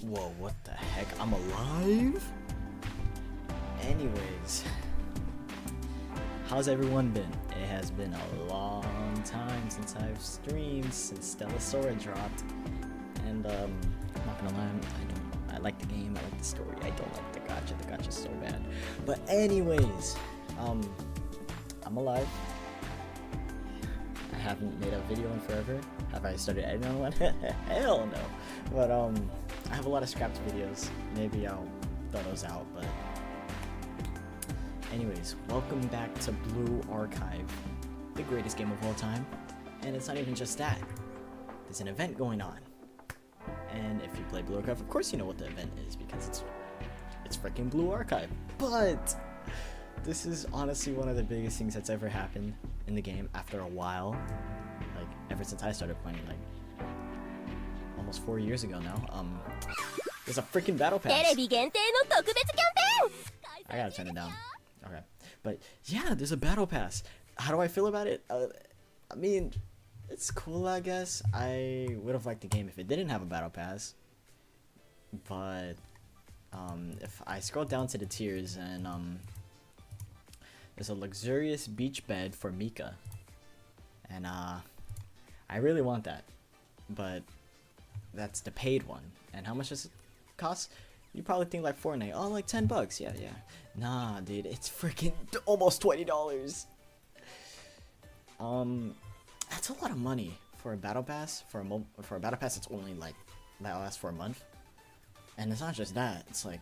Whoa, what the heck? I'm alive? Anyways, how's everyone been? It has been a long time since I've streamed, since Stella Sora dropped. And I'm not gonna lie, I like the game, I like the story, I don't like the gacha's so bad. But anyways, I'm alive. I haven't made a video in forever. Have I started editing one? Hell no. But I have a lot of scrapped videos. Maybe I'll throw those out, but anyways, welcome back to Blue Archive, the greatest game of all time. And it's not even just that. There's an event going on. And if you play Blue Archive, of course you know what the event is, because it's freaking Blue Archive. But this is honestly one of the biggest things that's ever happened in the game after a while. Like, ever since I started playing, like, almost 4 years ago now. There's a freaking battle pass. I gotta turn it down. Okay. But, yeah, there's a battle pass. How do I feel about it? I mean, it's cool, I guess. I would have liked the game if it didn't have a battle pass. But, if I scroll down to the tiers and, there's a luxurious beach bed for Mika. And, I really want that. But that's the paid one. And how much does it cost? You probably think like Fortnite. Oh, like $10. Yeah. Nah, dude, it's freaking almost $20. That's a lot of money for a battle pass. For a battle pass, it's only like that lasts for a month. And it's not just that. It's like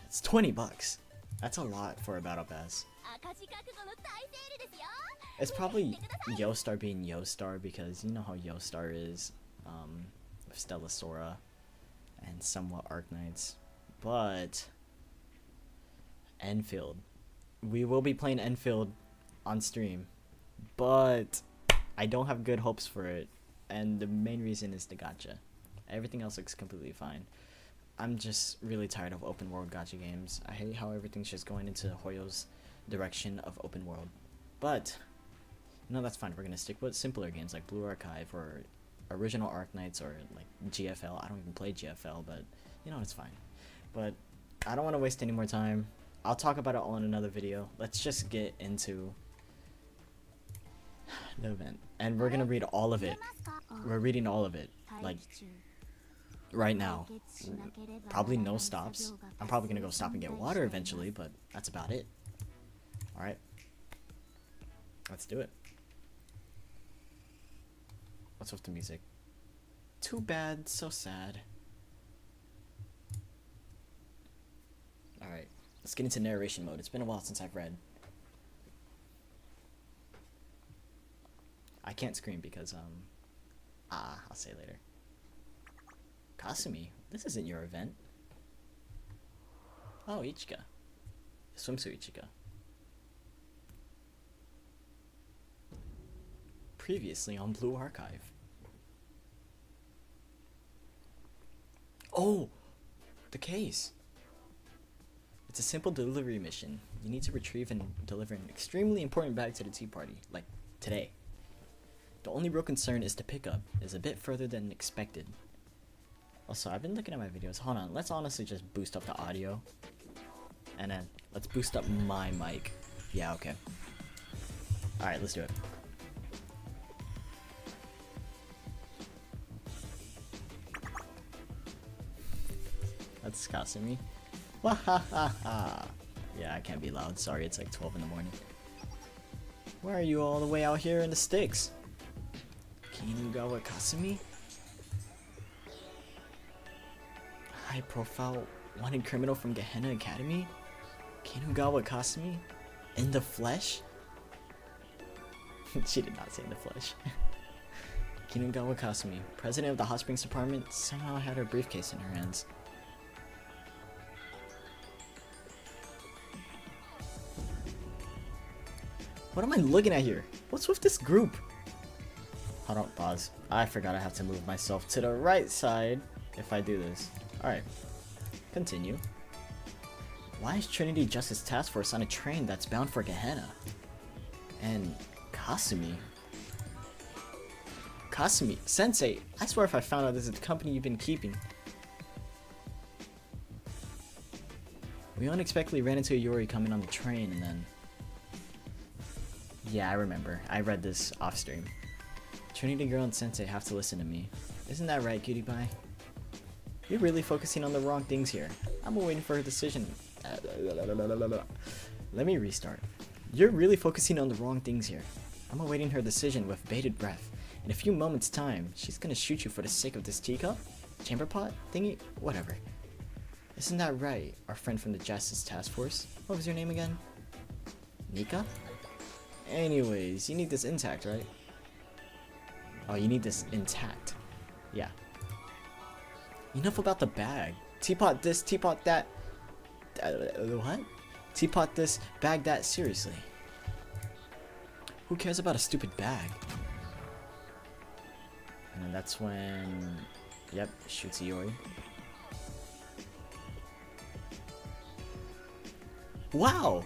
it's $20. That's a lot for a battle pass. It's probably Yostar being Yostar, because you know how Yostar is with Stella Sora and somewhat Arknights. But Enfield. We will be playing Enfield on stream, but I don't have good hopes for it, and the main reason is the gacha. Everything else looks completely fine. I'm just really tired of open world gacha games. I hate how everything's just going into Hoyo's direction of open world. But no, that's fine. We're gonna stick with simpler games like Blue Archive or original Arknights or like GFL. I don't even play GFL, but you know, it's fine. But I don't want to waste any more time. I'll talk about it all in another video. Let's just get into the event, and we're gonna read all of it. We're reading all of it, like right now. Probably no stops. I'm probably gonna go stop and get water eventually, but that's about it. Alright, let's do it. What's with the music? Too bad, so sad. Alright, let's get into narration mode. It's been a while since I've read. I can't scream because, I'll say later. Kasumi, this isn't your event. Oh, Ichika. Swimsuit Ichika. Previously on Blue Archive. Oh! The case! It's a simple delivery mission. You need to retrieve and deliver an extremely important bag to the tea party, like today. The only real concern is the pickup is a bit further than expected. Also, I've been looking at my videos. Hold on, let's honestly just boost up the audio. And then, let's boost up my mic. Yeah, okay. Alright, let's do it. That's Kasumi. Wahahaha. Yeah, I can't be loud. Sorry, it's like 12 in the morning. Why are you all the way out here in the sticks? Kinugawa Kasumi? High profile wanted criminal from Gehenna Academy? Kinugawa Kasumi? In the flesh? She did not say in the flesh. Kinugawa Kasumi, president of the Hot Springs Department, somehow had her briefcase in her hands. What am I looking at here? What's with this group? Hold on, pause. I forgot I have to move myself to the right side if I do this. Alright. Continue. Why is Trinity Justice Task Force on a train that's bound for Gehenna? And Kasumi? Kasumi, Sensei, I swear if I found out this is the company you've been keeping. We unexpectedly ran into Yori coming on the train and then... Yeah, I remember. I read this off stream. Trinity Girl and Sensei have to listen to me. Isn't that right, cutie pie? You're really focusing on the wrong things here. I'm waiting for her decision. Let me restart. You're really focusing on the wrong things here. I'm awaiting her decision with bated breath. In a few moments' time, she's gonna shoot you for the sake of this teacup? Chamber pot? Thingy? Whatever. Isn't that right, our friend from the Justice Task Force? What was your name again? Nika? Anyways, you need this intact, right? Oh, you need this intact. Yeah. Enough about the bag. Teapot this, teapot that. What? Teapot this, bag that, seriously. Who cares about a stupid bag? And then that's when... Yep, shoots Iori. Wow!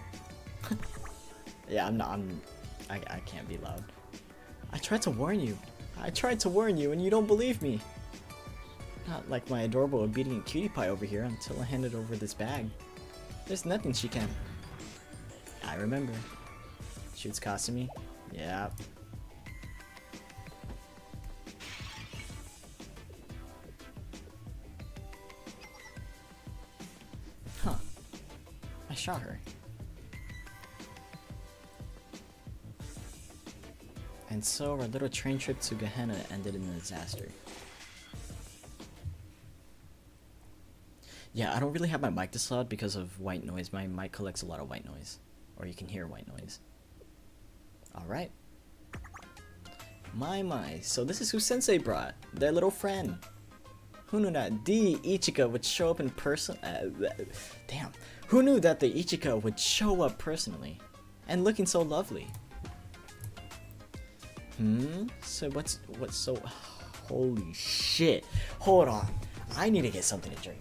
Yeah, I can't be loud. I tried to warn you. I tried to warn you and you don't believe me. Not like my adorable obedient cutie pie over here until I handed over this bag. There's nothing she can. I remember. Shoots Kasumi. Yeah. Huh. I shot her. And so our little train trip to Gehenna ended in a disaster. Yeah, I don't really have my mic this loud because of white noise. My mic collects a lot of white noise. Or you can hear white noise. Alright. My. So this is who Sensei brought. Their little friend. Who knew that the Ichika would show up in person? Damn. Who knew that the Ichika would show up personally? And looking so lovely. So what's so... Holy shit. Hold on. I need to get something to drink.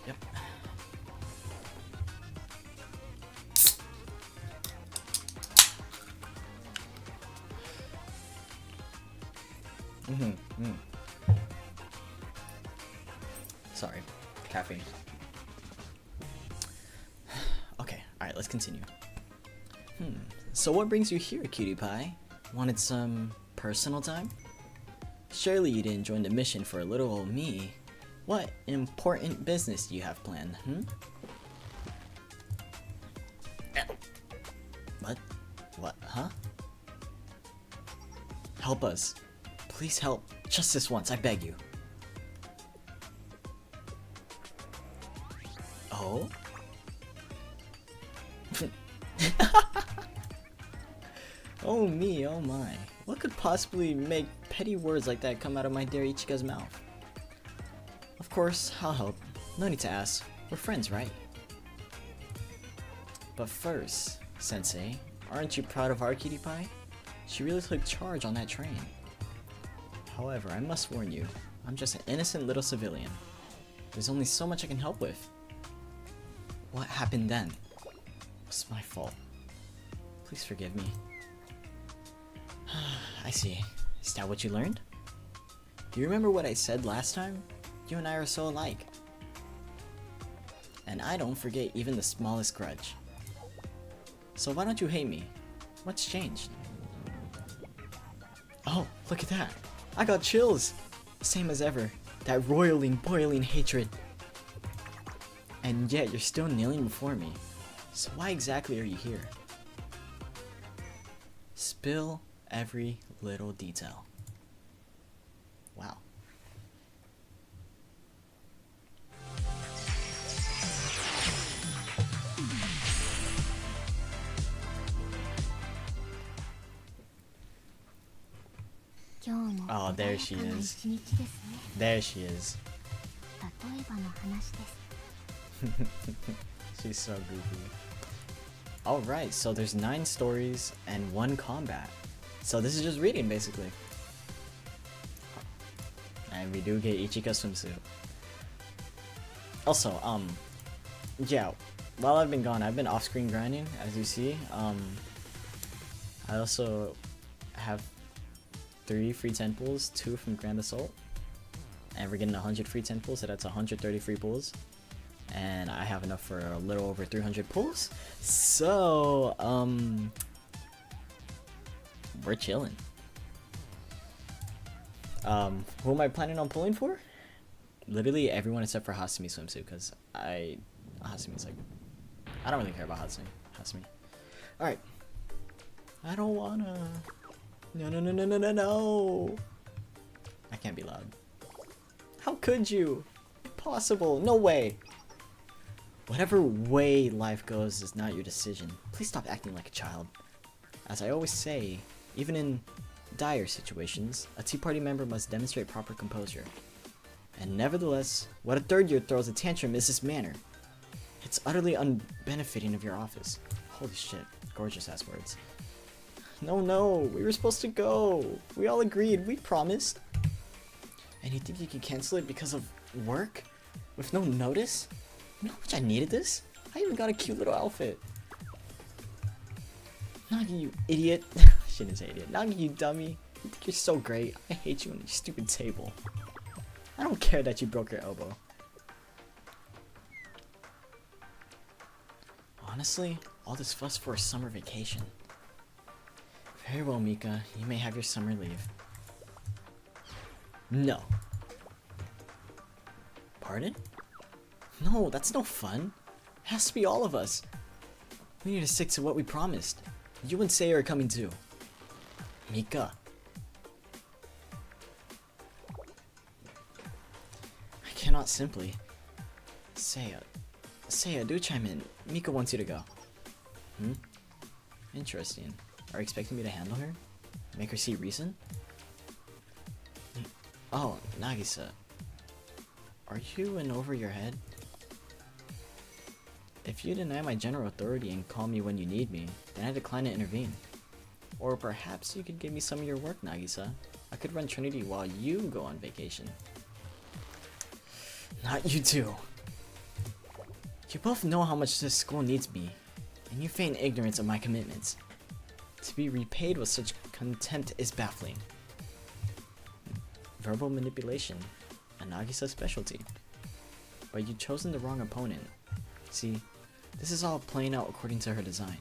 Yep. Sorry, caffeine. Okay, alright, let's continue. So what brings you here, cutie pie? Wanted some personal time? Surely you didn't join the mission for a little old me. What important business do you have planned, What, huh? Help us. Please help. Just this once, I beg you. Oh? Oh me, oh my. What could possibly make petty words like that come out of my dear Ichika's mouth? Of course, I'll help. No need to ask. We're friends, right? But first, Sensei, aren't you proud of our cutie pie? She really took charge on that train. However, I must warn you, I'm just an innocent little civilian. There's only so much I can help with. What happened then? It was my fault. Please forgive me. I see. Is that what you learned? Do you remember what I said last time? You and I are so alike. And I don't forget even the smallest grudge. So why don't you hate me? What's changed? Oh, look at that. I got chills. Same as ever. That roiling, boiling hatred. And yet you're still kneeling before me. So why exactly are you here? Spill every little detail. Wow. Oh, there she is. There she is. She's so goofy. Alright, so there's 9 stories and 1 combat. So this is just reading, basically. And we do get Ichika swimsuit. Also, yeah, while I've been gone, I've been off-screen grinding, as you see. I also have 3 free 10 pulls, 2 from Grand Assault. And we're getting 100 free 10 pulls, so that's 130 free pulls. And I have enough for a little over 300 pulls. So, we're chilling. Who am I planning on pulling for? Literally everyone except for Hasumi swimsuit, because Hasumi's like, I don't really care about Hasumi. Alright. I don't wanna. No. I can't be loud. How could you? Impossible. No way. Whatever way life goes is not your decision. Please stop acting like a child. As I always say, even in dire situations, a Tea Party member must demonstrate proper composure. And nevertheless, what a third year throws a tantrum is this manner. It's utterly unbenefiting of your office. Holy shit, gorgeous ass words. No, we were supposed to go. We all agreed, we promised. And you think you can cancel it because of work? With no notice? You know how much I needed this? I even got a cute little outfit. Nagi, you idiot. I shouldn't say idiot. Nagi, you dummy. You think you're so great. I hate you and your stupid table. I don't care that you broke your elbow. Honestly, all this fuss for a summer vacation. Very well, Mika. You may have your summer leave. No. Pardon? No, that's no fun. It has to be all of us. We need to stick to what we promised. You and Seia are coming too. Mika. I cannot simply. Seia, do chime in. Mika wants you to go. Interesting. Are you expecting me to handle her? Make her see reason? Oh, Nagisa. Are you in over your head? If you deny my general authority and call me when you need me, then I decline to intervene. Or perhaps you could give me some of your work, Nagisa. I could run Trinity while you go on vacation. Not you two. You both know how much this school needs me, and you feign ignorance of my commitments. To be repaid with such contempt is baffling. Verbal manipulation, a Nagisa's specialty. But you've chosen the wrong opponent. See, this is all playing out according to her design.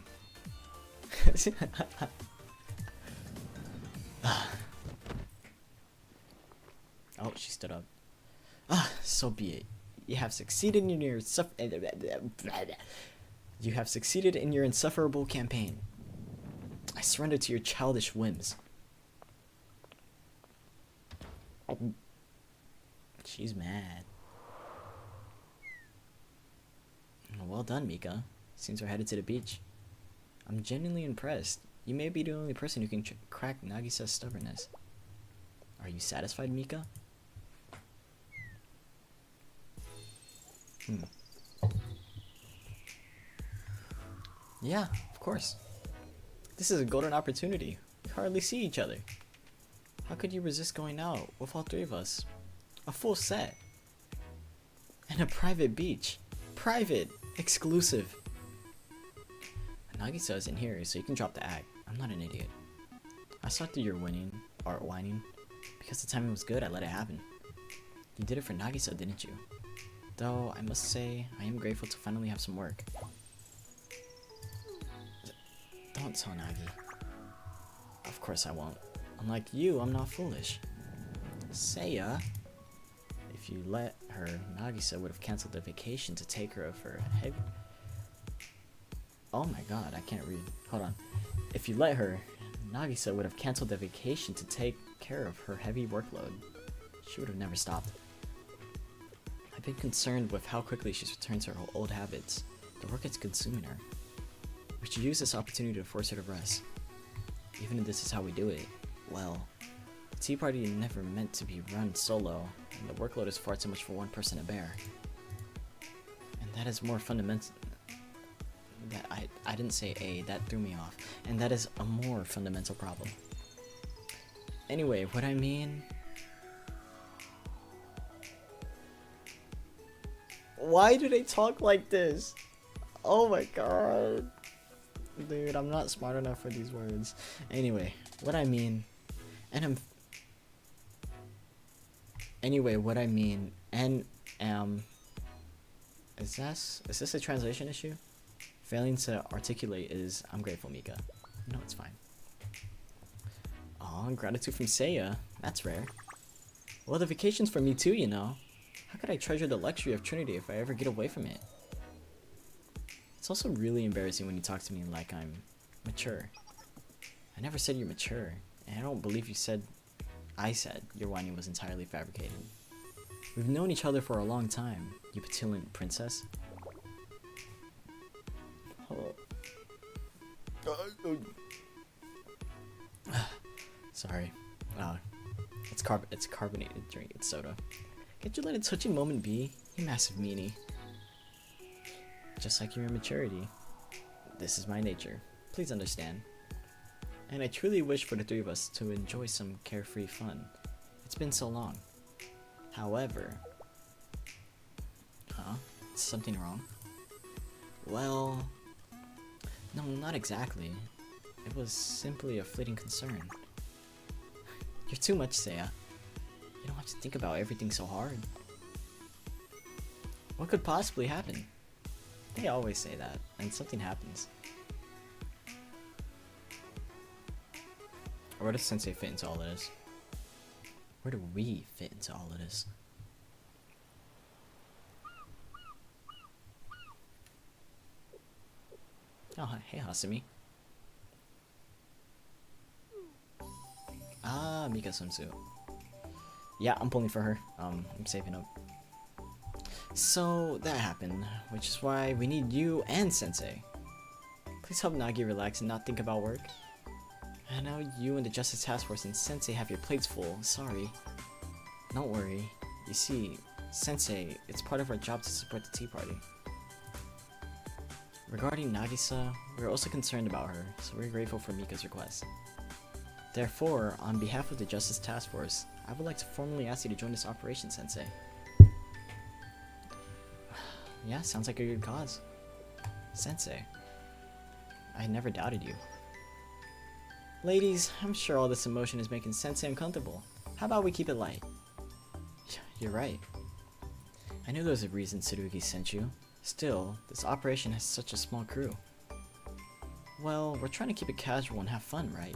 Oh, she stood up. So be it. You have succeeded in your insufferable campaign. I surrender to your childish whims. She's mad. Well done, Mika. Seems we're headed to the beach. I'm genuinely impressed. You may be the only person who can crack Nagisa's stubbornness. Are you satisfied, Mika? Yeah, of course. This is a golden opportunity. We hardly see each other. How could you resist going out with all 3 of us? A full set. And a private beach. Private. Exclusive. Nagisa isn't here, so you can drop the act. I'm not an idiot. I saw through your whining. Because the timing was good, I let it happen. You did it for Nagisa, didn't you? Though, I must say, I am grateful to finally have some work. Don't tell Nagi. Of course I won't. Unlike you, I'm not foolish. Seiya, if you let her, Nagisa would have cancelled the vacation to take care of her heavy... Oh my god, I can't read. Hold on. If you let her, Nagisa would have cancelled the vacation to take care of her heavy workload. She would have never stopped. I've been concerned with how quickly she's returned to her old habits. The work is consuming her. We should use this opportunity to force her to rest. Even if this is how we do it, well, the tea party is never meant to be run solo, and the workload is far too much for one person to bear. And that is more fundamental. That I didn't say A, that threw me off. And that is a more fundamental problem. Anyway, what I mean... Why do they talk like this? Oh my god. Dude, I'm not smart enough for these words. Anyway, what I mean... Anyway, what I mean... Is this a translation issue? Failing to articulate is, I'm grateful, Mika. No, it's fine. Aw, gratitude from Seiya. That's rare. Well, the vacation's for me too, you know. How could I treasure the luxury of Trinity if I ever get away from it? It's also really embarrassing when you talk to me like I'm mature. I never said you're mature, and I don't believe I said your whining was entirely fabricated. We've known each other for a long time, you petulant princess. Sorry. It's carbonated drink. It's soda. Can't you let a touching moment be, you massive meanie? Just like your immaturity. This is my nature. Please understand. And I truly wish for the three of us to enjoy some carefree fun. It's been so long. However... Huh? Is something wrong? Well... No, not exactly. It was simply a fleeting concern. You're too much, Seiya. You don't have to think about everything so hard. What could possibly happen? They always say that, and something happens. Or where does Sensei fit into all of this? Where do we fit into all of this? Oh, hey Hasumi. Ah, Mika swimsuit. Yeah, I'm pulling for her. I'm saving up. So, that happened, which is why we need you and Sensei. Please help Nagi relax and not think about work. I know you and the Justice Task Force and Sensei have your plates full, sorry. Don't worry. You see, Sensei, it's part of our job to support the tea party. Regarding Nagisa, we're also concerned about her, so we're grateful for Mika's request. Therefore, on behalf of the Justice Task Force, I would like to formally ask you to join this operation, Sensei. Yeah, sounds like a good cause. Sensei, I never doubted you. Ladies, I'm sure all this emotion is making Sensei uncomfortable. How about we keep it light? You're right. I knew there was a reason Tsurugi sent you. Still, this operation has such a small crew. Well, we're trying to keep it casual and have fun, right?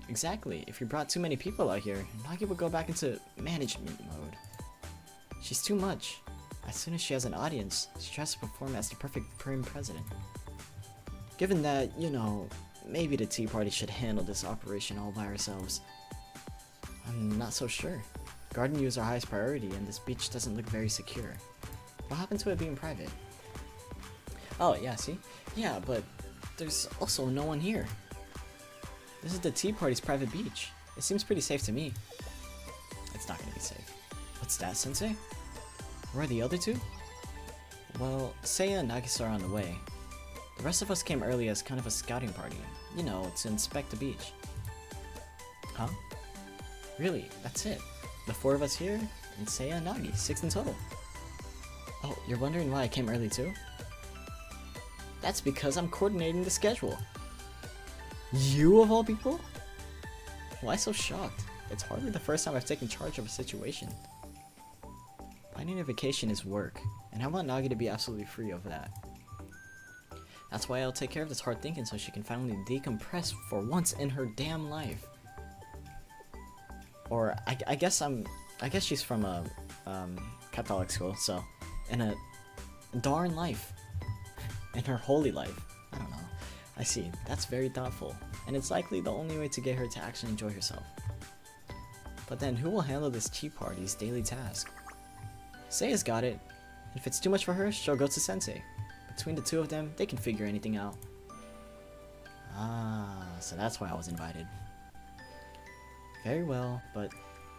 Exactly. If you brought too many people out here, Nagi would go back into management mode. She's too much. As soon as she has an audience, she tries to perform as the perfect prim president. Given that, you know, maybe the tea party should handle this operation all by ourselves. I'm not so sure. Garden use our highest priority, and this beach doesn't look very secure. What happened to it being private? Oh, yeah, see? Yeah, but there's also no one here. This is the tea party's private beach. It seems pretty safe to me. It's not gonna be safe. What's that, Sensei? Where are the other two? Well, Seiya and Nagisa are on the way. The rest of us came early as kind of a scouting party. You know, to inspect the beach. Huh? Really, that's it. The four of us here, and Seiya and Nagi, 6 in total. Oh, you're wondering why I came early too? That's because I'm coordinating the schedule. You of all people? Why so shocked? It's hardly the first time I've taken charge of a situation. Finding a vacation is work, and I want Nagi to be absolutely free of that. That's why I'll take care of this hard thinking so she can finally decompress for once in her damn life. Or I guess she's from a Catholic school, so in a darn life, in her holy life. I don't know. I see. That's very thoughtful, and it's likely the only way to get her to actually enjoy herself. But then, who will handle this tea party's daily task? Seiya's got it. If it's too much for her, she'll go to Sensei. Between the two of them, they can figure anything out. Ah, so that's why I was invited. Very well, but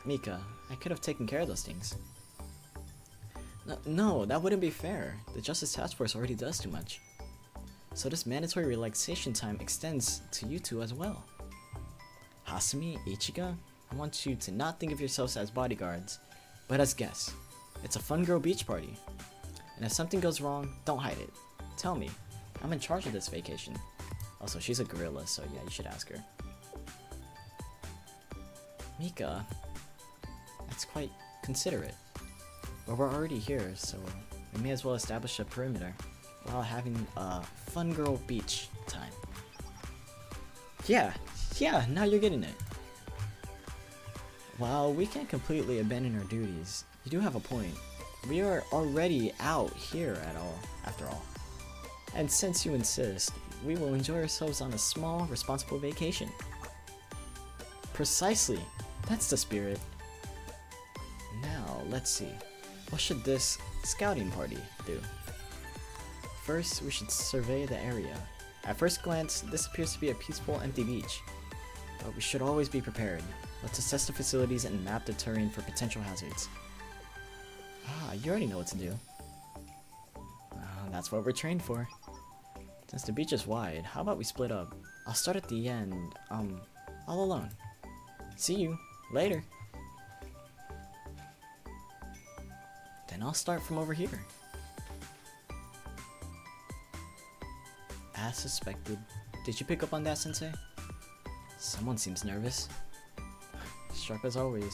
Mika, I could have taken care of those things. No, that wouldn't be fair. The Justice Task Force already does too much. So this mandatory relaxation time extends to you two as well. Hasumi, Ichiga, I want you to not think of yourselves as bodyguards, but as guests. It's a fun girl beach party. And if something goes wrong, don't hide it. Tell me. I'm in charge of this vacation. Also, she's a gorilla, so yeah, you should ask her. Mika, that's quite considerate. But we're already here, so we may as well establish a perimeter while having a fun girl beach time. Yeah, now you're getting it. While we can't completely abandon our duties, you do have a point. We are already out here after all. And since you insist, we will enjoy ourselves on a small, responsible vacation. Precisely, that's the spirit. Now, let's see. What should this scouting party do? First, we should survey the area. At first glance, this appears to be a peaceful, empty beach. But we should always be prepared. Let's assess the facilities and map the terrain for potential hazards. Ah, you already know what to do. That's what we're trained for. Since the beach is wide, how about we split up? I'll start at the end, all alone. See you later. Then I'll start from over here. As suspected. Did you pick up on that, Sensei? Someone seems nervous. Sharp as always.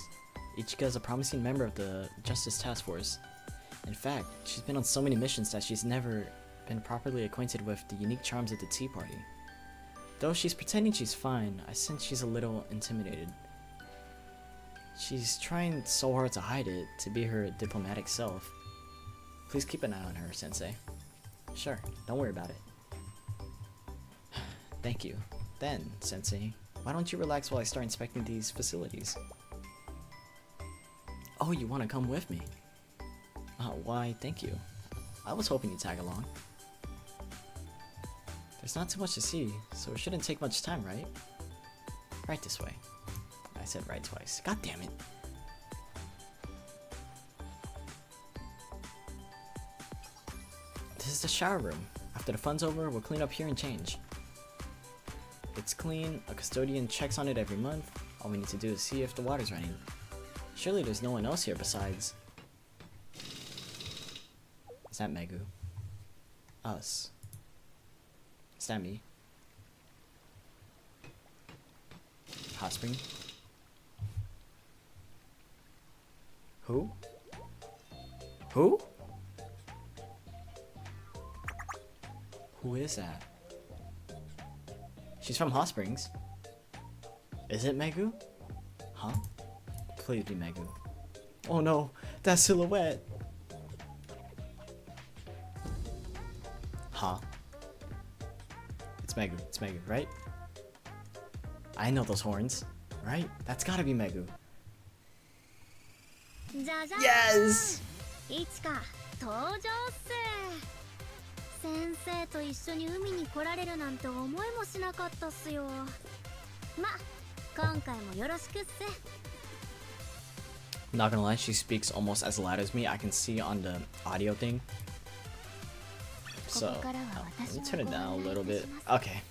Ichika is a promising member of the Justice Task Force. In fact, she's been on so many missions that she's never been properly acquainted with the unique charms of the tea party. Though she's pretending she's fine, I sense she's a little intimidated. She's trying so hard to hide it, to be her diplomatic self. Please keep an eye on her, Sensei. Sure, don't worry about it. Thank you. Then, Sensei, why don't you relax while I start inspecting these facilities? Oh, you want to come with me? Why, thank you. I was hoping you'd tag along. There's not too much to see, so it shouldn't take much time, right? Right this way. I said right twice. God damn it. This is the shower room. After the fun's over, we'll clean up here and change. It's clean, a custodian checks on it every month. All we need to do is see if the water's running. Surely there's no one else here besides... Is that Megu? Us. Is that me? Hot spring? Who? Who? Who is that? She's from Hot Springs. Is it Megu? Huh? Please be Megu. Oh no, that silhouette! Huh? It's Megu, right? I know those horns, right? That's gotta be Megu. Yes! いつか登場っす。先生と一緒に海に来られるなんて思いもしなかったっすよ。ま、今回もよろしくっす。 Not gonna lie, she speaks almost as loud as me. I can see on the audio thing. So, let me turn it down a little bit. Okay.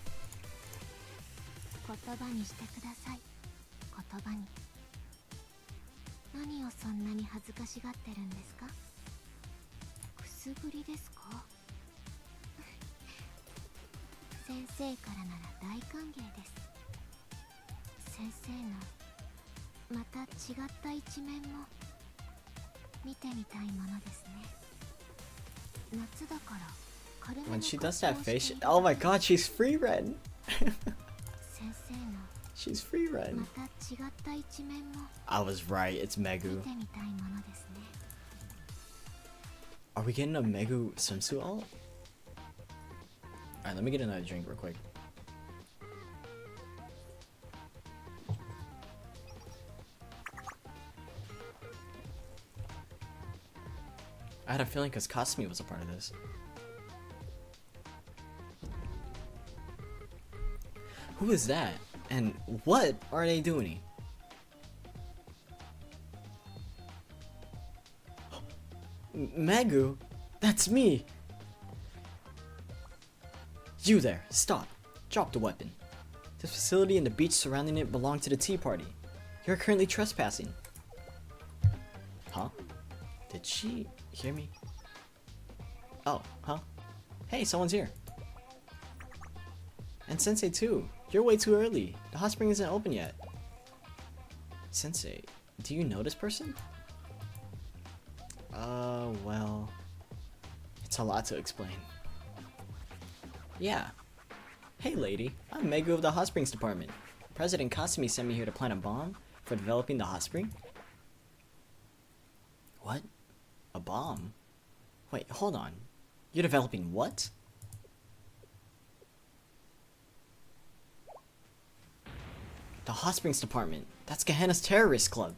言葉にしてください。言葉に。何をそんなに恥ずかしがってるんですか？くすぶりですか？先生からなら大歓迎です。先生のまた違った一面も When she does that face, oh my god, she's free red. She's free red. I was right, it's Megu. Are we getting a Megu swimsuit alt? Alright, let me get another drink real quick. I had a feeling because Kasumi was a part of this. Who is that? And what are they doing? Megu? That's me! You there, stop. Drop the weapon. This facility and the beach surrounding it belong to the Tea Party. You're currently trespassing. Huh? Did she hear me? Oh, huh? Hey, someone's here. And Sensei too. You're way too early. The hot spring isn't open yet. Sensei, do you know this person? Well... It's a lot to explain. Yeah. Hey lady, I'm Megu of the Hot Springs Department. President Kasumi sent me here to plant a bomb for developing the hot spring. What? A bomb? Wait, hold on. You're developing what? The Hot Springs Department. That's Gehenna's terrorist club.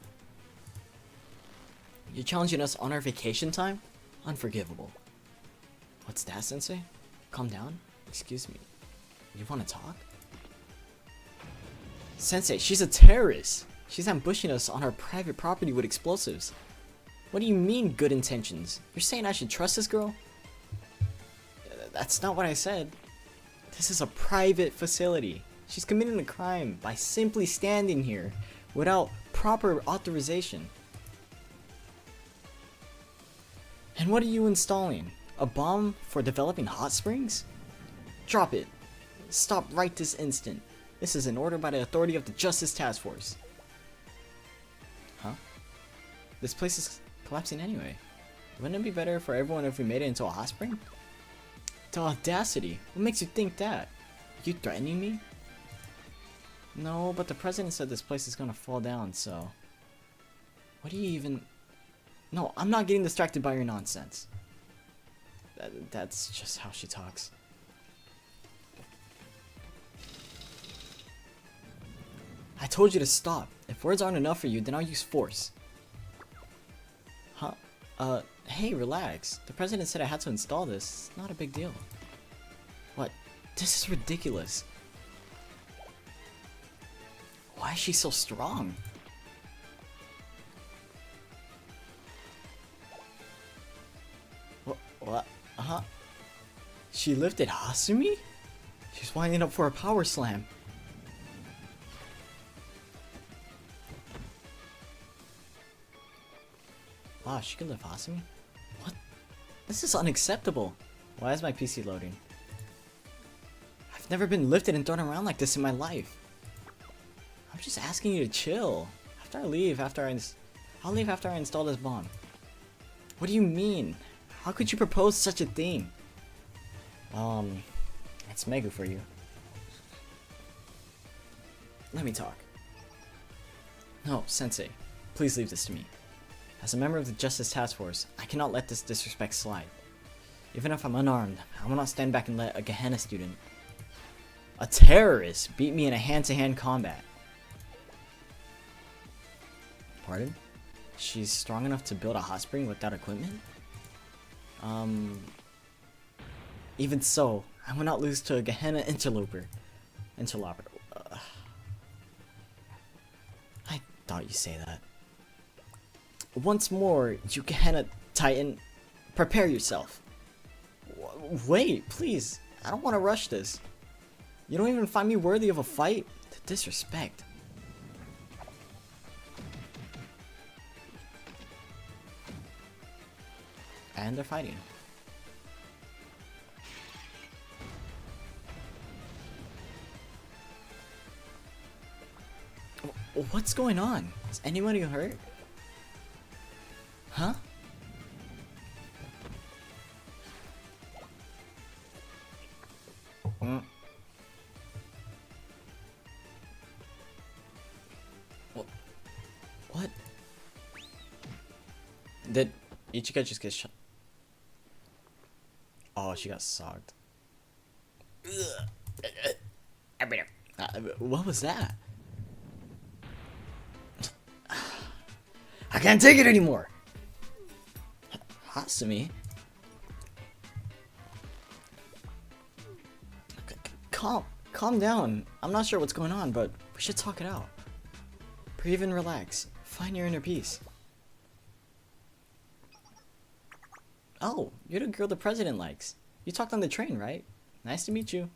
You're challenging us on our vacation time? Unforgivable. What's that, Sensei? Calm down. Excuse me. You want to talk? Sensei, she's a terrorist. She's ambushing us on our private property with explosives. What do you mean, good intentions? You're saying I should trust this girl? That's not what I said. This is a private facility. She's committing a crime by simply standing here without proper authorization. And what are you installing? A bomb for developing hot springs? Drop it. Stop right this instant. This is an order by the authority of the Justice Task Force. Huh? This place is collapsing anyway. Wouldn't it be better for everyone if we made it into a hot spring? The audacity. What makes you think that? You threatening me? No, but the president said this place is gonna fall down, so... What do you even... No, I'm not getting distracted by your nonsense. That's just how she talks. I told you to stop. If words aren't enough for you, then I'll use force. Huh? Hey, relax. The president said I had to install this. It's not a big deal. What? This is ridiculous. Why is she so strong? What? Uh-huh. She lifted Hasumi? She's winding up for a power slam. Wow, she can lift Hasumi? What? This is unacceptable. Why is my PC loading? I've never been lifted and thrown around like this in my life. I'm just asking you to chill. I'll leave after I install this bomb. What do you mean? How could you propose such a thing? It's Megu for you. Let me talk. No, Sensei, please leave this to me. As a member of the Justice Task Force, I cannot let this disrespect slide. Even if I'm unarmed, I will not stand back and let a Gehenna student, a terrorist, beat me in a hand-to-hand combat. Pardon? She's strong enough to build a hot spring without equipment? Even so, I will not lose to a Gehenna interloper. I thought you'd say that. Once more, you Gehenna Titan, prepare yourself. Wait, please. I don't want to rush this. You don't even find me worthy of a fight? The disrespect. And they're fighting. What's going on? Is anybody hurt? Huh? Mm. What? Did Ichika just get shot? Oh, she got socked. What was that? I can't take it anymore. Hasumi? Calm down. I'm not sure what's going on, but we should talk it out. Breathe and relax. Find your inner peace. Oh, you're the girl the president likes. You talked on the train, right? Nice to meet you.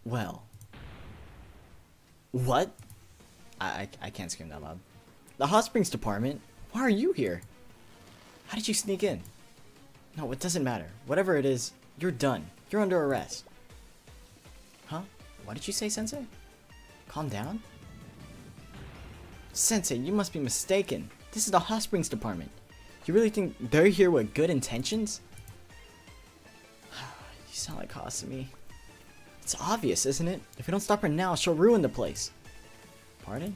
Well. What? I can't scream that loud. The Hot Springs department? Why are you here? How did you sneak in? No, it doesn't matter. Whatever it is, you're done. You're under arrest. Huh? What did you say, Sensei? Calm down? Sensei, you must be mistaken. This is the Hot Springs department. You really think they're here with good intentions? You sound like Hasumi. It's obvious, isn't it? If we don't stop her now, she'll ruin the place. Pardon?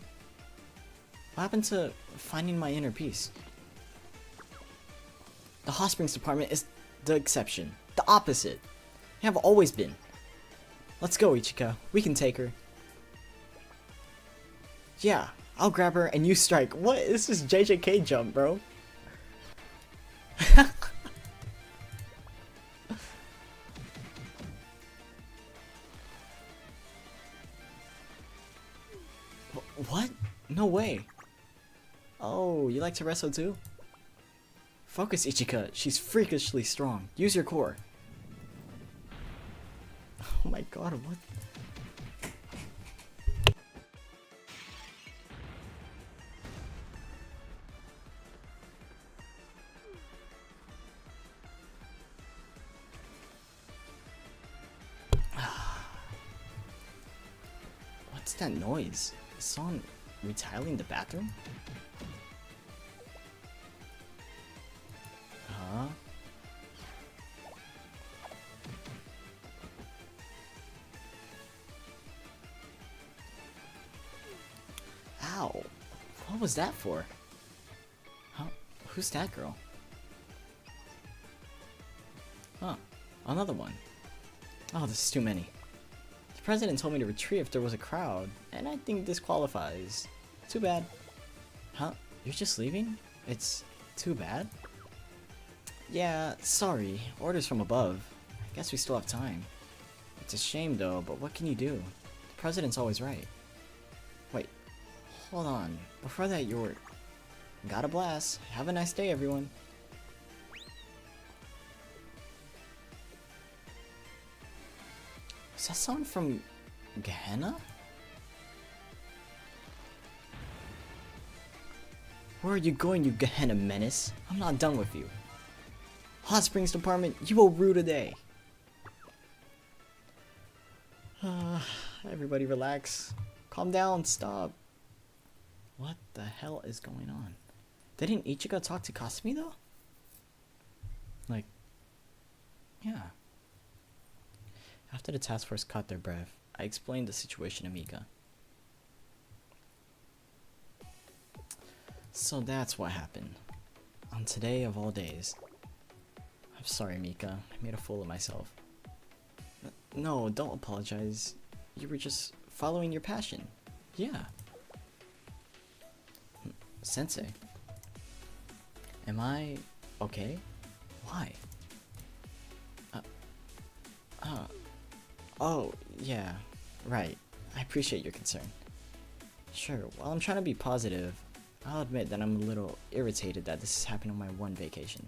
What happened to finding my inner peace? The Hot Springs department is the exception. The opposite. They have always been. Let's go, Ichika. We can take her. Yeah, I'll grab her and you strike. What? This is JJK jump, bro. What? No way. Oh, you like to wrestle too? Focus, Ichika. She's freakishly strong. Use your core. Oh my god, what? What's that noise? Is someone retiling the bathroom? Huh? Ow. What was that for? Huh? Who's that girl? Huh. Another one. Oh, this is too many. The president told me to retreat if there was a crowd, and I think this qualifies. Too bad. Huh? You're just leaving? It's too bad? Yeah, sorry. Orders from above. I guess we still have time. It's a shame though, but what can you do? The president's always right. Wait. Hold on. Before that, you were... Got a blast. Have a nice day, everyone. Is that someone from Gehenna? Where are you going, you Gehenna menace? I'm not done with you. Hot Springs department, you will rue today. Everybody relax. Calm down, stop. What the hell is going on? Didn't Ichika talk to Kasumi though? Like, yeah. After the task force caught their breath, I explained the situation to Mika. So that's what happened. On today of all days. I'm sorry, Mika. I made a fool of myself. No, don't apologize. You were just following your passion. Yeah. Sensei. Am I okay? Why? Oh, yeah. Right. I appreciate your concern. Sure, while I'm trying to be positive, I'll admit that I'm a little irritated that this is happening on my one vacation.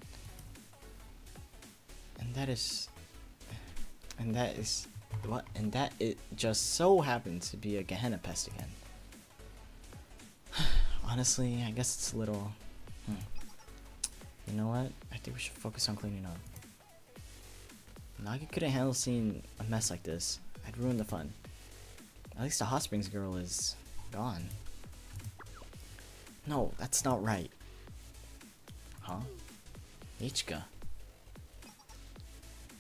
And that it just so happens to be a Gehenna pest again. Honestly, I guess it's a little... You know what? I think we should focus on cleaning up. Nagi couldn't handle seeing a mess like this. I'd ruin the fun. At least the Hot Springs girl is gone. No, that's not right. Huh? Ichika.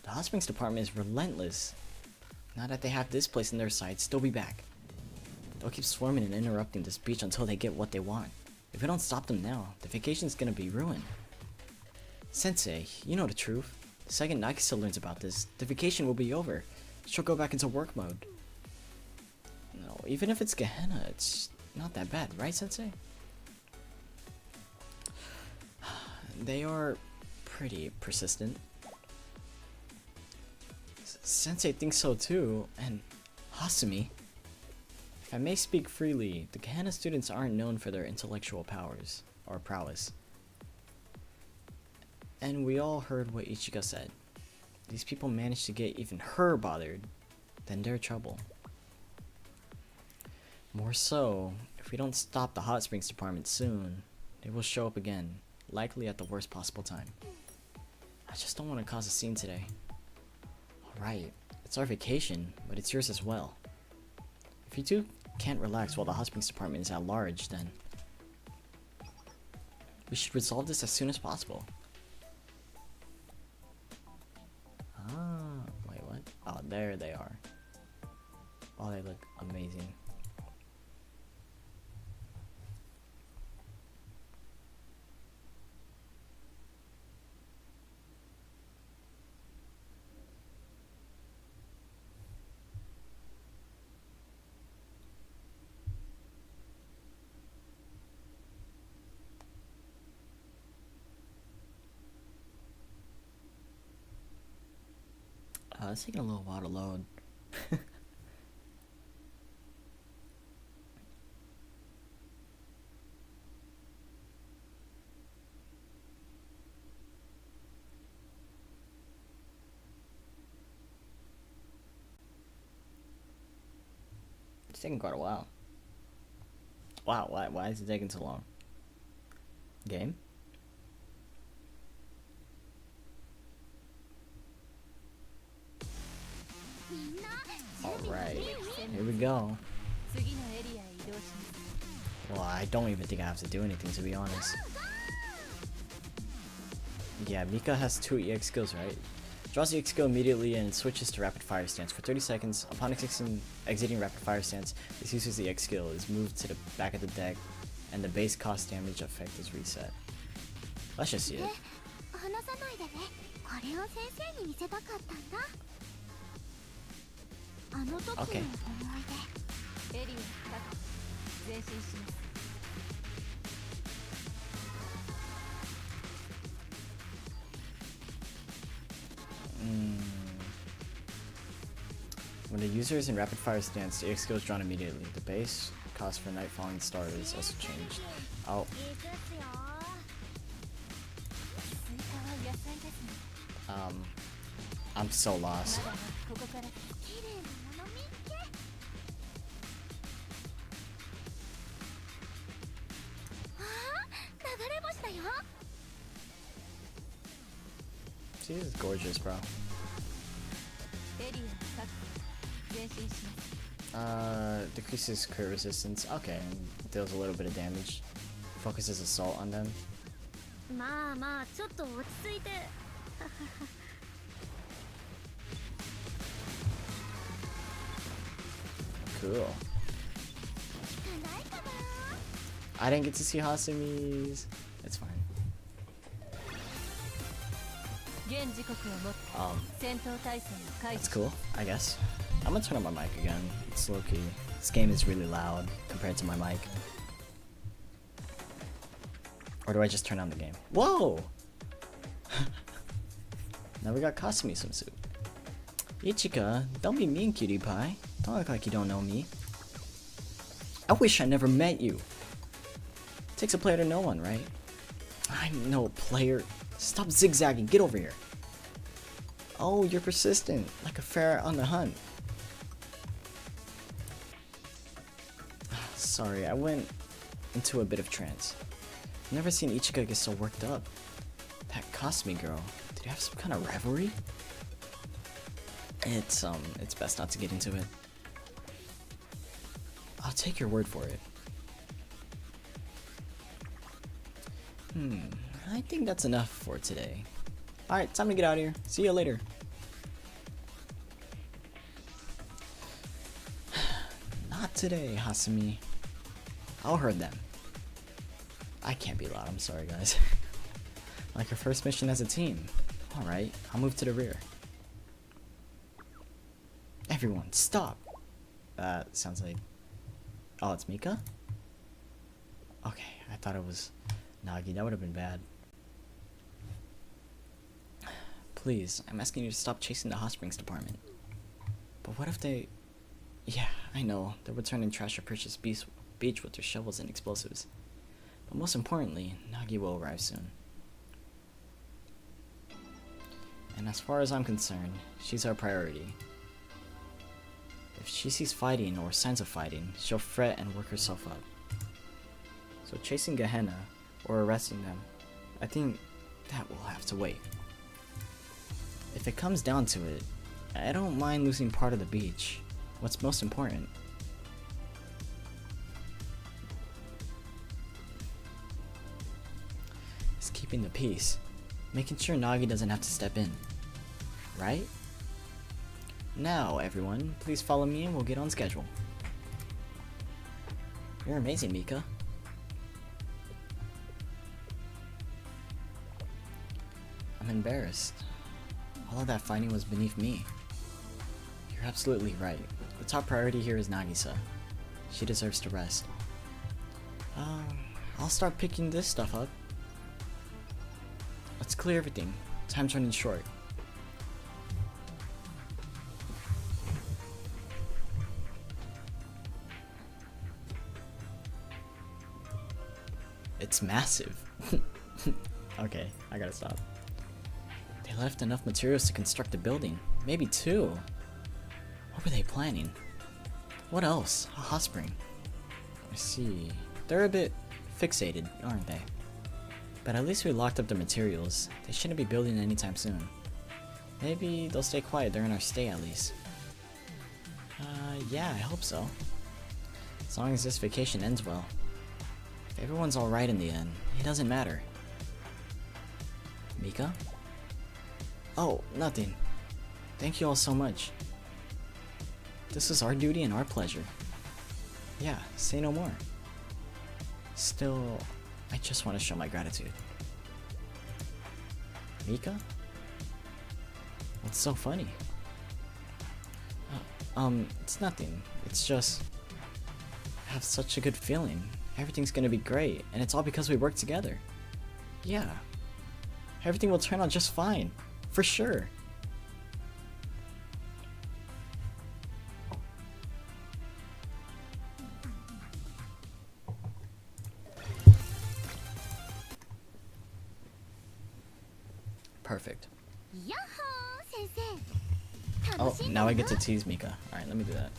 The hot springs department is relentless. Now that they have this place in their sights, they'll be back. They'll keep swarming and interrupting this beach until they get what they want. If we don't stop them now, the vacation's gonna be ruined. Sensei, you know the truth. The second Nagisa learns about this, the vacation will be over. She'll go back into work mode. No, even if it's Gehenna, it's not that bad, right, Sensei? They are pretty persistent. Sensei thinks so too, and Hasumi. If I may speak freely, the Gehenna students aren't known for their intellectual powers, or prowess. And we all heard what Ichika said. These people managed to get even her bothered, then they're trouble. More so, if we don't stop the hot springs department soon, they will show up again, likely at the worst possible time. I just don't want to cause a scene today. Alright, it's our vacation, but it's yours as well. If you two can't relax while the hot springs department is at large, then we should resolve this as soon as possible. Ah, wait, what? Oh, there they are. Oh, they look amazing. It's taking a little while to load. It's taking quite a while. Wow, why is it taking so long? Game? Alright, here we go. Well, I don't even think I have to do anything, to be honest. Yeah, Mika has 2 EX skills, right? Draws the EX skill immediately and switches to rapid fire stance for 30 seconds. Upon exiting rapid fire stance, this uses the EX skill is moved to the back of the deck, and the base cost damage effect is reset. Let's just see it. Okay. When the user is in rapid fire stance, the EX skill is drawn immediately. The base cost for Night Falling Star is also changed. Oh. I'm so lost. See, this is gorgeous, bro. Decreases crit resistance. Okay, and deals a little bit of damage. Focuses assault on them. Cool. I didn't get to see Hasumi's. It's fine. That's cool, I guess. I'm gonna turn on my mic again. It's low key. This game is really loud compared to my mic. Or do I just turn on the game? Whoa! Now we got Kasumi swimsuit. Ichika, don't be mean, cutie pie. Don't act like you don't know me. I wish I never met you. Takes a player to know one, right? I'm no player. Stop zigzagging. Get over here. Oh, you're persistent, like a ferret on the hunt. Sorry, I went into a bit of trance. I've never seen Ichika get so worked up. That Kasumi girl, did you have some kind of revelry? It's best not to get into it. I'll take your word for it. I think that's enough for today. Alright, time to get out of here. See you later. today, Hasumi. I'll herd them. I can't be loud, I'm sorry guys. Like your first mission as a team. Alright, I'll move to the rear. Everyone, stop! Sounds like... Oh, it's Mika? Okay, I thought it was Nagi, that would have been bad. Please, I'm asking you to stop chasing the hot springs department. But what if they... Yeah, I know, they're returning trash or purchase beach with their shovels and explosives. But most importantly, Nagi will arrive soon. And as far as I'm concerned, she's our priority. If she sees fighting or signs of fighting, she'll fret and work herself up. So chasing Gehenna or arresting them, I think that will have to wait. If it comes down to it, I don't mind losing part of the beach. What's most important? Is keeping the peace. Making sure Nagi doesn't have to step in. Right? Now, everyone, please follow me and we'll get on schedule. You're amazing, Mika. I'm embarrassed. All of that fighting was beneath me. You're absolutely right. The top priority here is Nagisa. She deserves to rest. I'll start picking this stuff up. Let's clear everything. Time's running short. It's massive. Okay, I gotta stop. They left enough materials to construct a building. Maybe two. What were they planning? What else? A hot spring. I see. They're a bit fixated, aren't they? But at least we locked up the materials. They shouldn't be building anytime soon. Maybe they'll stay quiet during our stay at least. Yeah, I hope so. As long as this vacation ends well. If everyone's alright in the end, it doesn't matter. Mika? Oh, nothing. Thank you all so much. This is our duty and our pleasure. Yeah, say no more. Still, I just want to show my gratitude. Mika? What's so funny? It's nothing. It's just... I have such a good feeling. Everything's gonna be great, and it's all because we work together. Yeah. Everything will turn out just fine. For sure. Perfect. Oh, now I get to tease Mika. Alright, let me do that.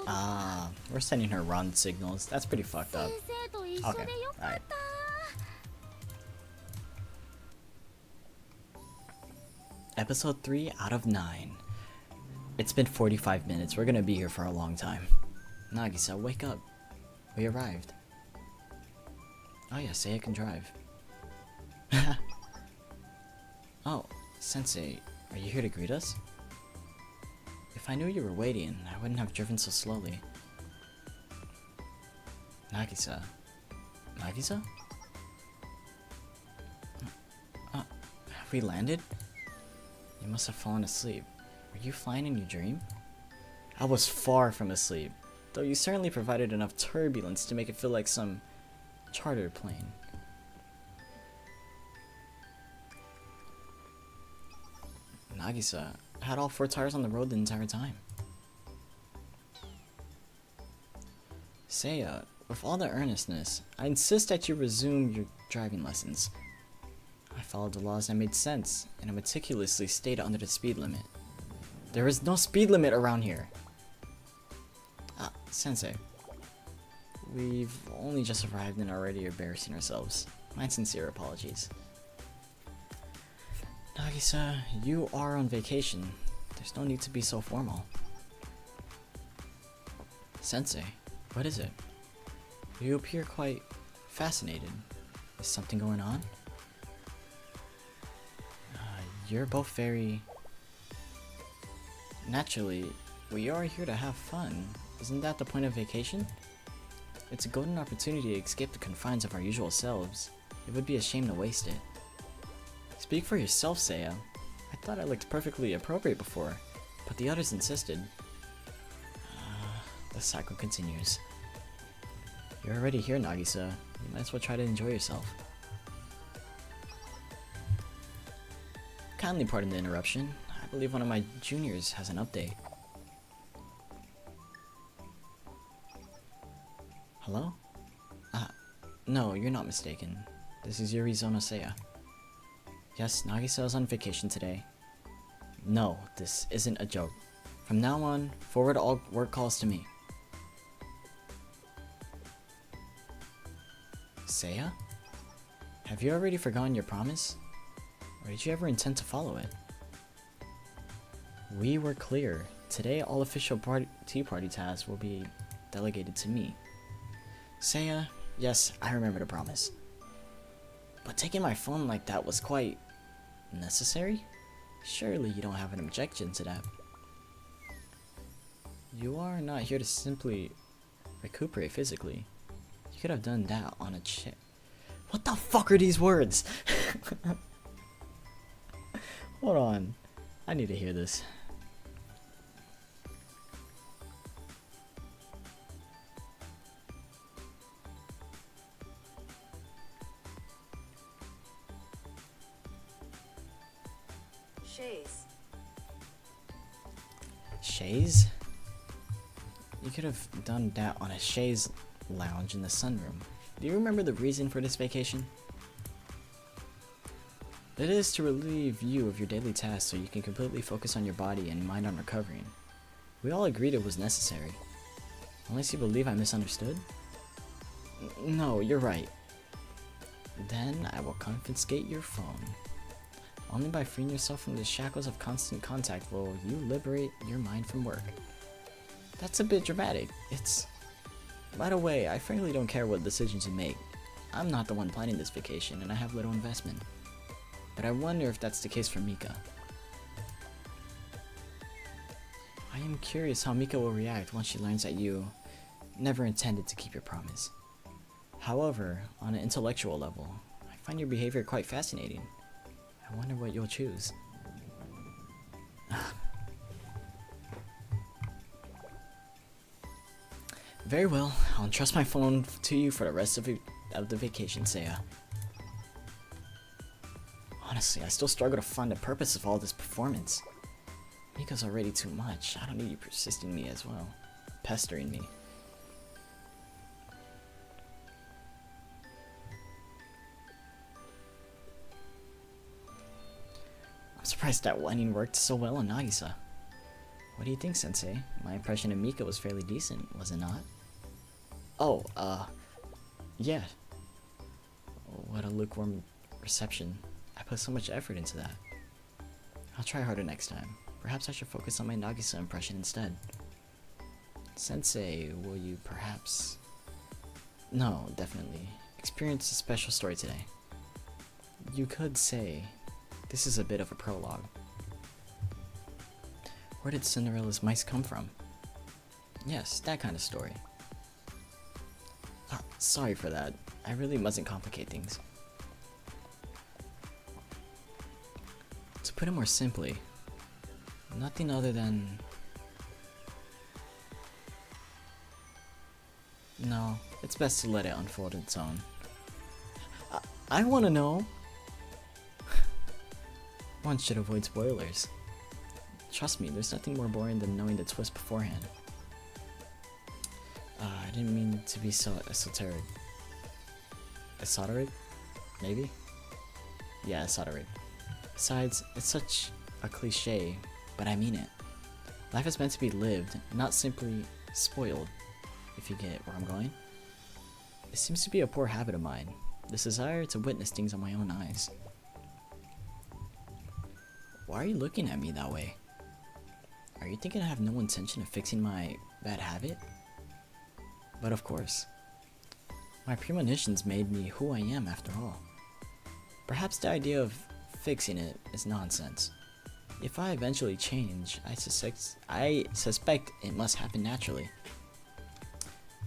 Ah, we're sending her run signals. That's pretty fucked up. Okay, alright. Episode 3 out of 9. It's been 45 minutes. We're gonna be here for a long time. Nagisa, wake up. We arrived. Oh yeah, Seia can drive. Oh, Sensei, are you here to greet us? If I knew you were waiting, I wouldn't have driven so slowly. Nagisa. Nagisa? Have we landed? You must have fallen asleep. Were you flying in your dream? I was far from asleep, though you certainly provided enough turbulence to make it feel like some chartered plane. Nagisa, I had all 4 tires on the road the entire time. Seia, with all the earnestness, I insist that you resume your driving lessons. I followed the laws that made sense, and I meticulously stayed under the speed limit. There is no speed limit around here! Sensei. We've only just arrived and already embarrassing ourselves. My sincere apologies. Nagisa, you are on vacation. There's no need to be so formal. Sensei, what is it? You appear quite fascinated. Is something going on? You're both very... Naturally, we are here to have fun. Isn't that the point of vacation? It's a golden opportunity to escape the confines of our usual selves. It would be a shame to waste it. Speak for yourself, Seia. I thought I looked perfectly appropriate before, but the others insisted. The cycle continues. You're already here, Nagisa. You might as well try to enjoy yourself. Kindly pardon the interruption. I believe one of my juniors has an update. Hello? No, you're not mistaken. This is Yurizono Seia. Yes, Nagisa is on vacation today. No, this isn't a joke. From now on, forward all work calls to me. Seia? Have you already forgotten your promise? Or did you ever intend to follow it? We were clear. Today, all official tea party tasks will be delegated to me. Seia, yes, I remember the promise. But taking my phone like that was quite... necessary? Surely you don't have an objection to that. You are not here to simply recuperate physically. You could have done that on a chair. What the fuck are these words? Hold on. I need to hear this. Chaise? You could have done that on a chaise lounge in the sunroom. Do you remember the reason for this vacation? It is to relieve you of your daily tasks so you can completely focus on your body and mind on recovering. We all agreed it was necessary. Unless you believe I misunderstood? No, you're right. Then I will confiscate your phone. Only by freeing yourself from the shackles of constant contact will you liberate your mind from work. That's a bit dramatic. It's... By the way, I frankly don't care what decisions you make. I'm not the one planning this vacation, and I have little investment. But I wonder if that's the case for Mika. I am curious how Mika will react once she learns that you never intended to keep your promise. However, on an intellectual level, I find your behavior quite fascinating. I wonder what you'll choose. Very well, I'll entrust my phone to you for the rest of the vacation, Seia. Honestly, I still struggle to find the purpose of all this performance. Mika's already too much. I don't need you persisting me as well. Pestering me. I'm surprised that whining worked so well on Nagisa. What do you think, Sensei? My impression of Mika was fairly decent, was it not? Oh, yeah. What a lukewarm reception. I put so much effort into that. I'll try harder next time. Perhaps I should focus on my Nagisa impression instead. Sensei, will you perhaps... No, definitely. Experience a special story today. You could say, this is a bit of a prologue. Where did Cinderella's mice come from? Yes, that kind of story. Sorry for that. I really mustn't complicate things. To put it more simply, nothing other than... No, it's best to let it unfold on its own. I want to know! One should avoid spoilers. Trust me, there's nothing more boring than knowing the twist beforehand. I didn't mean to be so esoteric. Esoteric? Maybe? Yeah, esoteric. Besides, it's such a cliche, but I mean it. Life is meant to be lived, not simply spoiled, if you get where I'm going. It seems to be a poor habit of mine, this desire to witness things on my own eyes. Why are you looking at me that way? Are you thinking I have no intention of fixing my bad habit? But of course. My premonitions made me who I am after all. Perhaps the idea of fixing it is nonsense. If I eventually change, I suspect it must happen naturally.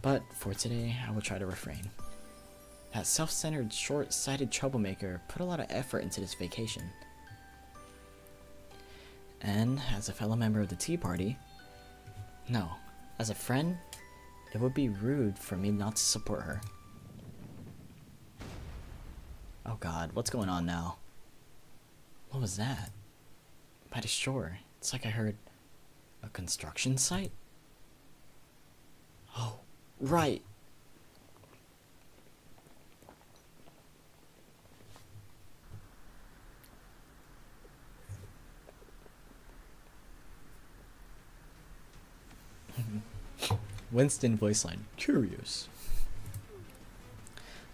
But for today, I will try to refrain. That self-centered, short-sighted troublemaker put a lot of effort into this vacation. And as a fellow member of the Tea Party, no, as a friend, it would be rude for me not to support her. Oh god, what's going on now? What was that? By the shore, it's like I heard a construction site? Oh, right. Winston voice line. Curious.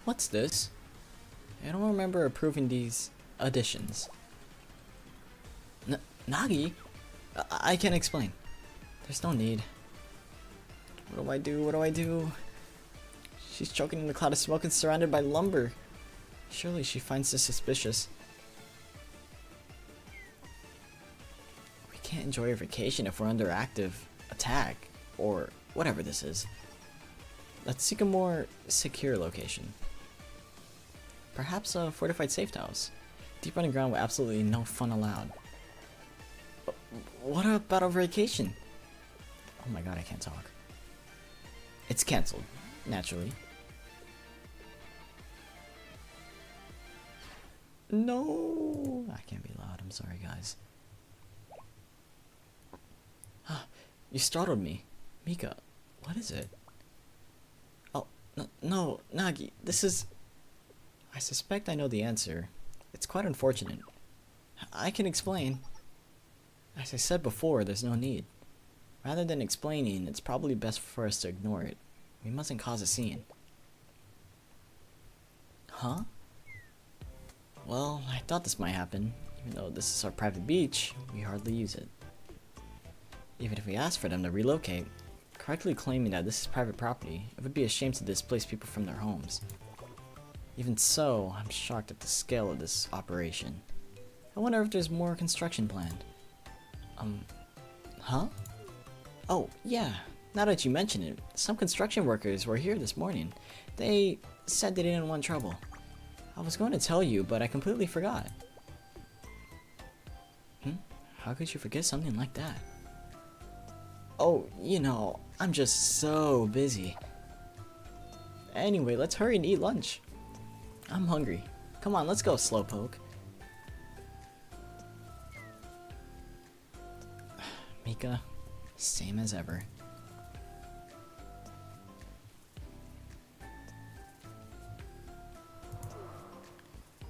What's this? I don't remember approving these additions. Nagi? I can't explain. There's no need. What do I do? What do I do? She's choking in a cloud of smoke and surrounded by lumber. Surely she finds this suspicious. We can't enjoy our vacation if we're under active attack, or whatever this is. Let's seek a more secure location. Perhaps a fortified safe house. Deep underground with absolutely no fun allowed. What about our vacation? Oh my god, I can't talk. It's cancelled, naturally. No, I can't be loud. I'm sorry, guys. You startled me. Mika, what is it? Oh, no, Nagi, this is... I suspect I know the answer. It's quite unfortunate. I can explain. As I said before, there's no need. Rather than explaining, it's probably best for us to ignore it. We mustn't cause a scene. Huh? Well, I thought this might happen. Even though this is our private beach, we hardly use it. Even if we ask for them to relocate, correctly claiming that this is private property, it would be a shame to displace people from their homes. Even so, I'm shocked at the scale of this operation. I wonder if there's more construction planned. Huh? Oh, yeah, now that you mention it, some construction workers were here this morning. They said they didn't want trouble. I was going to tell you, but I completely forgot. How could you forget something like that? Oh, you know, I'm just so busy. Anyway, let's hurry and eat lunch. I'm hungry. Come on, let's go, Slowpoke. Mika, same as ever.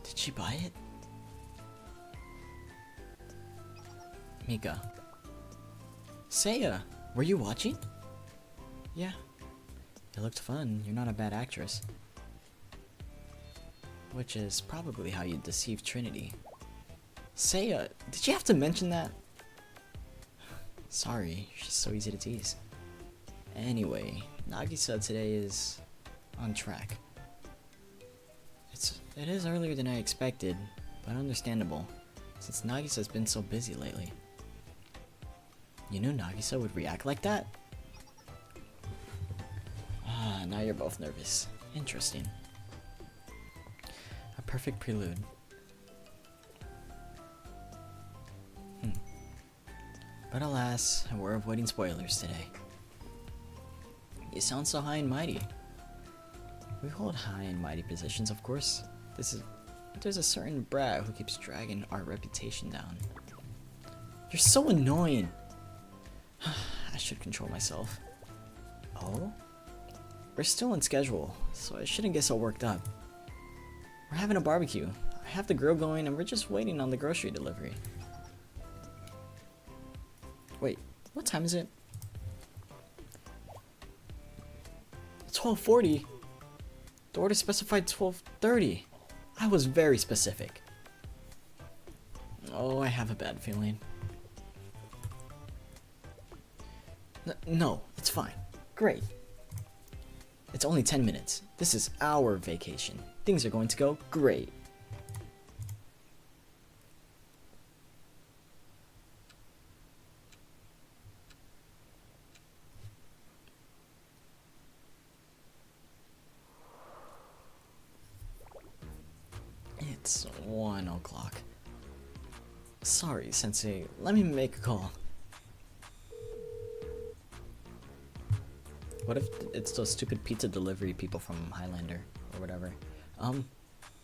Did she buy it? Mika. Seia, were you watching? Yeah. It looked fun. You're not a bad actress. Which is probably how you deceived Trinity. Seia, did you have to mention that? Sorry, she's so easy to tease. Anyway, Nagisa today is on track. It is earlier than I expected, but understandable, since Nagisa's been so busy lately. You knew Nagisa would react like that? Ah, now you're both nervous. Interesting. A perfect prelude. But alas, we're avoiding spoilers today. You sound so high and mighty. We hold high and mighty positions, of course. There's a certain brat who keeps dragging our reputation down. You're so annoying! I should control myself. Oh? we're still on schedule, so I shouldn't get so worked up. We're having a barbecue. I have the grill going and we're just waiting on the grocery delivery. Wait, what time is it? 12:40? The order specified 12:30. I was very specific. Oh, I have a bad feeling. No, it's fine. Great. It's only 10 minutes. This is our vacation. Things are going to go great. It's 1 o'clock. Sorry, Sensei. Let me make a call. What if it's those stupid pizza delivery people from Highlander or whatever?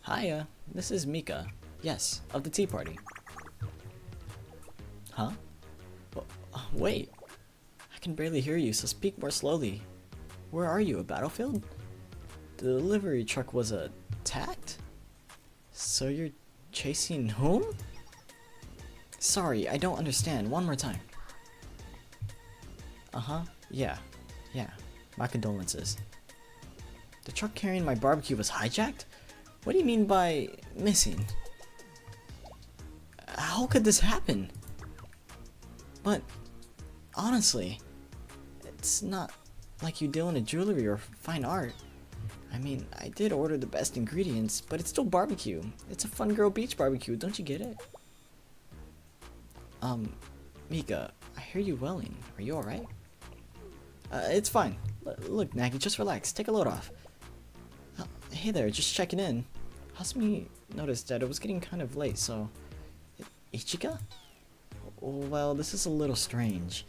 Hiya. This is Mika. Yes, of the tea party. Huh? Wait. I can barely hear you, so speak more slowly. Where are you? A battlefield? The delivery truck was attacked? So you're chasing whom? Sorry, I don't understand. One more time. Uh-huh. Yeah. My condolences. The truck carrying my barbecue was hijacked? What do you mean by missing? How could this happen? But honestly, it's not like you deal in a jewelry or fine art. I mean, I did order the best ingredients, but it's still barbecue. It's a fun girl beach barbecue, don't you get it? Mika, I hear you welling. Are you alright? It's fine. Look, Nagi, just relax. Take a load off. Hey there, just checking in. Hasumi noticed that it was getting kind of late, so... Ichika? Well, this is a little strange.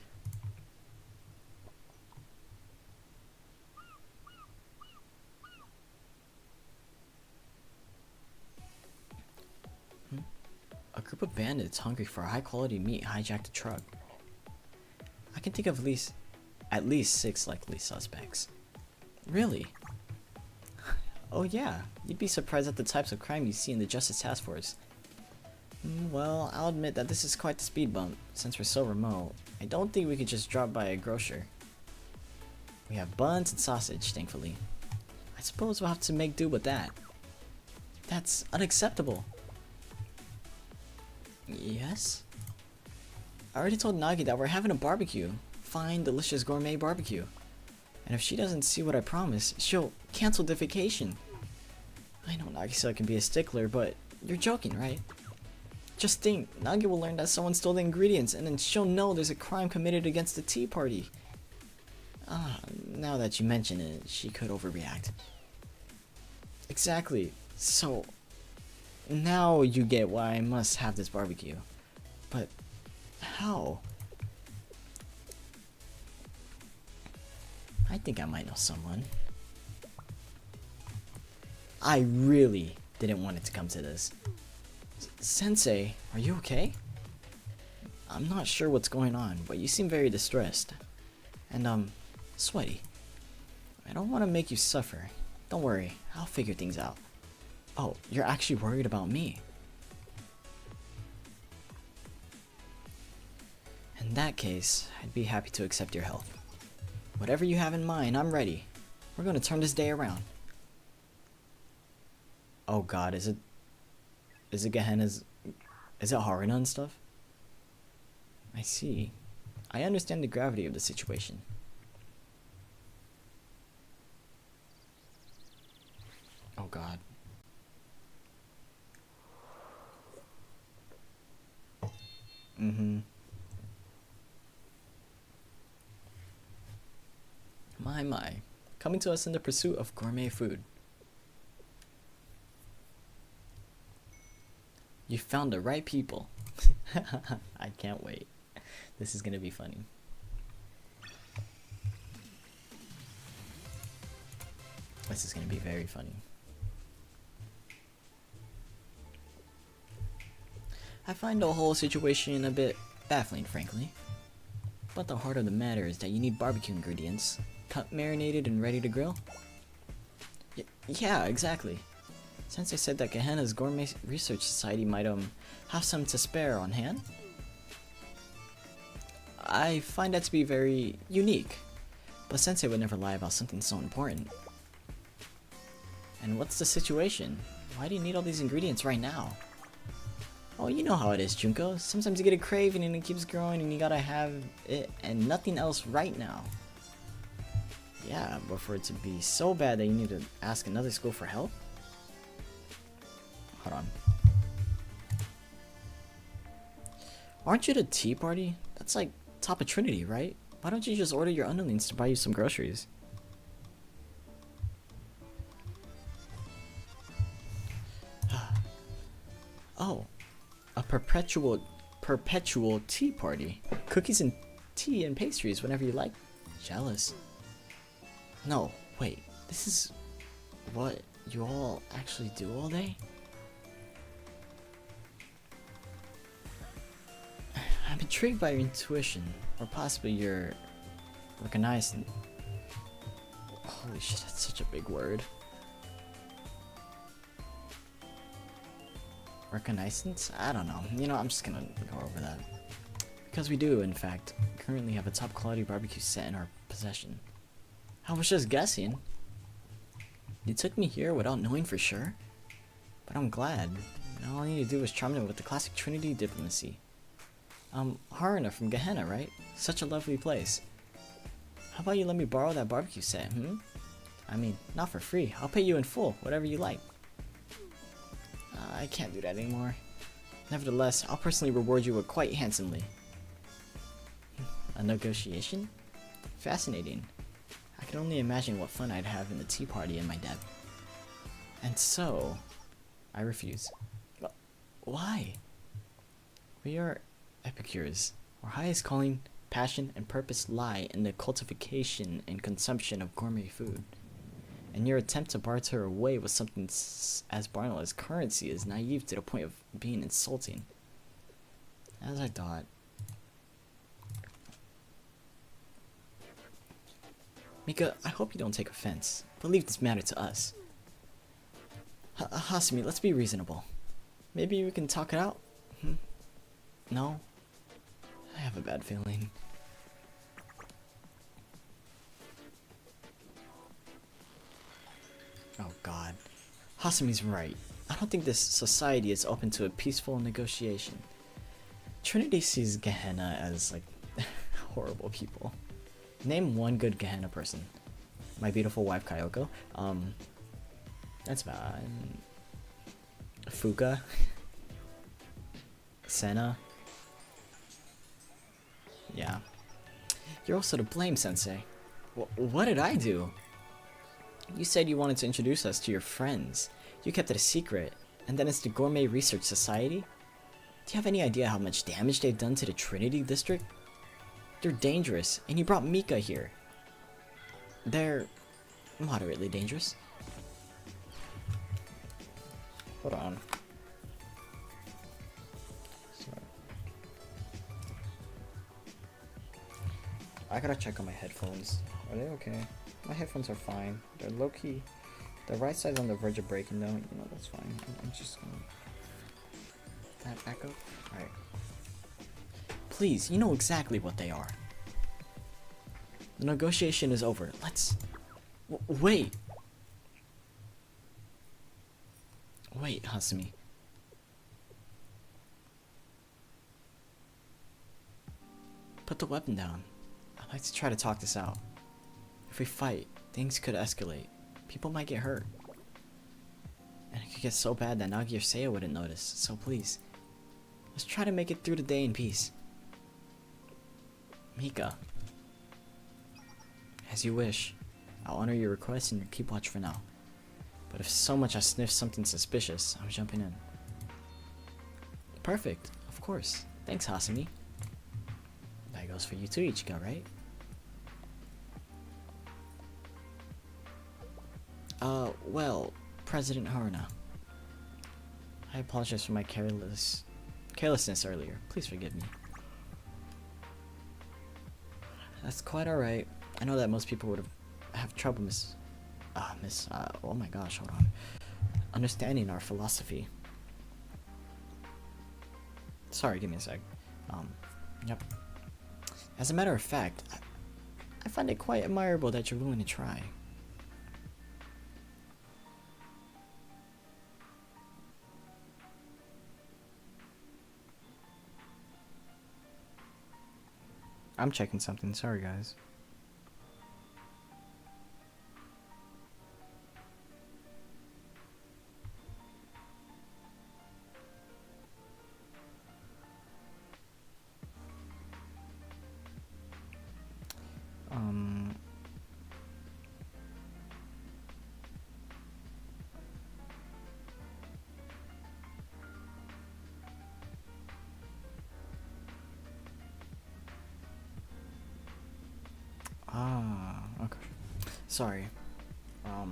A group of bandits hungry for high-quality meat hijacked a truck. I can think of at least 6 likely suspects. Really? Oh yeah, you'd be surprised at the types of crime you see in the Justice Task Force. Well, I'll admit that this is quite the speed bump. Since we're so remote, I don't think we could just drop by a grocer. We have buns and sausage, thankfully. I suppose we'll have to make do with that. That's unacceptable. Yes? I already told Nagi that we're having a barbecue. Fine, delicious gourmet barbecue. And if she doesn't see what I promised, she'll cancel the vacation. I know Nagisa can be a stickler, but you're joking, right? Just think, Nagi will learn that someone stole the ingredients, and then she'll know there's a crime committed against the tea party. Now that you mention it, she could overreact. Exactly. So, now you get why I must have this barbecue. But, how? I think I might know someone. I really didn't want it to come to this. Sensei, are you okay? I'm not sure what's going on, but you seem very distressed. And, sweaty. I don't want to make you suffer. Don't worry, I'll figure things out. Oh, you're actually worried about me. In that case, I'd be happy to accept your help. Whatever you have in mind, I'm ready. We're gonna turn this day around. Oh god, is it Gehenna's... Is it Haruna and stuff? I see. I understand the gravity of the situation. Oh god. My. Coming to us in the pursuit of gourmet food. You found the right people. I can't wait. This is gonna be funny. This is gonna be very funny. I find the whole situation a bit baffling, frankly. But the heart of the matter is that you need barbecue ingredients. Cut, marinated, and ready to grill? Yeah, exactly. Sensei said that Gehenna's Gourmet Research Society might, have some to spare on hand. I find that to be very unique, but Sensei would never lie about something so important. And what's the situation? Why do you need all these ingredients right now? Oh, you know how it is, Junko. Sometimes you get a craving and it keeps growing and you gotta have it and nothing else right now. Yeah, but for it to be so bad that you need to ask another school for help? Hold on. Aren't you the tea party? That's like top of Trinity, right? Why don't you just order your underlings to buy you some groceries? Oh, a perpetual tea party. Cookies and tea and pastries whenever you like. Jealous. No, wait. This is what you all actually do all day? I'm intrigued by your intuition, or possibly your recognizing. Holy shit, that's such a big word. Reconnaissance? I don't know. You know, I'm just gonna go over that. Because we do, in fact, currently have a top quality barbecue set in our possession. I was just guessing. You took me here without knowing for sure? But I'm glad. All I need to do is charm them with the classic Trinity diplomacy. Haruna from Gehenna, right? Such a lovely place. How about you let me borrow that barbecue set, I mean, not for free. I'll pay you in full, whatever you like. I can't do that anymore. Nevertheless, I'll personally reward you quite handsomely. A negotiation? Fascinating. I can only imagine what fun I'd have in the tea party in my debt. And so, I refuse. Why? We are epicures. Our highest calling, passion, and purpose lie in the cultivation and consumption of gourmet food. And your attempt to barter away with something as banal as currency is naive to the point of being insulting. As I thought. Mika, I hope you don't take offense, but leave this matter to us. Hasumi, let's be reasonable. Maybe we can talk it out? No? I have a bad feeling. Oh god. Hasumi's right. I don't think this society is open to a peaceful negotiation. Trinity sees Gehenna as, like, horrible people. Name one good Gehenna person. My beautiful wife Kyoko. That's bad. Fuka. Senna. Yeah. You're also to blame, Sensei. What did I do? You said you wanted to introduce us to your friends. You kept it a secret, and then it's the Gourmet Research Society? Do you have any idea how much damage they've done to the Trinity District? They're dangerous, and you brought Mika here. They're moderately dangerous. Hold on. Sorry. I gotta check on my headphones. Are they okay? My headphones are fine. They're low-key. The right side's on the verge of breaking though. You know, that's fine. I'm just gonna... that back up? Alright. Please, you know exactly what they are. The negotiation is over. Let's... wait! Wait, Hasumi. Put the weapon down. I'd like to try to talk this out. If we fight, things could escalate. People might get hurt. And it could get so bad that Nagi or Seia wouldn't notice. So please, let's try to make it through the day in peace. Mika. As you wish. I'll honor your request and keep watch for now. But if so much I sniff something suspicious, I'm jumping in. Perfect. Of course. Thanks, Hasumi. That goes for you too, Ichika, right? Well, President Haruna. I apologize for my carelessness earlier. Please forgive me. That's quite alright. I know that most people would have have trouble oh my gosh, hold on. Understanding our philosophy. Sorry, give me a sec. Yep. As a matter of fact, I find it quite admirable that you're willing to try. I'm checking something, sorry guys. Okay. Sorry. I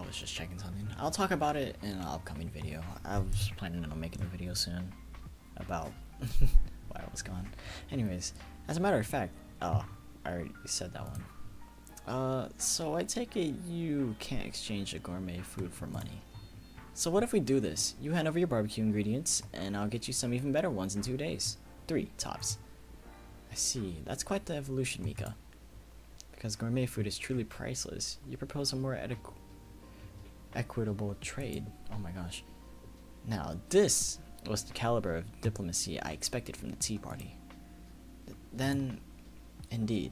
was just checking something. I'll talk about it in an upcoming video. I was planning on making a video soon about why I was gone. Anyways, as a matter of fact, oh, I already said that one. So I take it you can't exchange a gourmet food for money. So what if we do this? You hand over your barbecue ingredients, and I'll get you some even better ones in 2 days. 3, tops. I see. That's quite the evolution, Mika. Because gourmet food is truly priceless, you propose a more equitable trade. Oh my gosh. Now, this was the caliber of diplomacy I expected from the Tea Party. Then, indeed,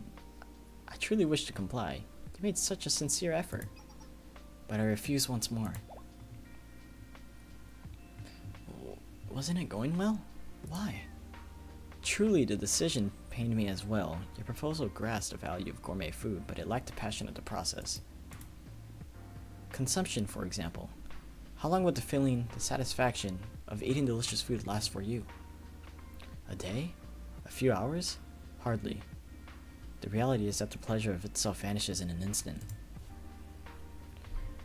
I truly wish to comply. You made such a sincere effort. But I refuse once more. Wasn't it going well? Why? Truly, the decision pained me as well. Your proposal grasped the value of gourmet food, but it lacked the passion of the process. Consumption, for example. How long would the feeling, the satisfaction of eating delicious food last for you? A day? A few hours? Hardly. The reality is that the pleasure of itself vanishes in an instant.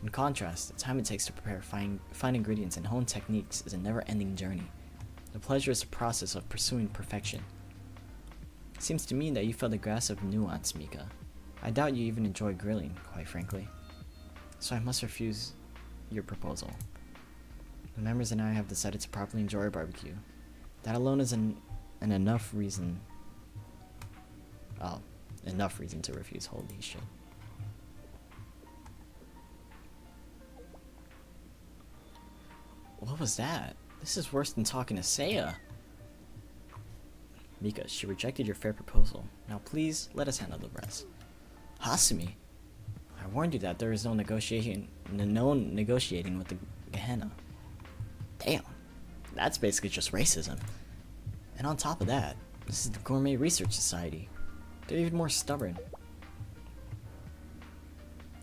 In contrast, the time it takes to prepare fine ingredients and hone techniques is a never-ending journey. The pleasure is the process of pursuing perfection. It seems to me that you felt the grasp of nuance, Mika. I doubt you even enjoy grilling, quite frankly. So I must refuse your proposal. The members and I have decided to properly enjoy our barbecue. That alone is an enough reason. Oh, enough reason to refuse. Holy shit. What was that? This is worse than talking to Seia. Mika, she rejected your fair proposal. Now please, let us handle the rest. Hasumi, I warned you that there is no negotiating with the Gehenna. Damn, that's basically just racism. And on top of that, this is the Gourmet Research Society. They're even more stubborn.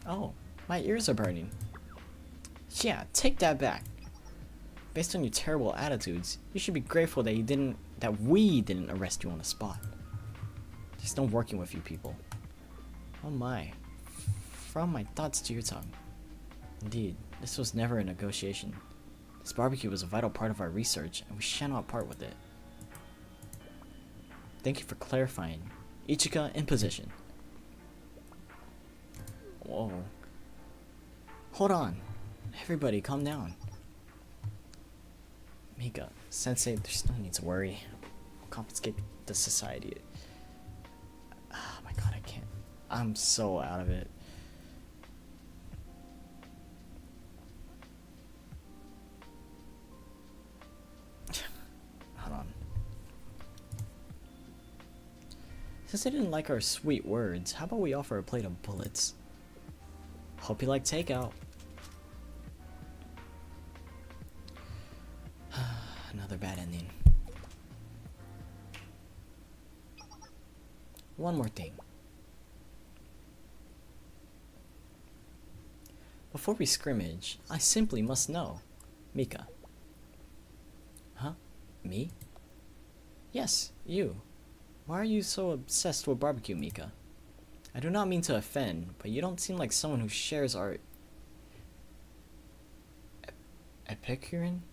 Oh, my ears are burning. Yeah, take that back. Based on your terrible attitudes, you should be grateful that we didn't arrest you on the spot. There's no working with you people. Oh my. From my thoughts to your tongue. Indeed, this was never a negotiation. This barbecue was a vital part of our research, and we shall not part with it. Thank you for clarifying. Ichika in position. Whoa. Hold on. Everybody, calm down. Mika, Sensei, there's no need to worry. We'll confiscate the society. Oh my god, I can't. I'm so out of it. Hold on. Since they didn't like our sweet words, how about we offer a plate of bullets? Hope you like takeout. Another bad ending. One more thing. Before we scrimmage, I simply must know. Mika. Huh? Me? Yes, you. Why are you so obsessed with barbecue, Mika? I do not mean to offend, but you don't seem like someone who shares our Epicurean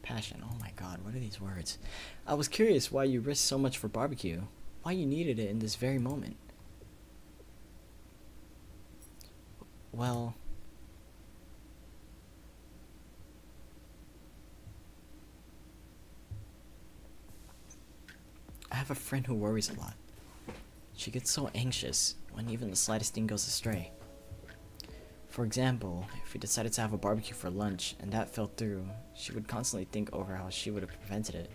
passion. Oh my god, what are these words? I was curious why you risked so much for barbecue. Why you needed it in this very moment. Well, I have a friend who worries a lot. She gets so anxious when even the slightest thing goes astray. For example, if we decided to have a barbecue for lunch and that fell through, she would constantly think over how she would have prevented it.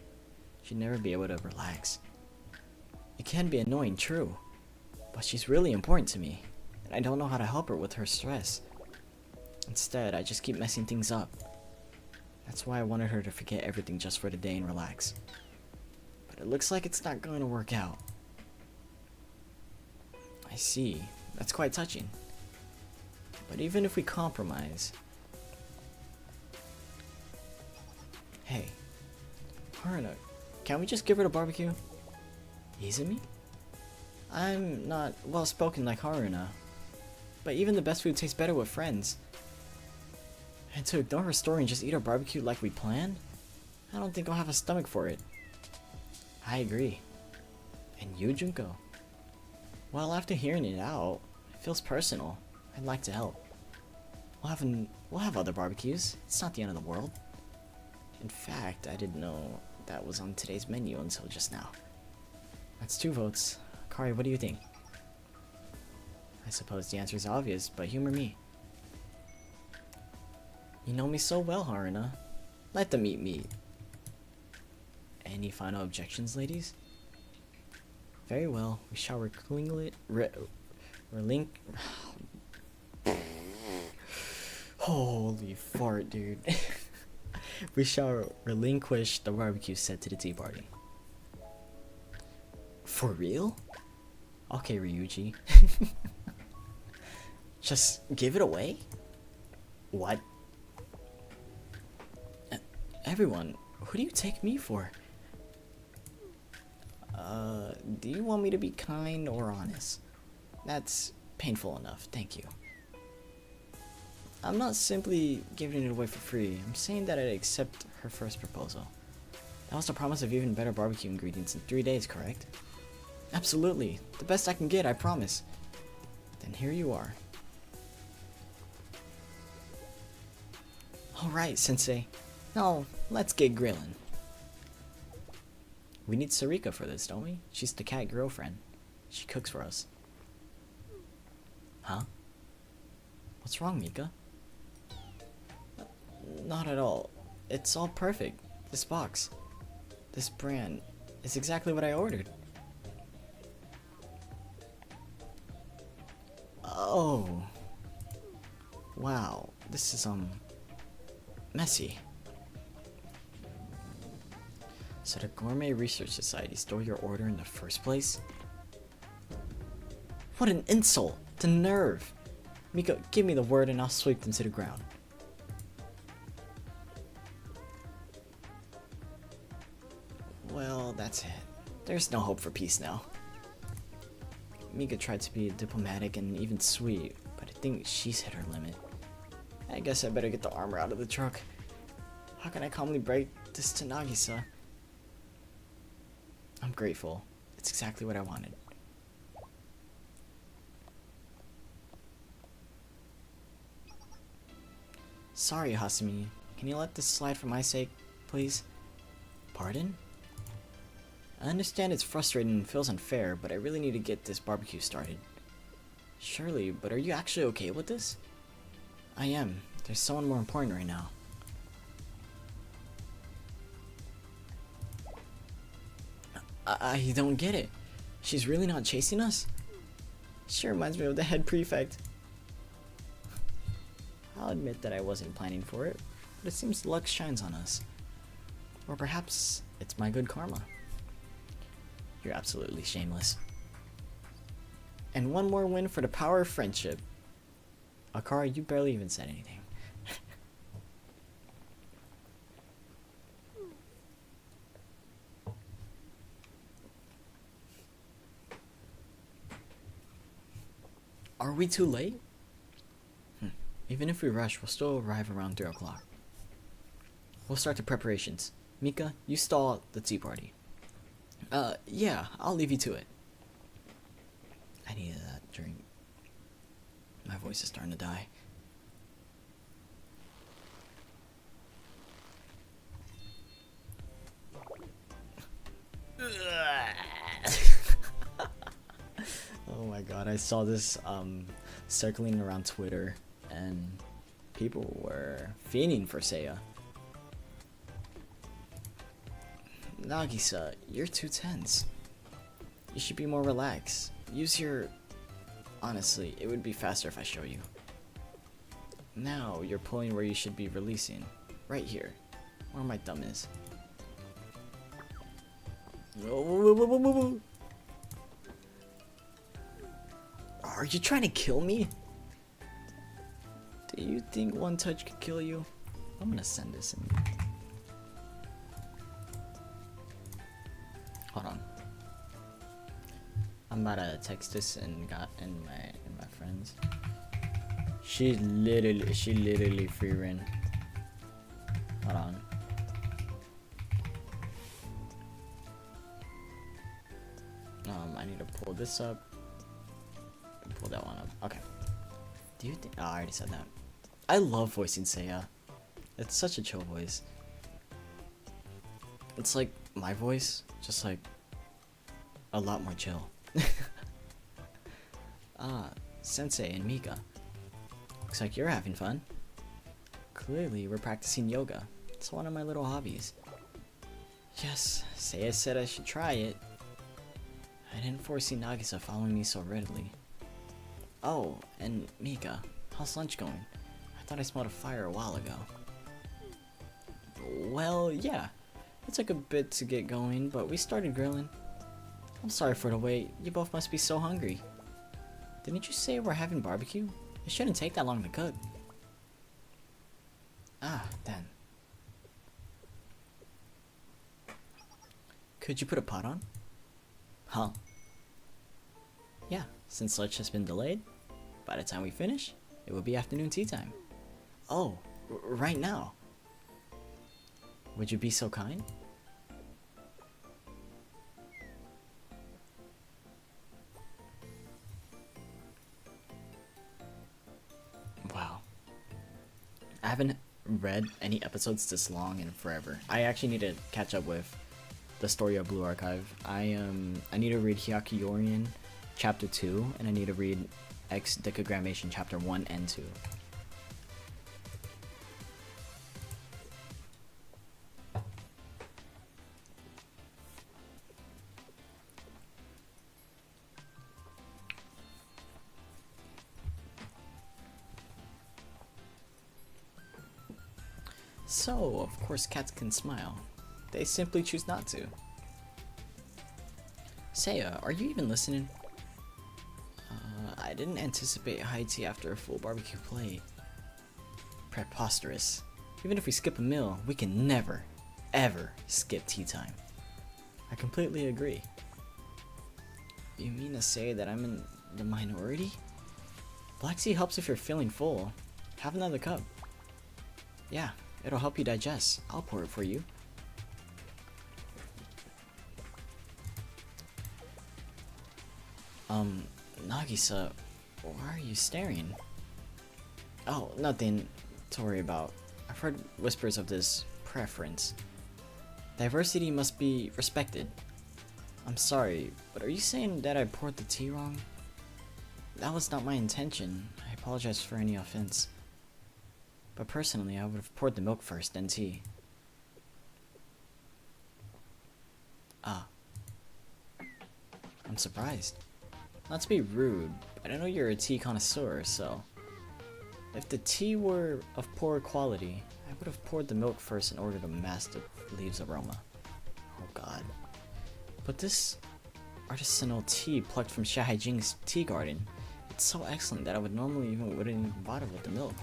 She'd never be able to relax. It can be annoying, true, but she's really important to me, and I don't know how to help her with her stress. Instead, I just keep messing things up. That's why I wanted her to forget everything just for the day and relax. But it looks like it's not going to work out. I see. That's quite touching. But even if we compromise... Hey, Haruna, can't we just give her the barbecue? Izumi? I'm not well spoken like Haruna, but even the best food tastes better with friends. And to ignore her story and just eat our barbecue like we planned? I don't think I'll have a stomach for it. I agree. And you, Junko? Well, after hearing it out, it feels personal. I'd like to help. We'll have other barbecues. It's not the end of the world. In fact, I didn't know that was on today's menu until just now. That's 2 votes. Kari, what do you think? I suppose the answer is obvious, but humor me. You know me so well, Haruna. Let them eat meat. Any final objections, ladies? Very well. We shall Holy fart, dude. We shall relinquish the barbecue set to the tea party. For real? Okay, Ryuji. Just give it away? What? Everyone, who do you take me for? Do you want me to be kind or honest? That's painful enough, thank you. I'm not simply giving it away for free. I'm saying that I'd accept her first proposal. That was the promise of even better barbecue ingredients in 3 days, correct? Absolutely. The best I can get, I promise. Then here you are. Alright, Sensei. Now, let's get grilling. We need Sarika for this, don't we? She's the cat girlfriend. She cooks for us. Huh? What's wrong, Mika? Not at all. It's all perfect. This box. This brand is exactly what I ordered. Oh. Wow. This is, messy. So the Gourmet Research Society stole your order in the first place? What an insult! The nerve! Mika, give me the word and I'll sweep them to the ground. Well, that's it. There's no hope for peace now. Mika tried to be diplomatic and even sweet, but I think she's hit her limit. I guess I better get the armor out of the truck. How can I calmly break this to Nagisa? I'm grateful. It's exactly what I wanted. Sorry, Hasumi. Can you let this slide for my sake, please? Pardon? I understand it's frustrating and feels unfair, but I really need to get this barbecue started. Surely, but are you actually okay with this? I am. There's someone more important right now. I don't get it. She's really not chasing us? She reminds me of the head prefect. I'll admit that I wasn't planning for it, but it seems luck shines on us. Or perhaps it's my good karma. You're absolutely shameless. And one more win for the power of friendship. Akara, you barely even said anything. Are we too late? Even if we rush, we'll still arrive around 3 o'clock. We'll start the preparations. Mika, you stall the tea party. Yeah, I'll leave you to it. I needed that drink. My voice is starting to die. Oh my god, I saw this circling around Twitter and people were fiending for Seia. Nagisa, you're too tense. You should be more relaxed. Use your... Honestly, it would be faster if I show you. Now, you're pulling where you should be releasing. Right here. Where my thumb is. Are you trying to kill me? Do you think one touch could kill you? I'm gonna send this in. Hold on. I'm about to text this and got in my friends. She literally free ran. Hold on. I need to pull this up. And pull that one up. Okay. Do you think? Oh, I already said that. I love voicing Seia. It's such a chill voice. It's like my voice, just like a lot more chill. Ah, Sensei and Mika. Looks like you're having fun. Clearly, we're practicing yoga. It's one of my little hobbies. Yes, Seia said I should try it. I didn't foresee Nagisa following me so readily. Oh, and Mika, how's lunch going? I thought I smelled a fire a while ago. Well, yeah. It took a bit to get going, but we started grilling. I'm sorry for the wait. You both must be so hungry. Didn't you say we're having barbecue? It shouldn't take that long to cook. Ah, then. Could you put a pot on? Huh? Yeah, since lunch has been delayed, by the time we finish, it will be afternoon tea time. Oh, right now. Would you be so kind? Wow. I haven't read any episodes this long in forever. I actually need to catch up with the story of Blue Archive. I need to read Hyakuyorin Chapter 2, and I need to read X Decagrammation Chapter 1 and 2. So, of course cats can smile. They simply choose not to. Seia, are you even listening? I didn't anticipate high tea after a full barbecue plate. Preposterous. Even if we skip a meal, we can never, ever skip tea time. I completely agree. You mean to say that I'm in the minority? Black tea helps if you're feeling full. Have another cup. Yeah, it'll help you digest. I'll pour it for you. Nagisa, why are you staring? Oh, nothing to worry about. I've heard whispers of this preference. Diversity must be respected. I'm sorry, but are you saying that I poured the tea wrong? That was not my intention. I apologize for any offense. But personally, I would have poured the milk first, then tea. Ah. I'm surprised. Not to be rude, but I know you're a tea connoisseur, so... If the tea were of poor quality, I would have poured the milk first in order to mask the leaves' aroma. Oh god. But this artisanal tea plucked from Shahaijing's tea garden, it's so excellent that I would normally wouldn't even bother with the milk.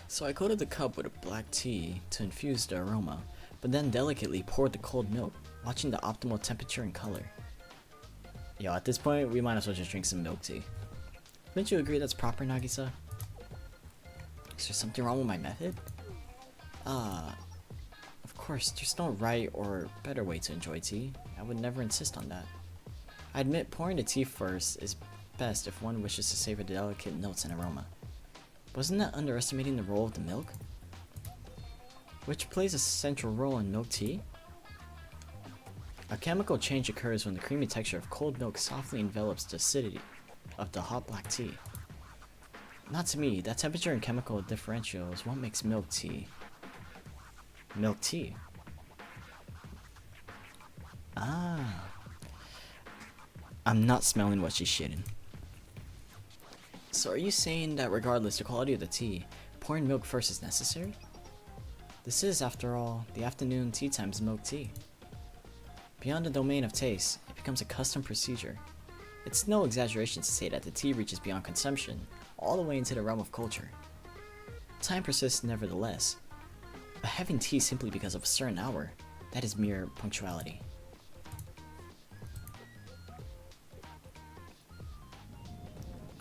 So I coated the cup with a black tea to infuse the aroma, but then delicately poured the cold milk, watching the optimal temperature and color. Yo, at this point, we might as well just drink some milk tea. Wouldn't you agree that's proper, Nagisa? Is there something wrong with my method? Of course, there's no right or better way to enjoy tea. I would never insist on that. I admit pouring the tea first is best if one wishes to savor the delicate notes and aroma. Wasn't that underestimating the role of the milk? Which plays a central role in milk tea? A chemical change occurs when the creamy texture of cold milk softly envelops the acidity of the hot black tea. Not to me, that temperature and chemical differential is what makes milk tea. Milk tea? Ah. I'm not smelling what she's shitting. So are you saying that regardless the quality of the tea, pouring milk first is necessary? This is, after all, the afternoon tea time's milk tea. Beyond the domain of taste, it becomes a custom procedure. It's no exaggeration to say that the tea reaches beyond consumption, all the way into the realm of culture. Time persists nevertheless, but having tea simply because of a certain hour, that is mere punctuality.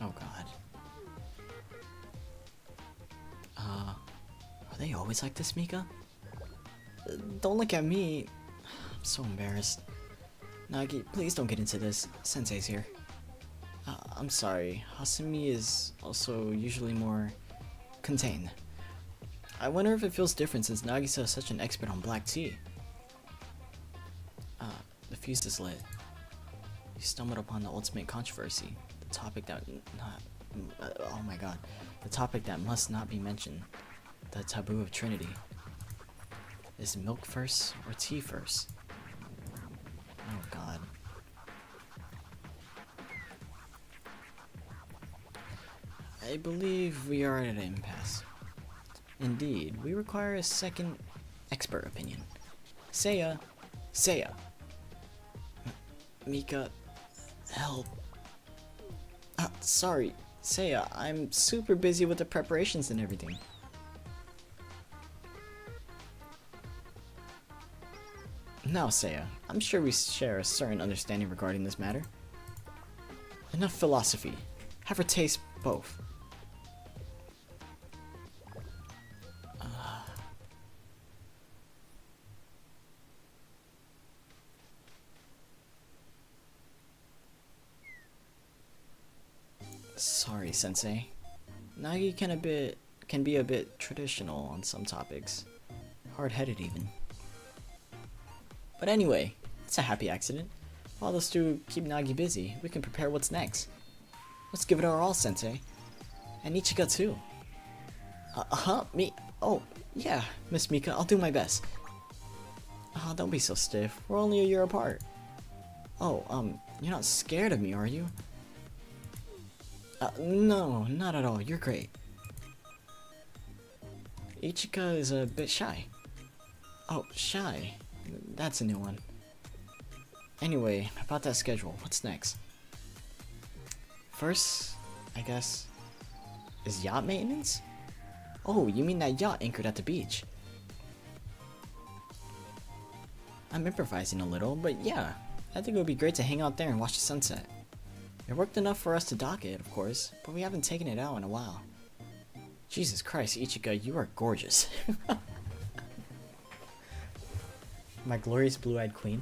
Oh god. Are they always like this, Mika? Don't look at me. I'm so embarrassed. Nagi, please don't get into this. Sensei's here. I'm sorry. Hasumi is also usually more contained. I wonder if it feels different since Nagisa is such an expert on black tea. The fuse is lit. You stumbled upon the ultimate controversy. The topic that oh my god. The topic that must not be mentioned. The taboo of Trinity. Is milk first or tea first? Oh god. I believe we are at an impasse. Indeed, we require a second expert opinion. Seia. Mika, help. Sorry, Seia, I'm super busy with the preparations and everything. Now, Seia, I'm sure we share a certain understanding regarding this matter. Enough philosophy. Have her taste both. Sorry, Sensei. Nagi can be a bit traditional on some topics. Hard-headed even. But anyway, it's a happy accident. While those two keep Nagi busy, we can prepare what's next. Let's give it our all, Sensei. And Ichika too. Me? Oh, yeah, Miss Mika, I'll do my best. Don't be so stiff. We're only a year apart. Oh, you're not scared of me, are you? No, not at all. You're great. Ichika is a bit shy. Oh, shy. That's a new one. Anyway, about that schedule, what's next? First, I guess, is yacht maintenance? Oh, you mean that yacht anchored at the beach? I'm improvising a little, but yeah, I think it would be great to hang out there and watch the sunset. It worked enough for us to dock it, of course, but we haven't taken it out in a while. Jesus Christ, Ichika, you are gorgeous. My glorious blue-eyed queen.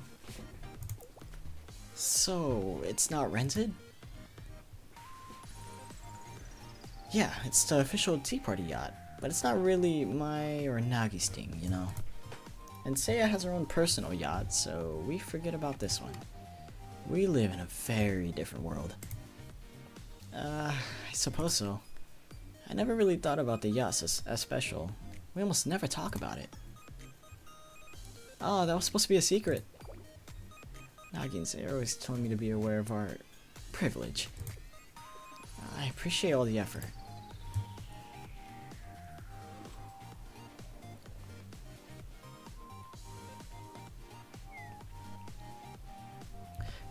So, it's not rented? Yeah, it's the official tea party yacht, but it's not really my or Nagi's thing, you know. And Seia has her own personal yacht, so we forget about this one. We live in a very different world. I suppose so. I never really thought about the yacht as special. We almost never talk about it. Oh, that was supposed to be a secret. Nagi and Seia are always telling me to be aware of our privilege. I appreciate all the effort.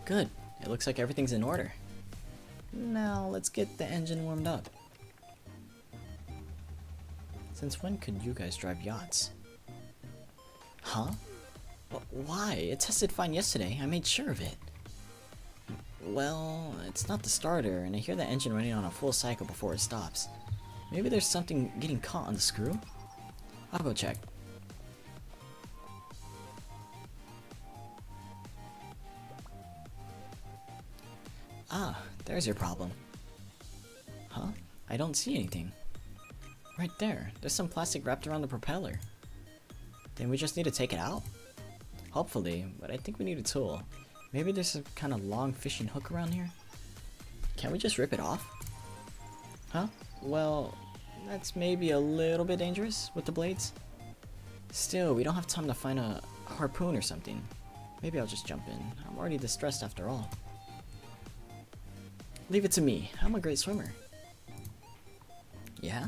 Good. It looks like everything's in order. Now, let's get the engine warmed up. Since when could you guys drive yachts? Huh? Why? It tested fine yesterday. I made sure of it. Well, it's not the starter, and I hear the engine running on a full cycle before it stops. Maybe there's something getting caught on the screw? I'll go check. Ah, there's your problem. Huh? I don't see anything. Right there. There's some plastic wrapped around the propeller. Then we just need to take it out? Hopefully, but I think we need a tool. Maybe there's a kind of long fishing hook around here? Can't we just rip it off? Huh? Well, that's maybe a little bit dangerous with the blades. Still, we don't have time to find a harpoon or something. Maybe I'll just jump in. I'm already distressed after all. Leave it to me. I'm a great swimmer. Yeah?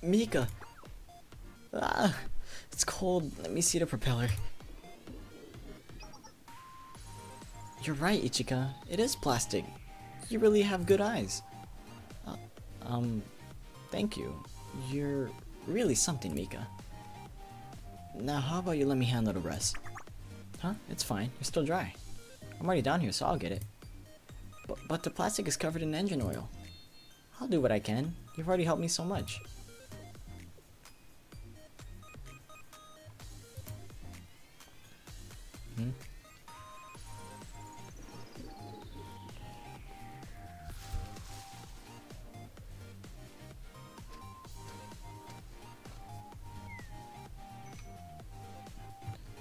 Mika! Ah! It's cold. Let me see the propeller. You're right, Ichika. It is plastic. You really have good eyes. Thank you. You're really something, Mika. Now, how about you let me handle the rest? Huh? It's fine. You're still dry. I'm already down here, so I'll get it. But the plastic is covered in engine oil. I'll do what I can. You've already helped me so much. Hmm?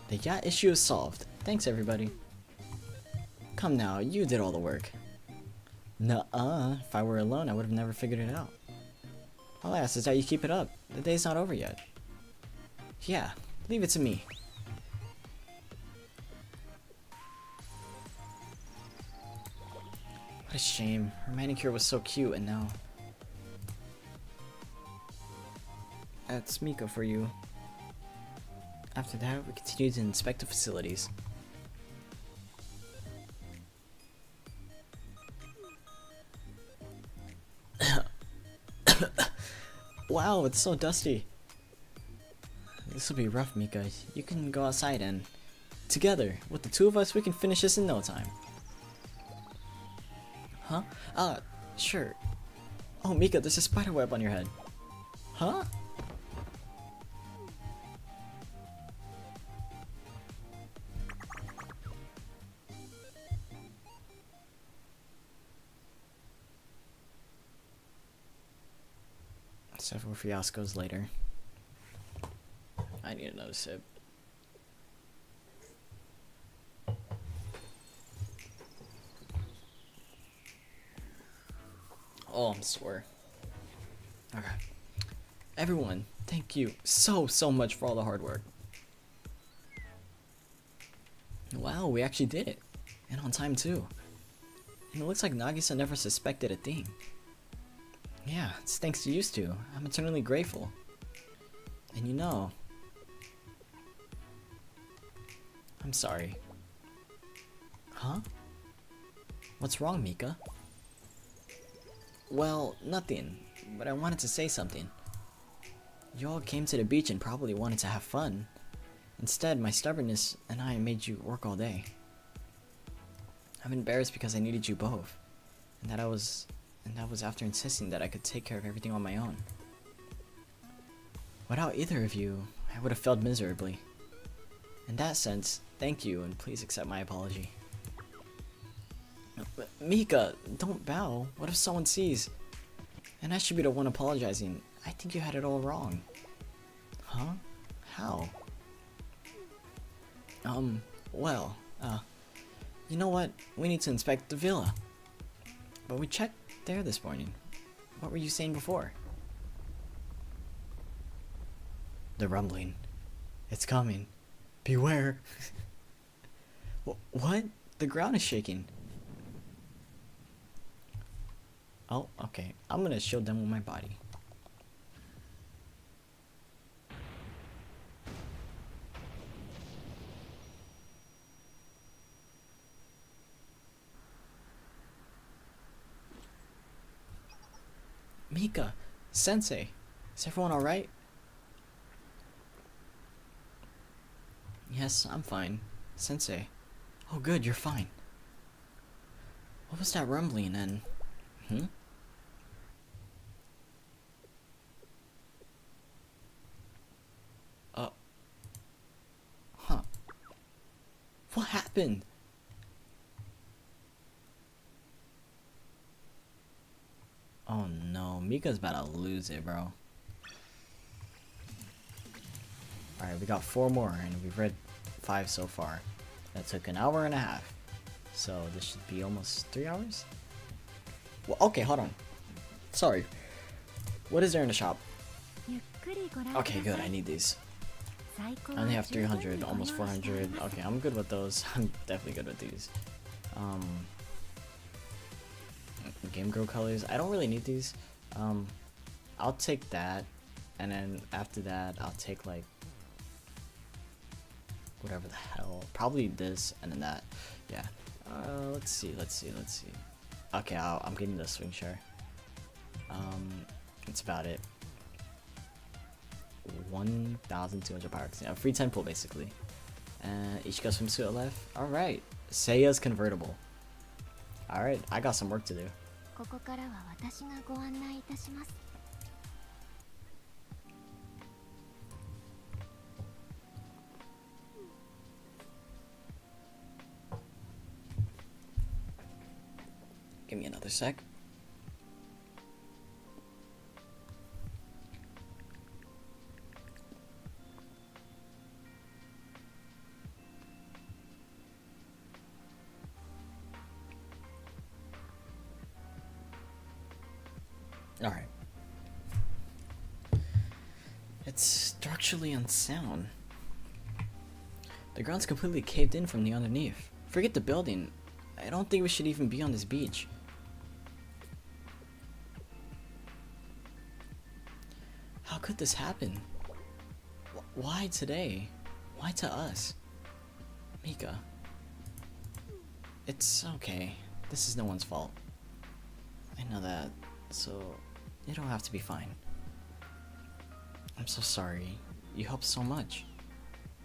The yacht issue is solved. Thanks, everybody. Come now, you did all the work. Nuh-uh. If I were alone, I would have never figured it out. All I ask is that you keep it up. The day's not over yet. Yeah, leave it to me. What a shame. Her manicure was so cute, and now... That's Mika for you. After that, we continued to inspect the facilities. Wow, it's so dusty. This will be rough, Mika. You can go outside and... Together, with the two of us, we can finish this in no time. Huh? Sure. Oh, Mika, there's a spider web on your head. Huh? Several fiascos later. I need another sip. Oh, I'm sore. Okay. Everyone, thank you so much for all the hard work. Wow, we actually did it. And on time too. And it looks like Nagisa never suspected a thing. Yeah, it's thanks to you two. I'm eternally grateful. And you know... I'm sorry. Huh? What's wrong, Mika? Well, nothing. But I wanted to say something. You all came to the beach and probably wanted to have fun. Instead, my stubbornness and I made you work all day. I'm embarrassed because I needed you both. And that was after insisting that I could take care of everything on my own. Without either of you, I would have failed miserably. In that sense, thank you, and please accept my apology. But Mika, don't bow. What if someone sees? And I should be the one apologizing. I think you had it all wrong. Huh? How? Well, you know what? We need to inspect the villa. But we checked there this morning. What were you saying before? The rumbling. It's coming. Beware. What? The ground is shaking. Oh, okay. I'm gonna shield them with my body. Mika, Sensei, is everyone alright? Yes, I'm fine. Sensei. Oh good, you're fine. What was that rumbling and... Huh. What happened? Oh no, Mika's about to lose it, bro. Alright, we got 4 more, and we've read 5 so far. That took an hour and a half. So this should be almost 3 hours? Well, okay, hold on. Sorry. What is there in the shop? Okay, good, I need these. I only have 300, almost 400. Okay, I'm good with those. I'm definitely good with these. Game Girl colors. I don't really need these. I'll take that, and then after that, I'll take like whatever the hell. Probably this and then that. Yeah. Let's see. Okay, I'm getting the swing share. That's about it. 1,200 power. Yeah, free 10 pull basically. And Ichika swimsuit left. Alright. Seiya's convertible. Alright, I got some work to do. Give me another sec. Alright. It's structurally unsound. The ground's completely caved in from the underneath. Forget the building. I don't think we should even be on this beach. How could this happen? Why today? Why to us? Mika. It's okay. This is no one's fault. I know that, so it'll have to be fine. I'm so sorry. You helped so much.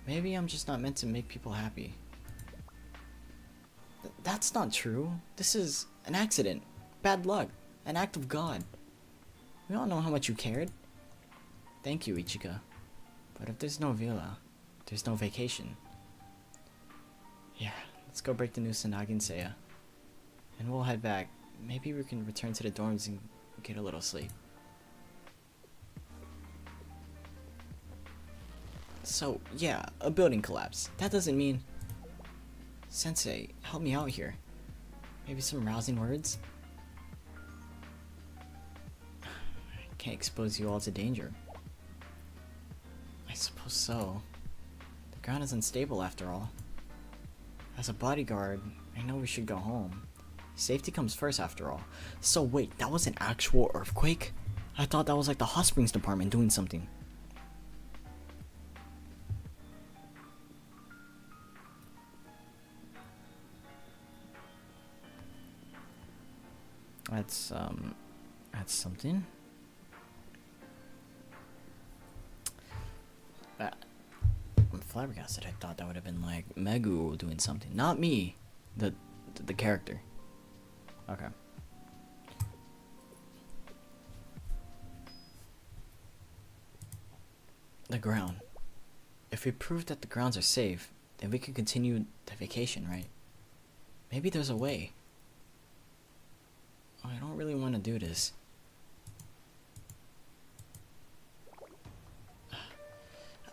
Maybe I'm just not meant to make people happy. That's not true. This is an accident. Bad luck. An act of God. We all know how much you cared. Thank you, Ichika. But if there's no villa, there's no vacation. Yeah, let's go break the news to Nagi and Seia. And we'll head back. Maybe we can return to the dorms and get a little sleep. So, yeah, a building collapse. That doesn't mean... Sensei, help me out here. Maybe some rousing words? I can't expose you all to danger. I suppose so. The ground is unstable after all. As a bodyguard, I know we should go home. Safety comes first after all. So wait, that was an actual earthquake? I thought that was like the hot springs department doing something. That's something. I'm flabbergasted. I thought that would have been like Megu doing something, not me, the character. Okay. The ground. If we prove that the grounds are safe, then we can continue the vacation, right? Maybe there's a way. Oh, I don't really want to do this.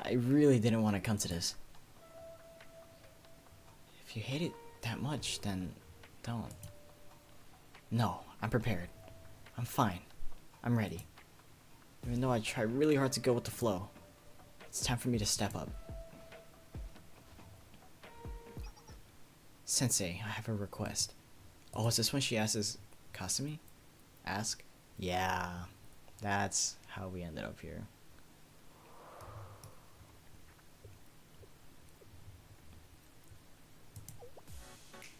I really didn't want to come to this. If you hate it that much, then don't. No, I'm prepared. I'm fine. I'm ready. Even though I try really hard to go with the flow, it's time for me to step up. Sensei, I have a request. Oh, is this when she asks Kasumi? Ask? Yeah, that's how we ended up here.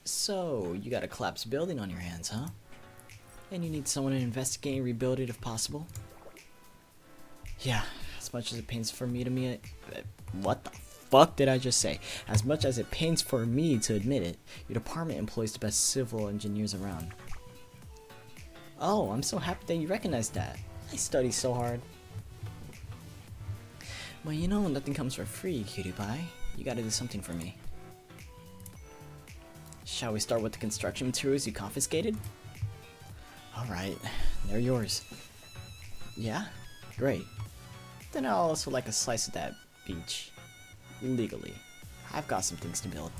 So, you got a collapsed building on your hands, huh? And you need someone to investigate and rebuild it if possible? Yeah, as much as it pains for me what the fuck did I just say? As much as it pains for me to admit it, your department employs the best civil engineers around. Oh, I'm so happy that you recognize that. I study so hard. But you know, nothing comes for free, cutie pie. You gotta do something for me. Shall we start with the construction materials you confiscated? Alright, they're yours. Yeah? Great. Then I'll also like a slice of that beach. Illegally. I've got some things to build.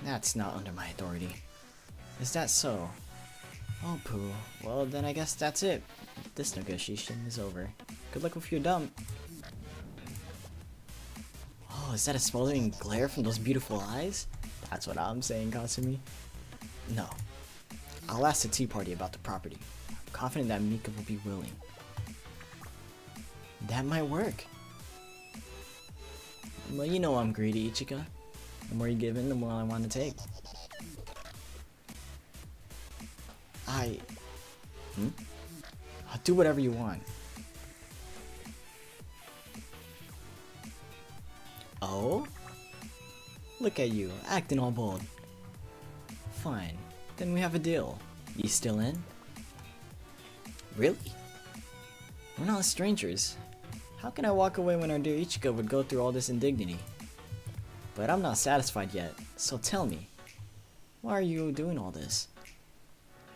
That's not under my authority. Is that so? Oh, poo. Well, then I guess that's it. This negotiation is over. Good luck with your dump. Oh, is that a smoldering glare from those beautiful eyes? That's what I'm saying, Kasumi. No. I'll ask the tea party about the property. I'm confident that Mika will be willing. That might work. Well, you know I'm greedy, Ichika. The more you give in, the more I want to take. I'll do whatever you want. Oh? Look at you, acting all bold. Fine, then we have a deal. You still in? Really? We're not strangers. How can I walk away when our dear Ichika would go through all this indignity? But I'm not satisfied yet, so tell me, why are you doing all this?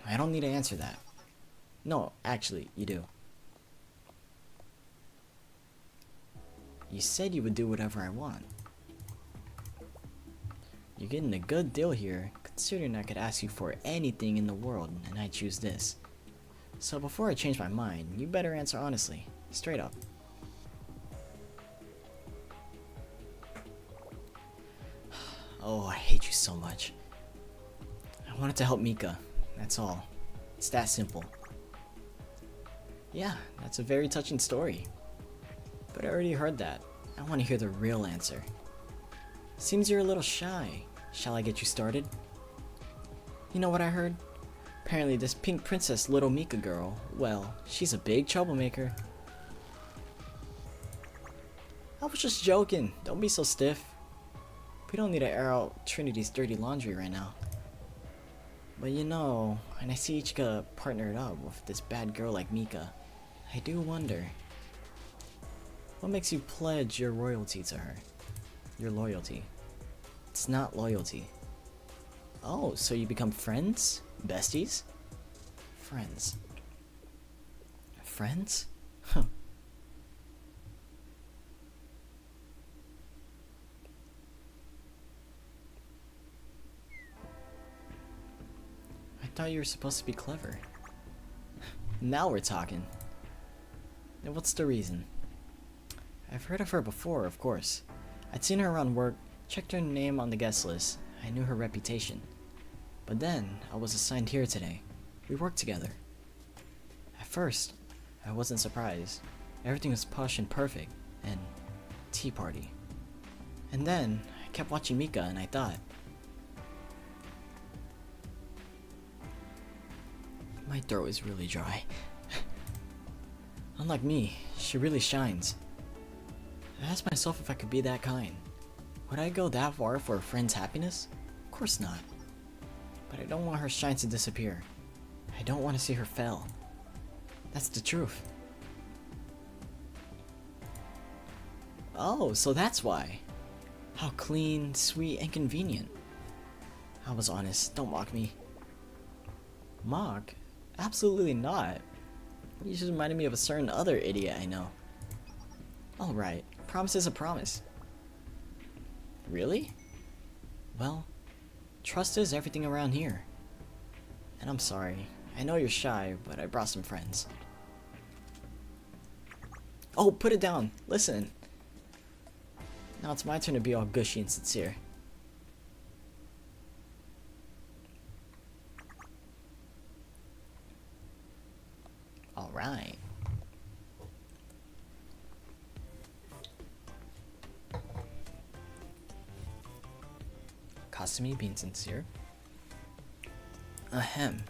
I don't need to answer that. No, actually, you do. You said you would do whatever I want. You're getting a good deal here, considering I could ask you for anything in the world, and I choose this. So before I change my mind, you better answer honestly, straight up. Oh, I hate you so much. I wanted to help Mika, that's all. It's that simple. Yeah, that's a very touching story. But I already heard that. I want to hear the real answer. Seems you're a little shy. Shall I get you started? You know what I heard? Apparently this pink princess little Mika girl, well, she's a big troublemaker. I was just joking. Don't be so stiff. We don't need to air out Trinity's dirty laundry right now. But you know, when I see Ichika partnered up with this bad girl like Mika, I do wonder. What makes you pledge your loyalty to her? Your loyalty. It's not loyalty. Oh, so you become friends? Besties? Friends. Friends? Huh. I thought you were supposed to be clever. Now we're talking. Then what's the reason? I've heard of her before, of course. I'd seen her around work, checked her name on the guest list. I knew her reputation. But then, I was assigned here today. We worked together. At first, I wasn't surprised. Everything was plush and perfect, and tea party. And then, I kept watching Mika and I thought, my throat is really dry. Unlike me, she really shines. I asked myself if I could be that kind. Would I go that far for a friend's happiness? Of course not. But I don't want her shine to disappear. I don't want to see her fail. That's the truth. Oh, so that's why. How clean, sweet, and convenient. I was honest, don't mock me. Mock? Absolutely not. You just reminded me of a certain other idiot I know. Alright, promise is a promise. Really? Well, trust is everything around here. And I'm sorry, I know you're shy, but I brought some friends. Oh, put it down, listen. Now it's my turn to be all gushy and sincere. Alright. Kasumi being sincere. Ahem.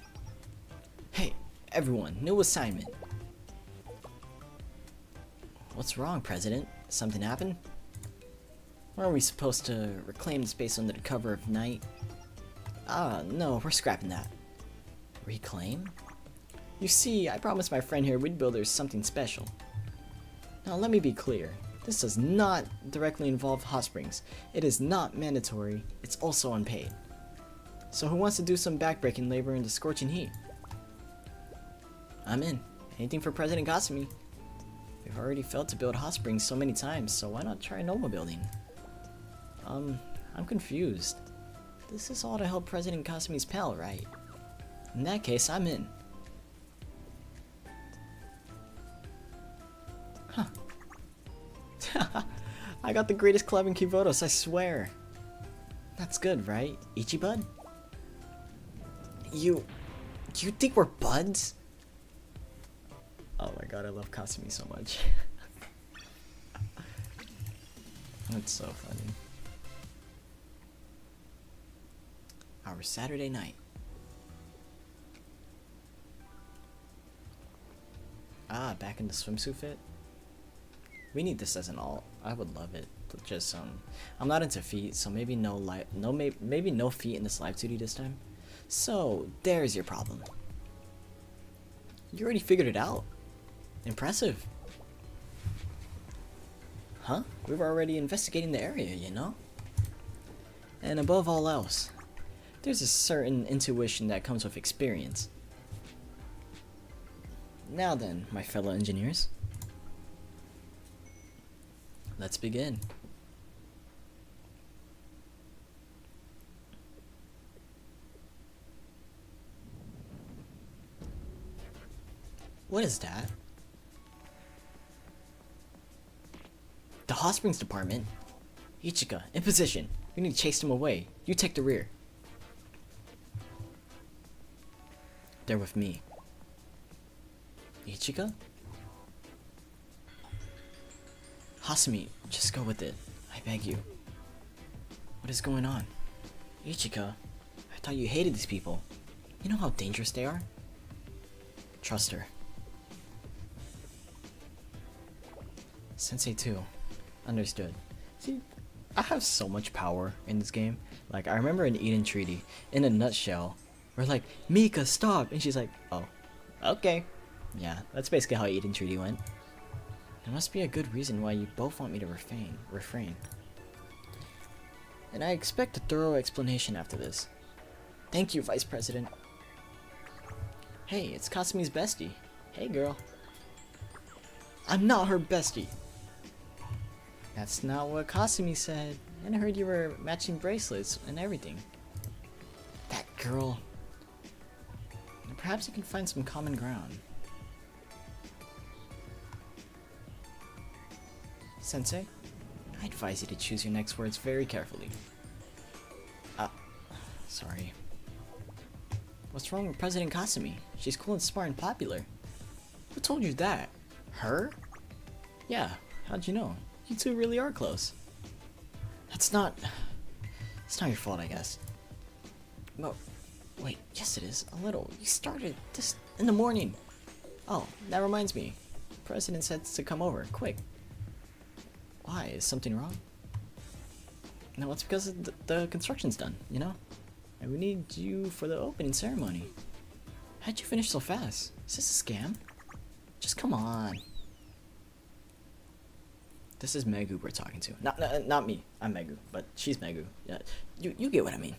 Hey, everyone, new assignment. What's wrong, President? Something happened? Weren't we supposed to reclaim the space under the cover of night? Ah, no, we're scrapping that. Reclaim? You see, I promised my friend here we'd build her something special. Now let me be clear. This does not directly involve hot springs. It is not mandatory. It's also unpaid. So who wants to do some backbreaking labor in the scorching heat? I'm in. Anything for President Kasumi. We've already failed to build hot springs so many times, so why not try normal building? I'm confused. This is all to help President Kasumi's pal, right? In that case, I'm in. Huh. I got the greatest club in Kivotos, I swear. That's good, right, Ichibud? You think we're buds? Oh my god, I love Kasumi so much. That's so funny. Our Saturday night. Ah, back in the swimsuit fit? We need this as an alt. I would love it. But just I'm not into feet, so maybe maybe no feet in this live 2D this time. So there's your problem. You already figured it out. Impressive. Huh? We were already investigating the area, you know? And above all else, there's a certain intuition that comes with experience. Now then, my fellow engineers, let's begin. What is that? The hot springs department. Ichika, in position. We need to chase them away. You take the rear. They're with me. Ichika? Hasumi, just go with it. I beg you. What is going on? Ichika, I thought you hated these people. You know how dangerous they are? Trust her. Sensei too. Understood. See, I have so much power in this game. Like, I remember in Eden Treaty, in a nutshell, we're like, Mika, stop! And she's like, oh, okay. Yeah, that's basically how Eden Treaty went. There must be a good reason why you both want me to refrain. And I expect a thorough explanation after this. Thank you, Vice President. Hey, it's Kasumi's bestie. Hey, girl. I'm not her bestie. That's not what Kasumi said. And I heard you were matching bracelets and everything. That girl. Perhaps you can find some common ground. Sensei, I advise you to choose your next words very carefully. Sorry. What's wrong with President Kasumi? She's cool and smart and popular. Who told you that? Her? Yeah, how'd you know? You two really are close. It's not your fault, I guess. No, wait, yes it is, a little. You started this in the morning. Oh, that reminds me. President said to come over, quick. Why, is something wrong? No, it's because the construction's done, you know? And we need you for the opening ceremony. How'd you finish so fast? Is this a scam? Just come on. This is Megu we're talking to. Not me. I'm Megu, but she's Megu. Yeah, you get what I mean.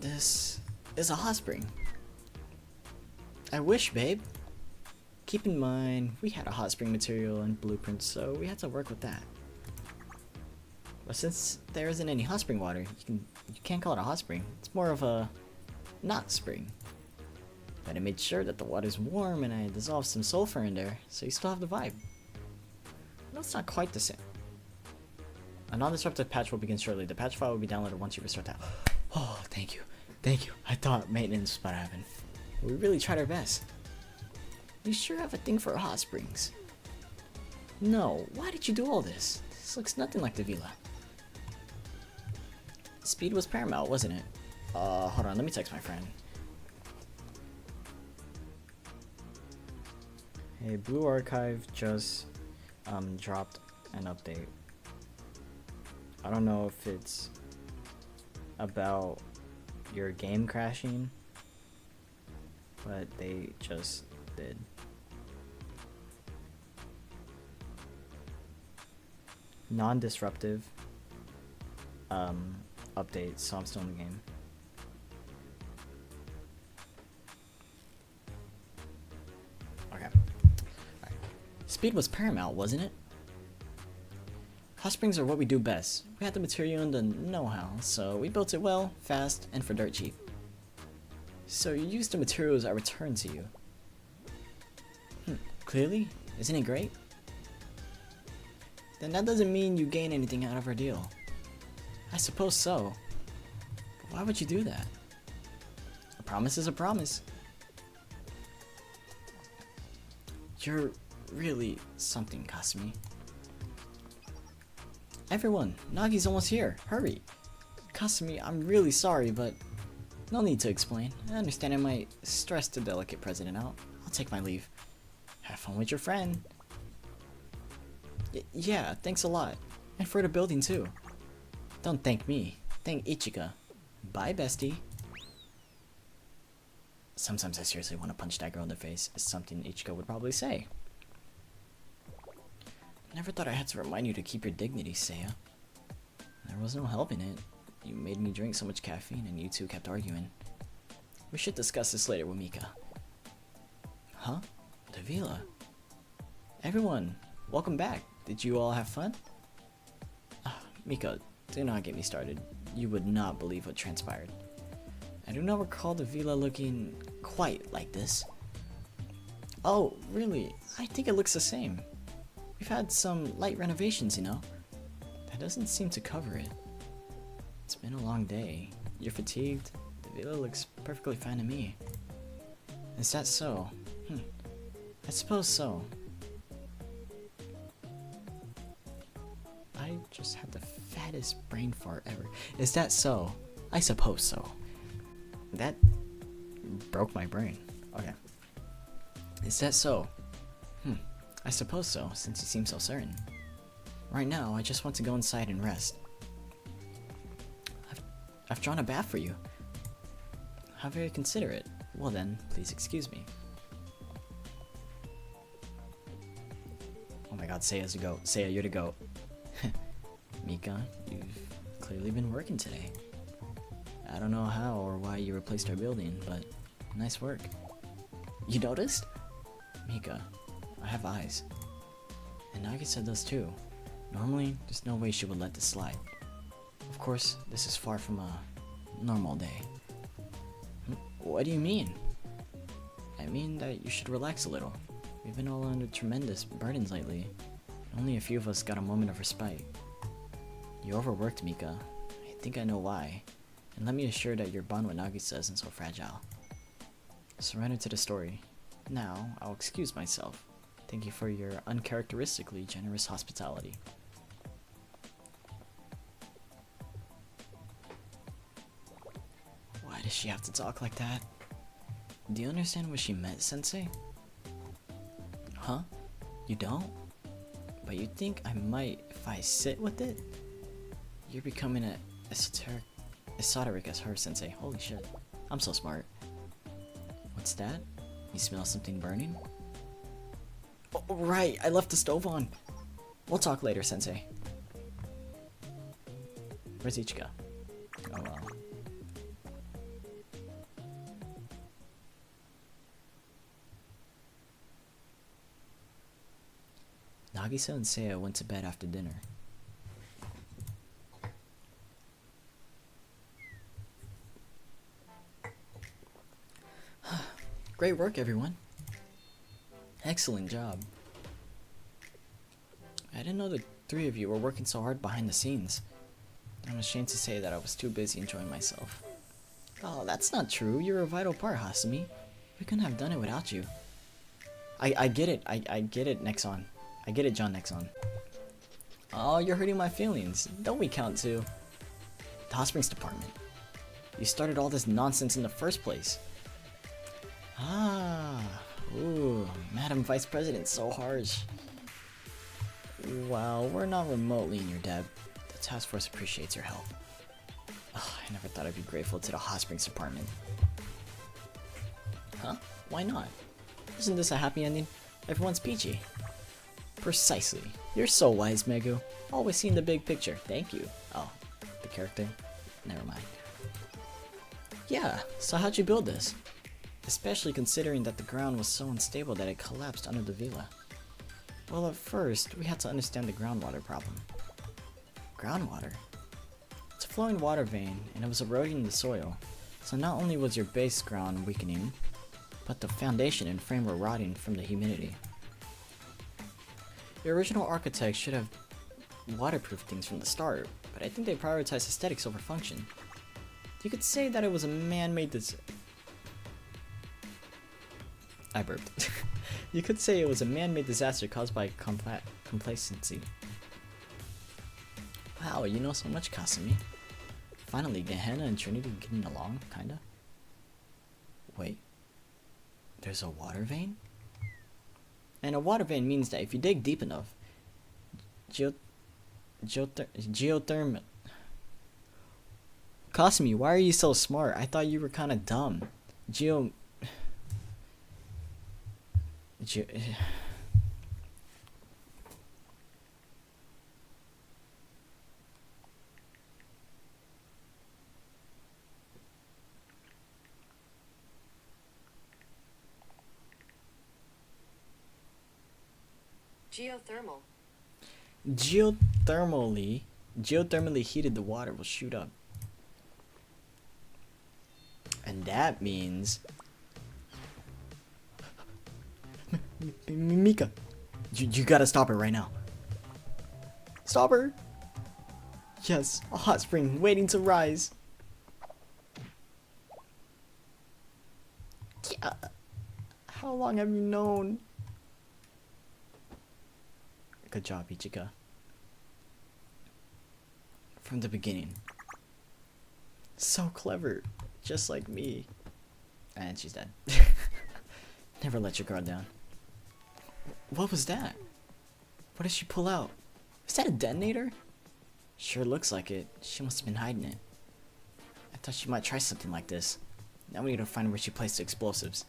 This is a hot spring. I wish, babe. Keep in mind, we had a hot spring material and blueprint, so we had to work with that. But since there isn't any hot spring water, you can't call it a hot spring. It's more of a not spring. But I made sure that the water's warm and I dissolved some sulfur in there, so you still have the vibe. No, it's not quite the same. A non-disruptive patch will begin shortly. The patch file will be downloaded once you restart that. Oh, thank you. Thank you. I thought maintenance was about to happen. We really tried our best. You sure have a thing for hot springs. No, why did you do all this? This looks nothing like the villa. Speed was paramount, wasn't it? Hold on, let me text my friend. Hey, Blue Archive just dropped an update. I don't know if it's about your game crashing, but they just did. non-disruptive update, so I'm still in the game. Okay. Alright. Speed was paramount, wasn't it? Hot springs are what we do best. We had the material and the know-how, so we built it well, fast, and for dirt cheap. So you used the materials I returned to you. Clearly? Isn't it great? Then that doesn't mean you gain anything out of our deal. I suppose so. But why would you do that? A promise is a promise. You're really something, Kasumi. Everyone, Nagi's almost here. Hurry. Kasumi, I'm really sorry, but no need to explain. I understand I might stress the delicate president out. I'll take my leave. Have fun with your friend. Yeah, thanks a lot. And for the building too. Don't thank me. Thank Ichika. Bye, bestie. Sometimes I seriously want to punch that girl in the face. Is something Ichika would probably say. Never thought I had to remind you to keep your dignity, Seia. There was no helping it. You made me drink so much caffeine and you two kept arguing. We should discuss this later with Mika. Huh? The villa? Everyone, welcome back. Did you all have fun? Mika, do not get me started. You would not believe what transpired. I do not recall the villa looking quite like this. Oh, really? I think it looks the same. We've had some light renovations, you know? That doesn't seem to cover it. It's been a long day. You're fatigued? The villa looks perfectly fine to me. Is that so? I suppose so. I just had the fattest brain fart ever. Is that so? I suppose so. That broke my brain. Okay. Is that so? I suppose so, since you seem so certain. Right now, I just want to go inside and rest. I've drawn a bath for you. How very considerate. Well then, please excuse me. Oh my god, Seiya's a goat. Seiya, you're the goat. Mika, you've clearly been working today. I don't know how or why you replaced our building, but nice work. You noticed? Mika, I have eyes. And Nagisa does too. Normally, there's no way she would let this slide. Of course, this is far from a normal day. What do you mean? I mean that you should relax a little. We've been all under tremendous burdens lately. Only a few of us got a moment of respite. You overworked, Mika. I think I know why. And let me assure that your bond with Nagisa isn't so fragile. Surrender to the story. Now, I'll excuse myself. Thank you for your uncharacteristically generous hospitality. Why does she have to talk like that? Do you understand what she meant, Sensei? Huh? You don't? But you think I might if I sit with it? You're becoming as esoteric as her, Sensei. Holy shit. I'm so smart. What's that? You smell something burning? Oh, right, I left the stove on. We'll talk later, Sensei. Where's Ichika? Oh well. Nagisa and Seiya went to bed after dinner. Great work, everyone. Excellent job. I didn't know the three of you were working so hard behind the scenes. I'm ashamed to say that I was too busy enjoying myself. Oh, that's not true. You're a vital part, Hasumi. We couldn't have done it without you. I get it. I get it, Nexon. I get it, John Nexon. Oh, you're hurting my feelings. Don't we count too? The Hot Springs department. You started all this nonsense in the first place. Ah, ooh, Madam Vice President, so harsh. Well, we're not remotely in your debt. The task force appreciates your help. Oh, I never thought I'd be grateful to the Hot Springs department. Huh? Why not? Isn't this a happy ending? Everyone's peachy. Precisely. You're so wise, Megu. Always seeing the big picture. Thank you. Oh, the character? Never mind. Yeah, so how'd you build this? Especially considering that the ground was so unstable that it collapsed under the villa. Well, at first, we had to understand the groundwater problem. Groundwater? It's a flowing water vein, and it was eroding the soil. So not only was your base ground weakening, but the foundation and frame were rotting from the humidity. The original architects should have waterproofed things from the start, but I think they prioritized aesthetics over function. You could say that it was a man-made I burped. You could say it was a man-made disaster caused by complacency. Wow, you know so much, Kasumi. Finally, Gehenna and Trinity getting along, kinda? Wait. There's a water vein? And a water vein means that if you dig deep enough, geothermal. Kasumi, why are you so smart? I thought you were kinda dumb. Geothermally heated the water will shoot up. And that means Mika, you gotta stop her right now. Stop her! Yes, a hot spring waiting to rise. Yeah. How long have you known? Good job, Ichika. From the beginning. So clever, just like me. And she's dead. Never let your guard down. What was that? What did she pull out? Is that a detonator? Sure looks like it. She must have been hiding it. I thought she might try something like this. Now we need to find where she placed the explosives.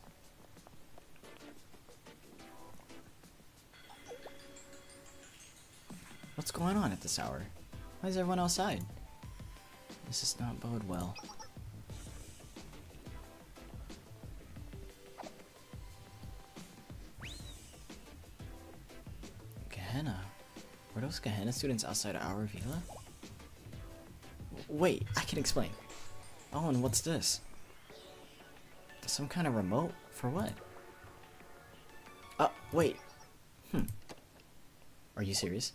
What's going on at this hour? Why is everyone outside? This does not bode well. Gehenna? Were those Gehenna students outside our villa? Wait, I can explain. Oh, and what's this? Some kind of remote? For what? Wait. Are you serious?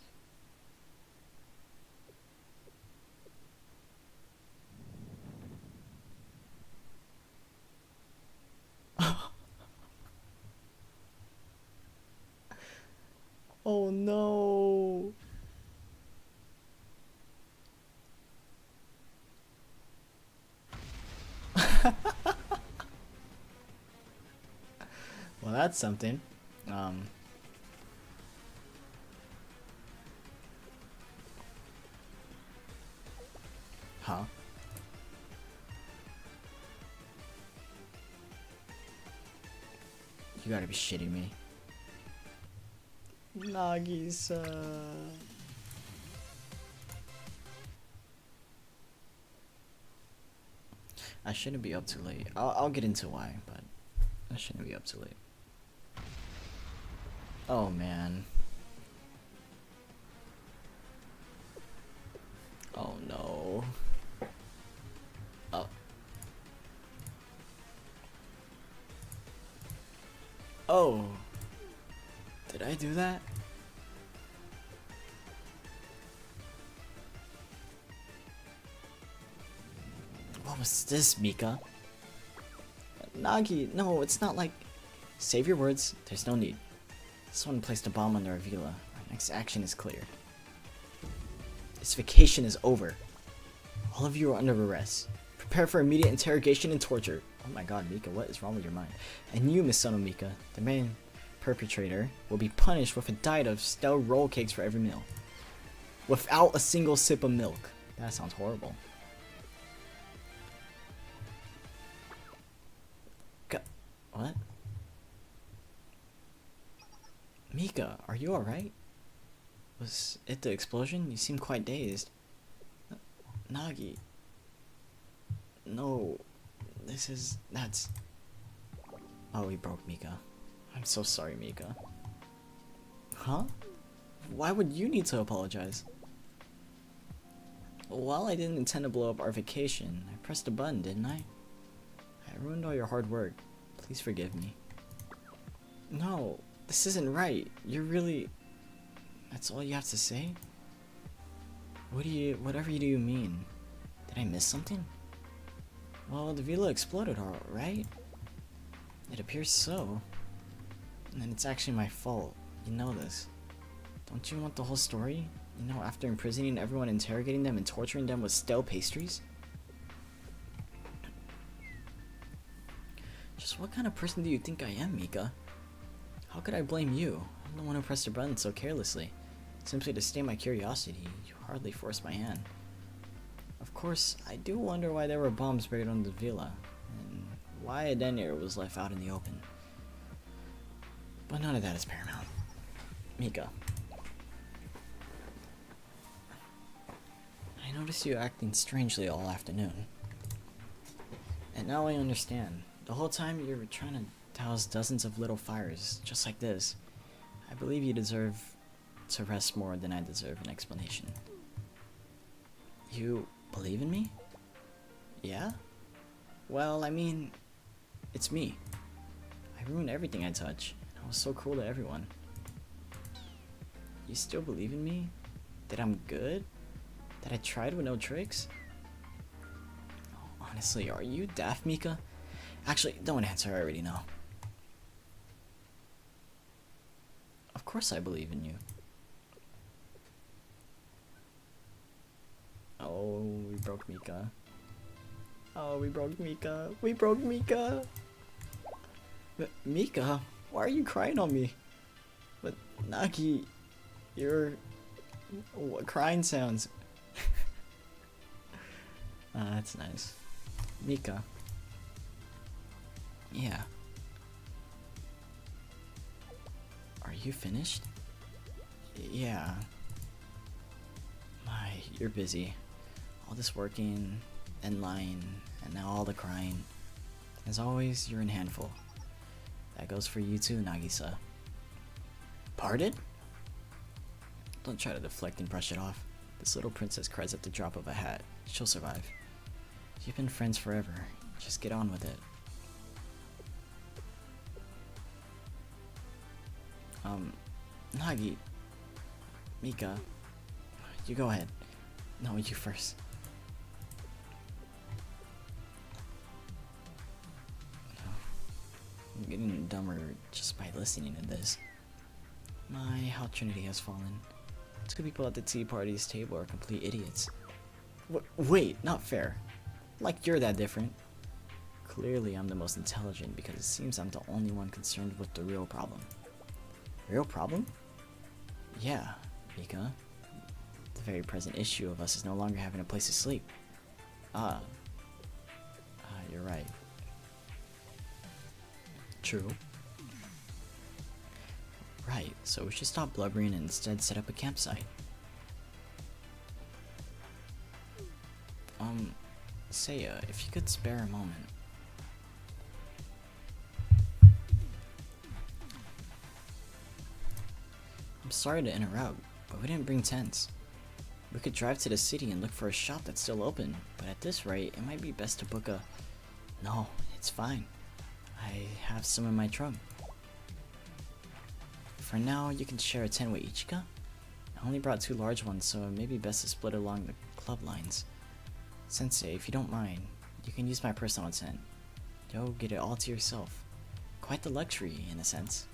Oh no. Well, that's something. Huh? You gotta be shitting me. Nagisa. I shouldn't be up too late. I'll get into why, but I shouldn't be up too late. Oh man. Oh no. Oh. Oh. Did I do that? What was this, Mika? Nagi, no, it's not like... Save your words, there's no need. Someone placed a bomb under our villa. Our next action is clear. This vacation is over. All of you are under arrest. Prepare for immediate interrogation and torture. Oh my god, Mika, what is wrong with your mind? And you, Miss Sono Mika, the main perpetrator, will be punished with a diet of stale roll cakes for every meal. Without a single sip of milk. That sounds horrible. What? Mika, are you alright? Was it the explosion? You seem quite dazed. Nagi. No. That's... Oh, we broke Mika. I'm so sorry, Mika. Huh? Why would you need to apologize? Well, I didn't intend to blow up our vacation. I pressed a button, didn't I? I ruined all your hard work. Please forgive me. No, this isn't right. You're really... That's all you have to say? Whatever do you mean? Did I miss something? Well, the villa exploded, right? It appears so. And it's actually my fault. You know this. Don't you want the whole story? You know, after imprisoning everyone, interrogating them, and torturing them with stale pastries? Just what kind of person do you think I am, Mika? How could I blame you? I'm the one who pressed the button so carelessly. Simply to stay my curiosity, you hardly forced my hand. Of course, I do wonder why there were bombs sprayed on the villa, and why a detonator was left out in the open. But none of that is paramount. Mika. I noticed you acting strangely all afternoon. And now I understand. The whole time you were trying to douse dozens of little fires, just like this. I believe you deserve to rest more than I deserve an explanation. You believe in me? Yeah? Well, I mean, it's me. I ruined everything I touch. I was so cruel to everyone. You still believe in me? That I'm good? That I tried with no tricks? Oh, honestly, are you daft, Mika? Actually, don't answer, I already know. Of course I believe in you. Oh, we broke Mika. Oh, we broke Mika. We broke Mika! Mika? Why are you crying on me? But, Nagi, you're... What crying sounds? That's nice. Mika. Yeah. Are you finished? Yeah. My, you're busy. All this working, and lying, and now all the crying. As always, you're in handful. That goes for you too, Nagisa. Pardon? Don't try to deflect and brush it off. This little princess cries at the drop of a hat. She'll survive. You've been friends forever. Just get on with it. Nagi. Mika. You go ahead. No, you first. I'm getting dumber just by listening to this. My, how Trinity has fallen. 2 people at the tea party's table are complete idiots. Wait, not fair. Like you're that different. Clearly I'm the most intelligent because it seems I'm the only one concerned with the real problem. Real problem? Yeah, Mika. The very present issue of us is no longer having a place to sleep. You're right. True. Right, so we should stop blubbering and instead set up a campsite. Seia, if you could spare a moment. I'm sorry to interrupt, but we didn't bring tents. We could drive to the city and look for a shop that's still open, but at this rate, it might be best to book a... No, it's fine. I have some in my trunk. For now, you can share a tent with Ichika. I only brought 2 large ones, so it may be best to split along the club lines. Sensei, if you don't mind, you can use my personal tent. You'll get it all to yourself. Quite the luxury, in a sense.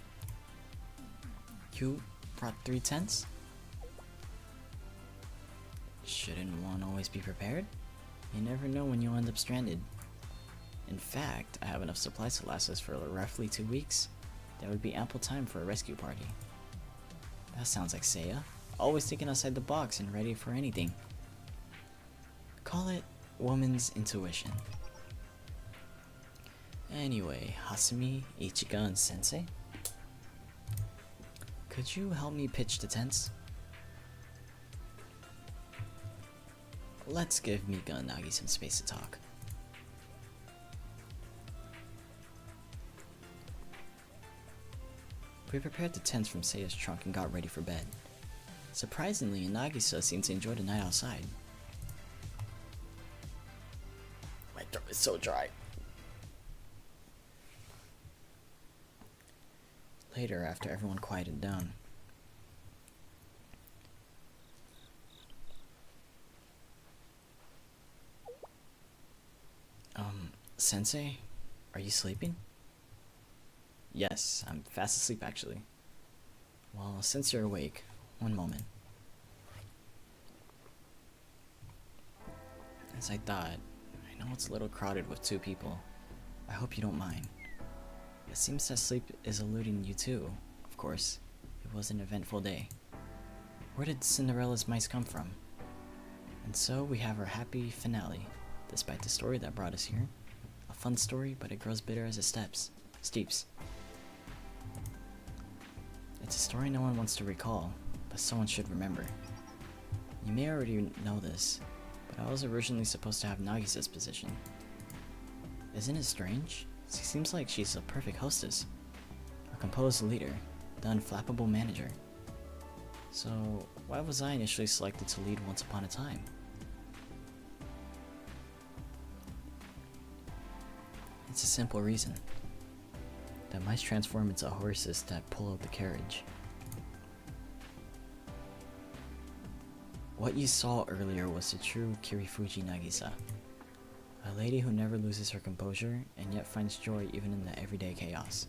You brought 3 tents? Shouldn't one always be prepared? You never know when you'll end up stranded. In fact, I have enough supplies to last us for roughly 2 weeks. That would be ample time for a rescue party. That sounds like Seia. Always thinking outside the box and ready for anything. Call it woman's intuition. Anyway, Hasumi, Ichika, and Sensei? Could you help me pitch the tents? let's give Mika and Nagi some space to talk. We prepared the tents from Seiya's trunk and got ready for bed. Surprisingly, Nagisa seemed to enjoy the night outside. My throat is so dry. Later, after everyone quieted down, Sensei, are you sleeping? Yes, I'm fast asleep actually. Well, since you're awake, one moment. As I thought, I know it's a little crowded with 2 people. I hope you don't mind. It seems that sleep is eluding you too, of course. It was an eventful day. Where did Cinderella's mice come from? And so we have our happy finale, despite the story that brought us here. A fun story, but it grows bitter as it steeps. It's a story no one wants to recall, but someone should remember. You may already know this, but I was originally supposed to have Nagisa's position. Isn't it strange? She seems like she's a perfect hostess, a composed leader, the unflappable manager. So why was I initially selected to lead once upon a time? It's a simple reason. The mice transform into horses that pull out the carriage. What you saw earlier was the true Kirifuji Nagisa. A lady who never loses her composure and yet finds joy even in the everyday chaos.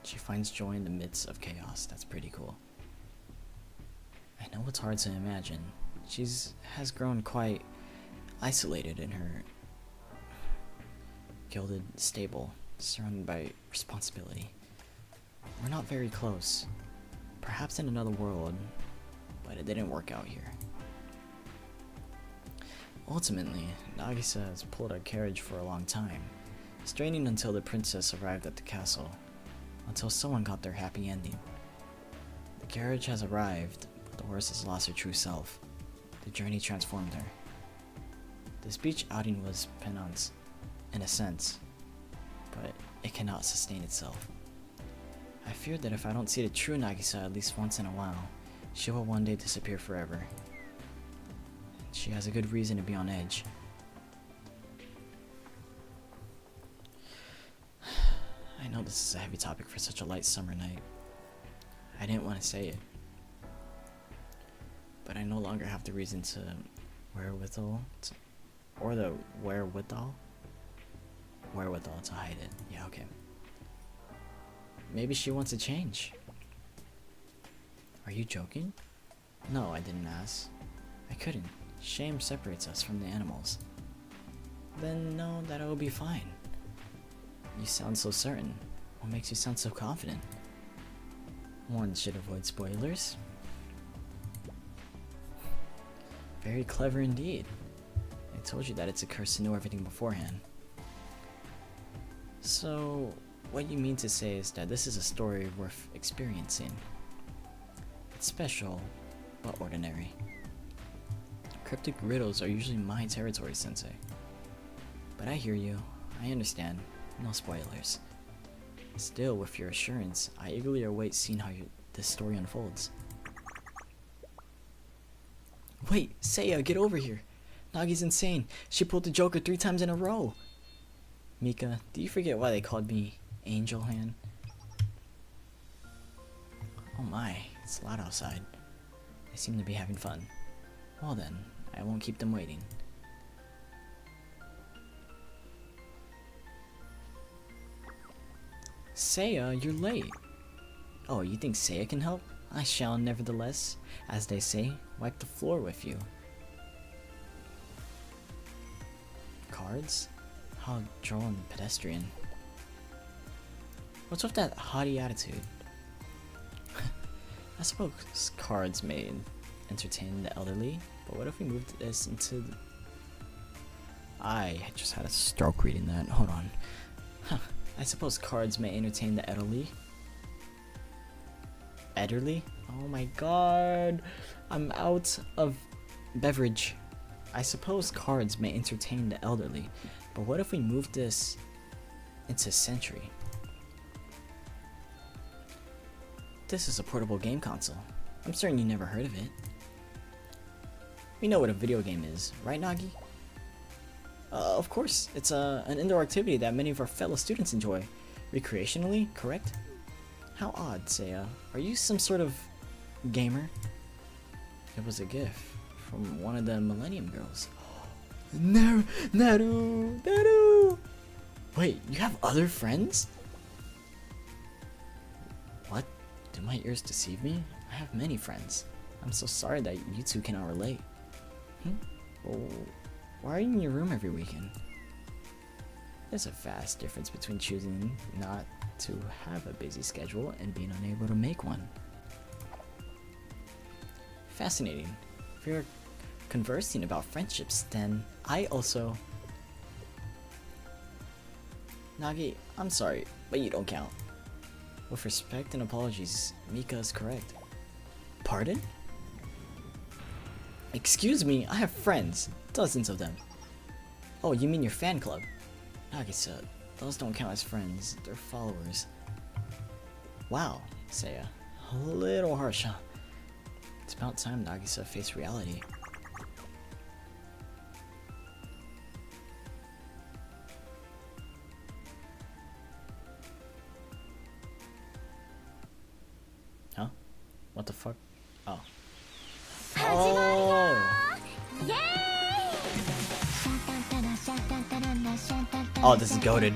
She finds joy in the midst of chaos. That's pretty cool. I know it's hard to imagine. Has grown quite isolated in her gilded stable, surrounded by responsibility. We're not very close. Perhaps in another world, but it didn't work out here. Ultimately, Nagisa has pulled our carriage for a long time, straining until the princess arrived at the castle, until someone got their happy ending. The carriage has arrived, but the horse has lost her true self. The journey transformed her. This beach outing was penance, in a sense, but it cannot sustain itself. I fear that if I don't see the true Nagisa at least once in a while, she will one day disappear forever. She has a good reason to be on edge. I know this is a heavy topic for such a light summer night. I didn't want to say it, but I no longer have the reason to wherewithal to hide it. Yeah, okay. Maybe she wants to change. Are you joking? No, I didn't ask. I couldn't. Shame separates us from the animals. Then know that it will be fine. You sound so certain. What makes you sound so confident? One should avoid spoilers. Very clever indeed. I told you that it's a curse to know everything beforehand. So, what you mean to say is that this is a story worth experiencing. It's special, but ordinary. Cryptic riddles are usually my territory, Sensei. But I hear you. I understand. No spoilers. Still, with your assurance, I eagerly await seeing how this story unfolds. Wait, Seiya, get over here! Nagi's insane. She pulled the Joker 3 times in a row. Mika, do you forget why they called me Angel Hand? Oh my, it's loud outside. They seem to be having fun. Well then, I won't keep them waiting. Seiya, you're late. Oh, you think Seiya can help? I shall nevertheless, as they say, wipe the floor with you. Cards? How droll and pedestrian. What's with that haughty attitude? I suppose cards may entertain the elderly, but what if we moved this into the... I just had a stroke reading that. Hold on. I suppose cards may entertain the elderly. Elderly? Oh my god. I'm out of beverage. I suppose cards may entertain the elderly, but what if we move this into Century? This is a portable game console. I'm certain you never heard of it. We know what a video game is, right, Nagi? Of course, it's an indoor activity that many of our fellow students enjoy. Recreationally, correct? How odd, Seia. Are you some sort of gamer? It was a gift from one of the Millennium Girls. Naru! Wait, you have other friends? What? Do my ears deceive me? I have many friends. I'm so sorry that you two cannot relate. Well, why are you in your room every weekend? There's a vast difference between choosing not to have a busy schedule and being unable to make one. Fascinating. If you're conversing about friendships, then I also... Nagi, I'm sorry, but you don't count. With respect and apologies, Mika is correct. Pardon? Excuse me, I have friends. Dozens of them. Oh, you mean your fan club? Nagisa, those don't count as friends, they're followers. Wow, Seia. A little harsh, huh? It's about time Nagisa faced reality. Huh? What the fuck? Oh. Oh! Oh, this is goated.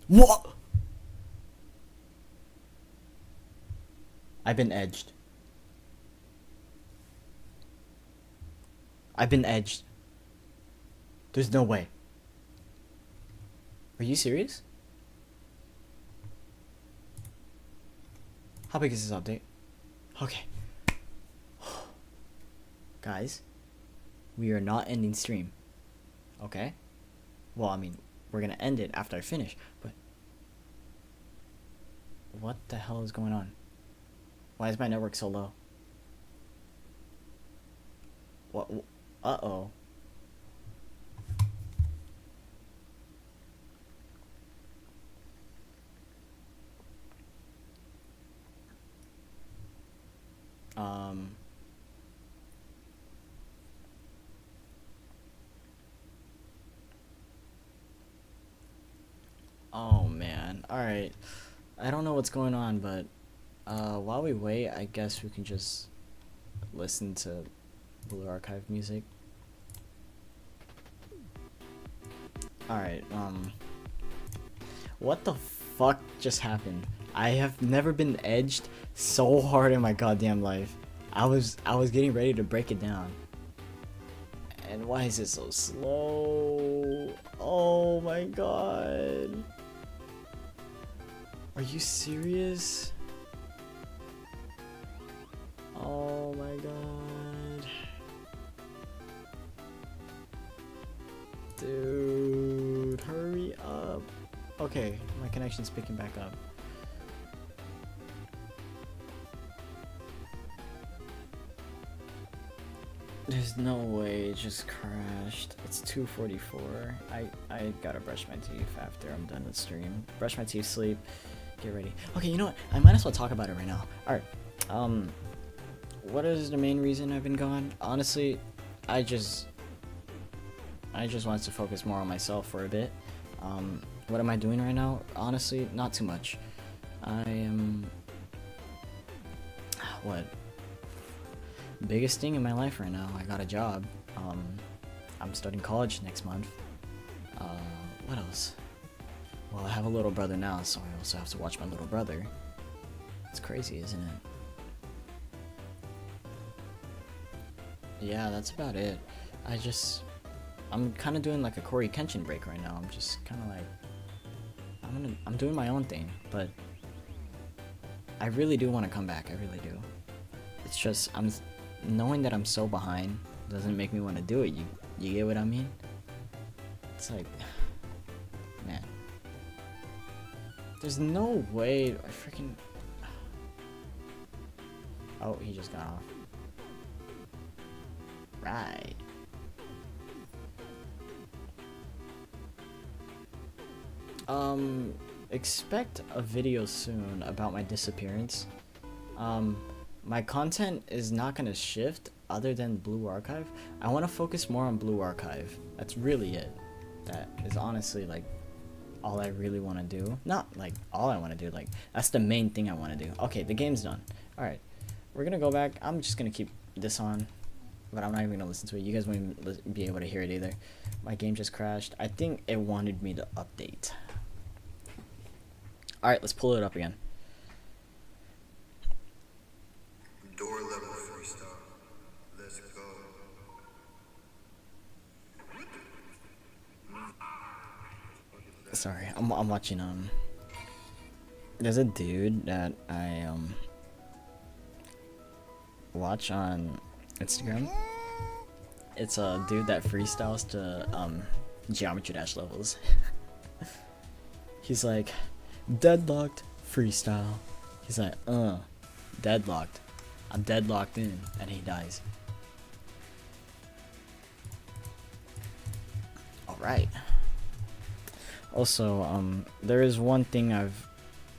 What? I've been edged. I've been edged. There's no way. Are you serious? How big is this update? Okay. Guys, we are not ending stream. Okay? Well, I mean, we're gonna end it after I finish, but... What the hell is going on? Why is my network so low? What? Uh-oh. Oh man. Alright. I don't know what's going on, but while we wait, I guess we can just listen to Blue Archive music. Alright, what the fuck just happened? I have never been edged so hard in my goddamn life. I was getting ready to break it down. And why is it so slow? Oh my god. Are you serious? Oh my god. Dude, hurry up. Okay, my connection's picking back up. There's no way it just crashed. It's 2:44. I gotta brush my teeth after I'm done with stream. Brush my teeth, sleep, get ready. Okay, you know what? I might as well talk about it right now. Alright. What is the main reason I've been gone? Honestly, I just wanted to focus more on myself for a bit. What am I doing right now? Honestly, not too much. I am... What? Biggest thing in my life right now, I got a job. I'm starting college next month. What else? Well, I have a little brother now, so I also have to watch my little brother. It's crazy, isn't it? Yeah, that's about it. I'm kind of doing like a Corey Kenshin break right now. I'm just kind of like, I'm doing my own thing, but I really do want to come back. I really do. It's just, knowing that I'm so behind doesn't make me want to do it. You get what I mean? It's like, man, there's no way I freaking. Oh, he just got off. Right. Expect a video soon about my disappearance. My content is not gonna shift other than Blue Archive. I want to focus more on Blue Archive. That's really it. That is honestly like all I really want to do. Not like all I want to do, like that's the main thing I want to do. Okay, the game's done. Alright, we're gonna go back. I'm just gonna keep this on, but I'm not even gonna listen to it. You guys won't even be able to hear it either. My game just crashed. I think it wanted me to update. Alright, let's pull it up again. Door level freestyle. Let's go. Sorry, I'm watching there's a dude that I watch on Instagram. It's a dude that freestyles to Geometry Dash levels. He's like, deadlocked freestyle. He's like, deadlocked. I'm deadlocked in, and he dies. Alright. Also, there is one thing I've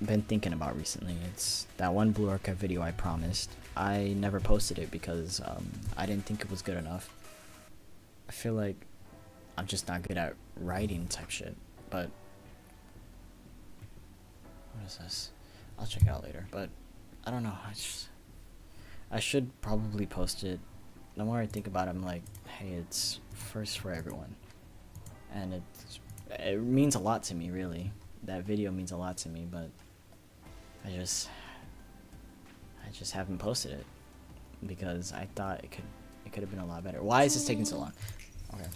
been thinking about recently. It's that one Blue Archive video I promised. I never posted it because I didn't think it was good enough. I feel like I'm just not good at writing type shit, but what is this? I'll check it out later, but I don't know. I should probably post it. The more I think about it, I'm like, hey, it's first for everyone, and it means a lot to me, really. That video means a lot to me, but I just haven't posted it because I thought it could have been a lot better. Why is this taking so long? Okay.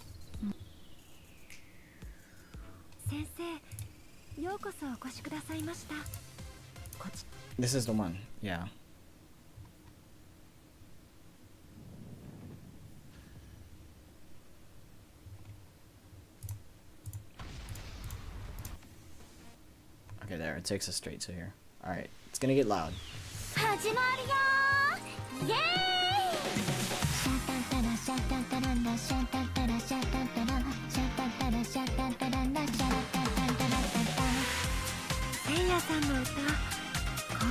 This is the one, yeah. Okay, there, it takes us straight to here. Alright, it's gonna get loud. Seia さんの歌、こ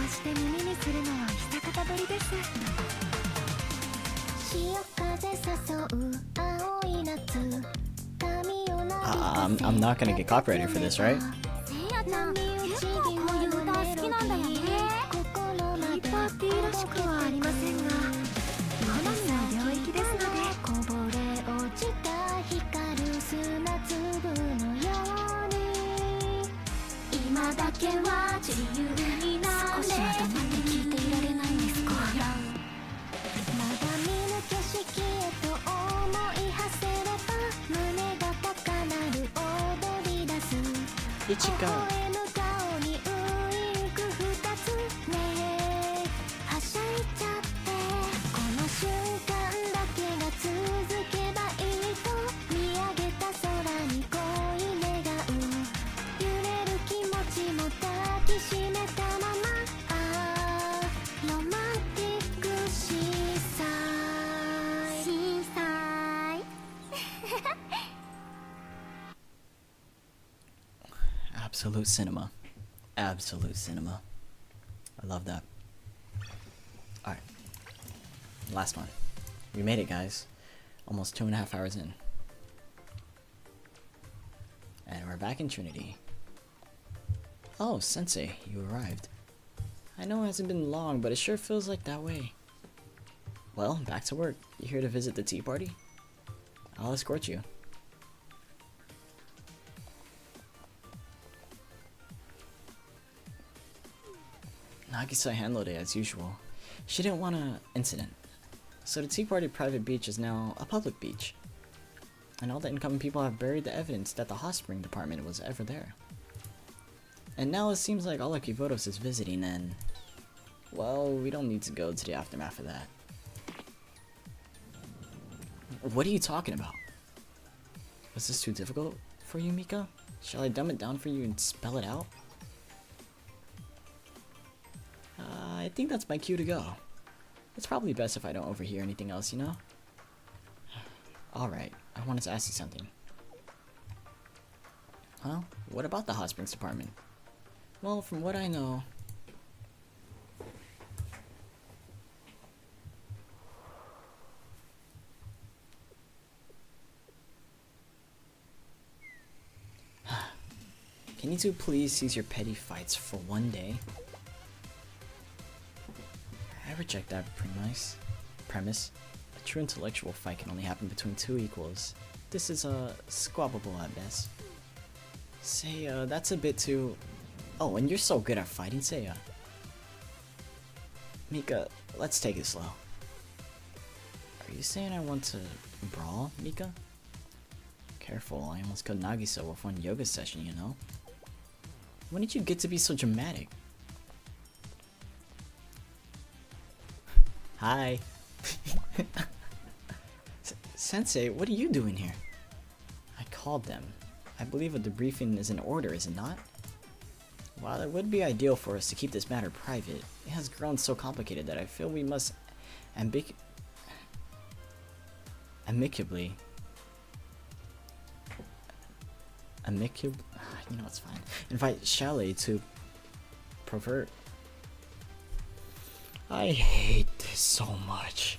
うして耳にするのは久方ぶりです。潮風誘う青い夏、髪をなびかせ I'm not gonna get copyrighted for this, right? セイヤちゃん、結構こういう歌好きなんだよね。ヒーパーティーらしくはありませんが、好みの領域ですので、こぼれ落ちた光る砂粒のように、今だけは自由になれ。少しは黙って聞いていられないんですか。まだ見ぬ景色へと思い馳せれば、胸が高鳴る踊り出す。一回。Absolute cinema. Absolute cinema. I love that. Alright. Last one. We made it, guys. Almost 2.5 hours in. And we're back in Trinity. Oh, Sensei, you arrived. I know it hasn't been long, but it sure feels like that way. Well, back to work. You here to visit the tea party? I'll escort you. Nagisa handled it as usual. She didn't want an incident. So the Tea Party private beach is now a public beach. And all the incoming people have buried the evidence that the hot spring department was ever there. And now it seems like all of Kivotos is visiting and... well, we don't need to go to the aftermath of that. What are you talking about? Was this too difficult for you, Mika? Shall I dumb it down for you and spell it out? I think that's my cue to go. It's probably best if I don't overhear anything else, you know? Alright, I wanted to ask you something. Huh? What about the hot springs department? Well, from what I know... Can you two please cease your petty fights for one day? I reject that premise. A true intellectual fight can only happen between two equals. This is squabbable at best. Seia, that's a bit too... Oh, and you're so good at fighting, Seia. Mika, let's take it slow. Are you saying I want to brawl, Mika? Careful, I almost killed Nagisa with one yoga session, you know? When did you get to be so dramatic? Hi. Sensei, what are you doing here? I called them. I believe a debriefing is in order, is it not? While it would be ideal for us to keep this matter private, it has grown so complicated that I feel we must amicably, you know, it's fine. Invite Chalet to provert. I hate this so much.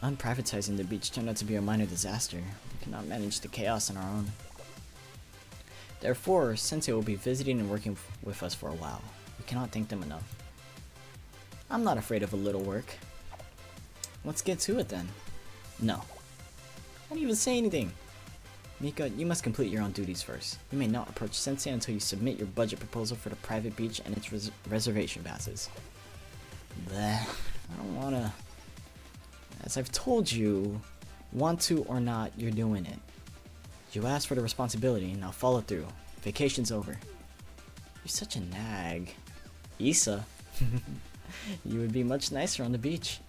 Unprivatizing the beach turned out to be a minor disaster. We cannot manage the chaos on our own. Therefore, Sensei will be visiting and working with us for a while. We cannot thank them enough. I'm not afraid of a little work. Let's get to it then. No. I didn't even say anything. Mika, you must complete your own duties first. You may not approach Sensei until you submit your budget proposal for the private beach and its reservation passes. Bleh. I don't wanna... As I've told you, want to or not, you're doing it. You asked for the responsibility, now follow through. Vacation's over. You're such a nag. Issa. You would be much nicer on the beach.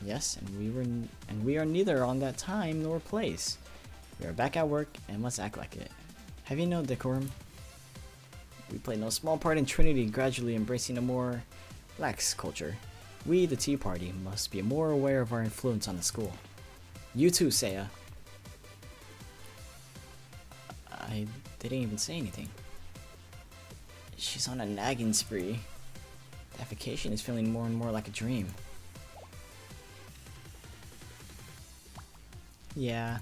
Yes, and we are neither on that time nor place. We are back at work and must act like it. Have you no decorum? We play no small part in Trinity gradually embracing a more lax culture. We, the Tea Party, must be more aware of our influence on the school. You too, Seia. I didn't even say anything. She's on a nagging spree. That vacation is feeling more and more like a dream. Yeah.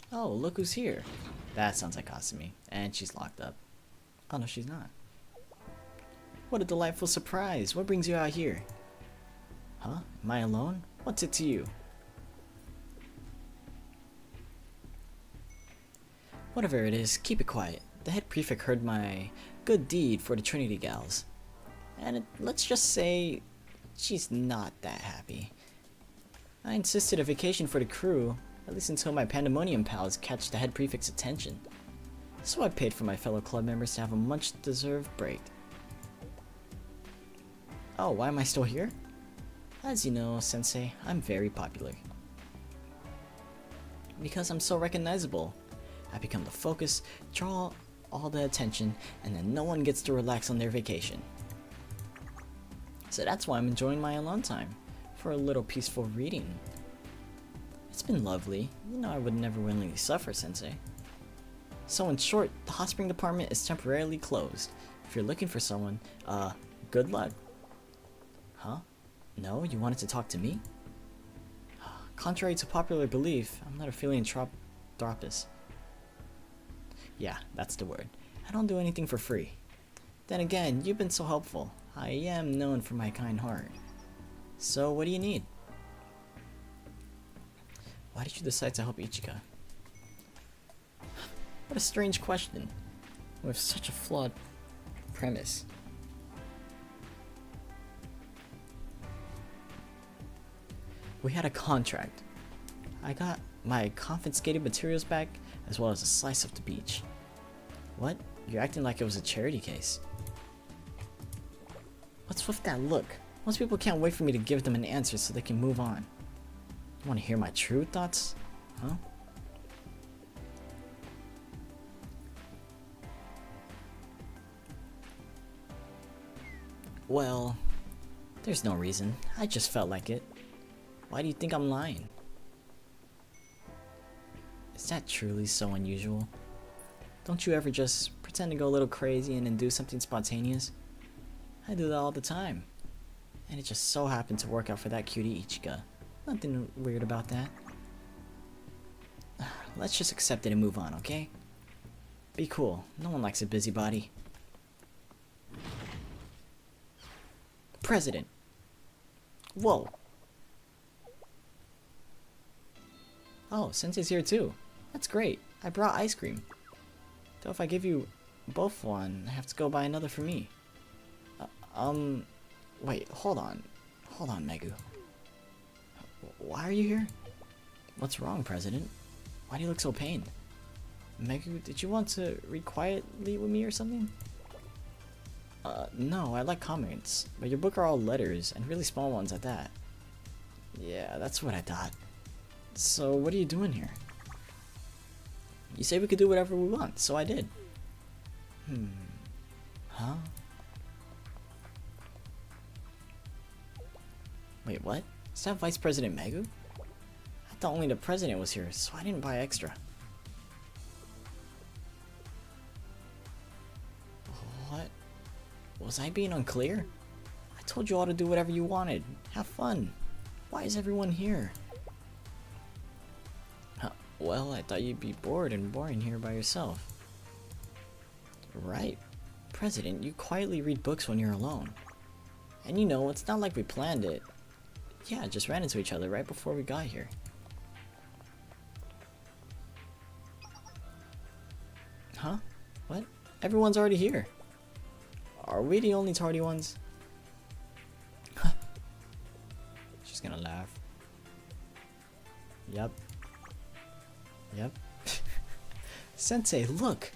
Oh, look who's here. That sounds like Kasumi. And she's locked up. Oh, no, she's not. What a delightful surprise. What brings you out here? Huh? Am I alone? What's it to you? Whatever it is, keep it quiet. The head prefect heard my good deed for the Trinity gals. And let's just say she's not that happy. I insisted a vacation for the crew, at least until my pandemonium pals catch the head prefect's attention. So I paid for my fellow club members to have a much-deserved break. Oh, why am I still here? As you know, Sensei, I'm very popular. Because I'm so recognizable. I become the focus, draw all the attention, and then no one gets to relax on their vacation. So that's why I'm enjoying my alone time, for a little peaceful reading. It's been lovely. You know I would never willingly suffer, Sensei. So in short, the hot spring department is temporarily closed. If you're looking for someone, good luck. Huh? No, you wanted to talk to me? Contrary to popular belief, I'm not a philanthropist. Yeah, that's the word. I don't do anything for free. Then again, you've been so helpful. I am known for my kind heart. So, what do you need? Why did you decide to help Ichika? What a strange question. With such a flawed premise. We had a contract. I got my confiscated materials back, as well as a slice of the beach. What? You're acting like it was a charity case. What's with that look? Most people can't wait for me to give them an answer so they can move on. You want to hear my true thoughts? Huh? Well, there's no reason. I just felt like it. Why do you think I'm lying? Is that truly so unusual? Don't you ever just pretend to go a little crazy and then do something spontaneous? I do that all the time. And it just so happened to work out for that cutie Ichika. Nothing weird about that. Let's just accept it and move on, okay? Be cool. No one likes a busybody. President. Whoa. Oh, Sensei's here too. That's great. I brought ice cream. Though if I give you both one, I have to go buy another for me. Wait, hold on. Hold on, Megu. Why are you here? What's wrong, President? Why do you look so pained? Megu, did you want to read quietly with me or something? No, I like comments, but your book are all letters, and really small ones at that. Yeah, that's what I thought. So, what are you doing here? You said we could do whatever we want, so I did. Huh? Wait, what? Is that Vice President Megu? I thought only the President was here, so I didn't buy extra. What? Was I being unclear? I told you all to do whatever you wanted. Have fun. Why is everyone here? Well, I thought you'd be bored and boring here by yourself. Right. President, you quietly read books when you're alone. And you know, it's not like we planned it. Yeah, just ran into each other right before we got here. Huh? What? Everyone's already here. Are we the only tardy ones? She's gonna laugh. Yep. Yep. Sensei, look!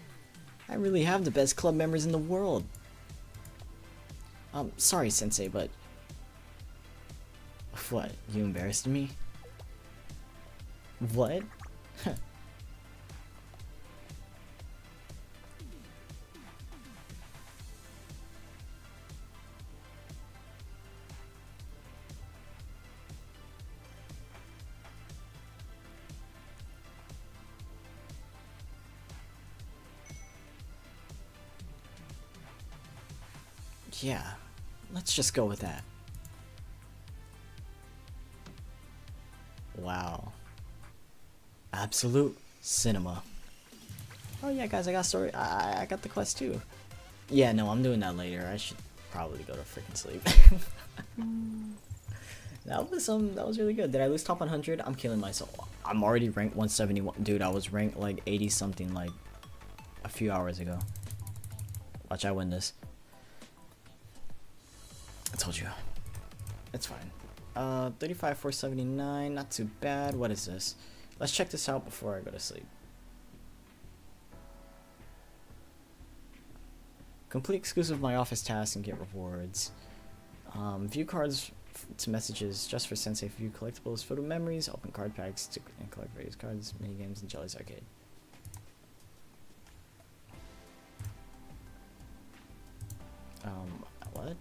I really have the best club members in the world. Sorry, Sensei, but... What? You embarrassed me? What? Yeah, let's just go with that. Wow. Absolute cinema. Oh yeah, guys, I got story. I got the quest too. Yeah, no, I'm doing that later. I should probably go to freaking sleep. That was really good. Did I lose top 100? I'm killing myself. I'm already ranked 171. Dude, I was ranked like 80 something like a few hours ago. Watch, I win this. I told you. It's fine. 35,479, not too bad. What is this? Let's check this out before I go to sleep. Complete exclusive My Office tasks and get rewards. View cards to messages just for Sensei. View collectibles, photo memories, open card packs to and collect various cards, mini games, and Jelly's Arcade. What?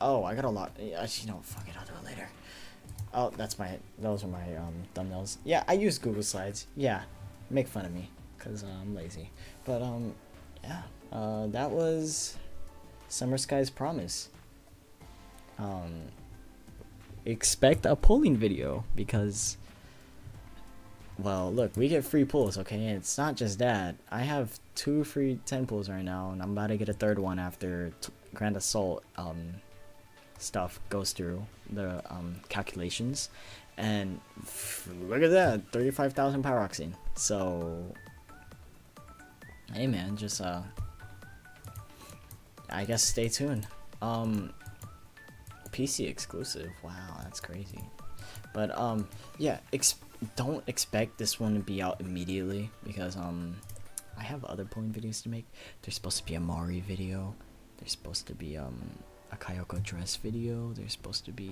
Oh, I got a lot. Actually, no, fuck it, I'll do it later. Oh, those are my thumbnails. Yeah, I use Google Slides. Yeah, make fun of me, cause I'm lazy. But yeah, that was Summer Sky's Promise. Expect a polling video because, well, look, we get free pulls, okay? And it's not just that. I have 2 free 10 pulls right now, and I'm about to get a 3rd one after Grand Assault stuff goes through the calculations. And look at that, 35,000 Pyroxene. So, hey man, just I guess stay tuned. PC exclusive. Wow, that's crazy. But yeah, don't expect this one to be out immediately because I have other pulling videos to make. There's supposed to be a Mari video. There's supposed to be a Kayoko dress video. There's supposed to be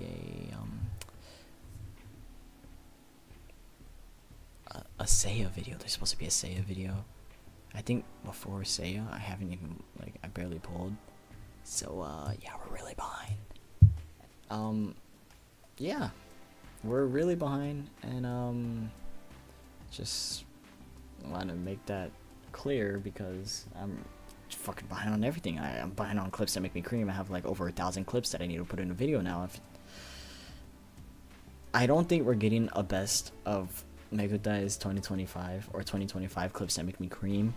a Seia video. There's supposed to be a Seia video. I think before Seia, I haven't even I barely pulled. So yeah, we're really behind. Yeah, we're really behind, and just want to make that clear because I'm fucking behind on everything. I'm behind on clips that make me cream. I have like over 1,000 clips that I need to put in a video now. I don't think we're getting a best of Megudai's 2025 or 2025 clips that make me cream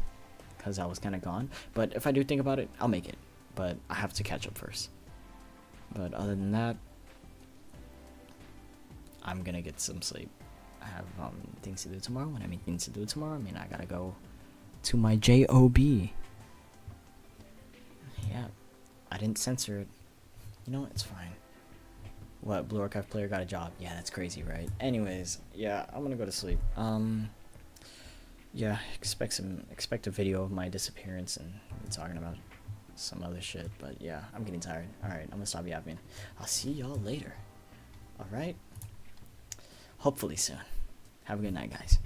because I was kind of gone. But if I do think about it, I'll make it. But I have to catch up first. But other than that, I'm gonna get some sleep. I have things to do tomorrow. When I mean things to do tomorrow, I mean I gotta go to my job. Yeah, I didn't censor it. You know what? It's fine. What, Blue Archive player got a job? Yeah, that's crazy, right? Anyways, yeah, I'm gonna go to sleep. Yeah, expect a video of my disappearance and me talking about some other shit. But yeah, I'm getting tired. All right, I'm gonna stop yapping. I'll see y'all later. All right. Hopefully soon. Have a good night, guys.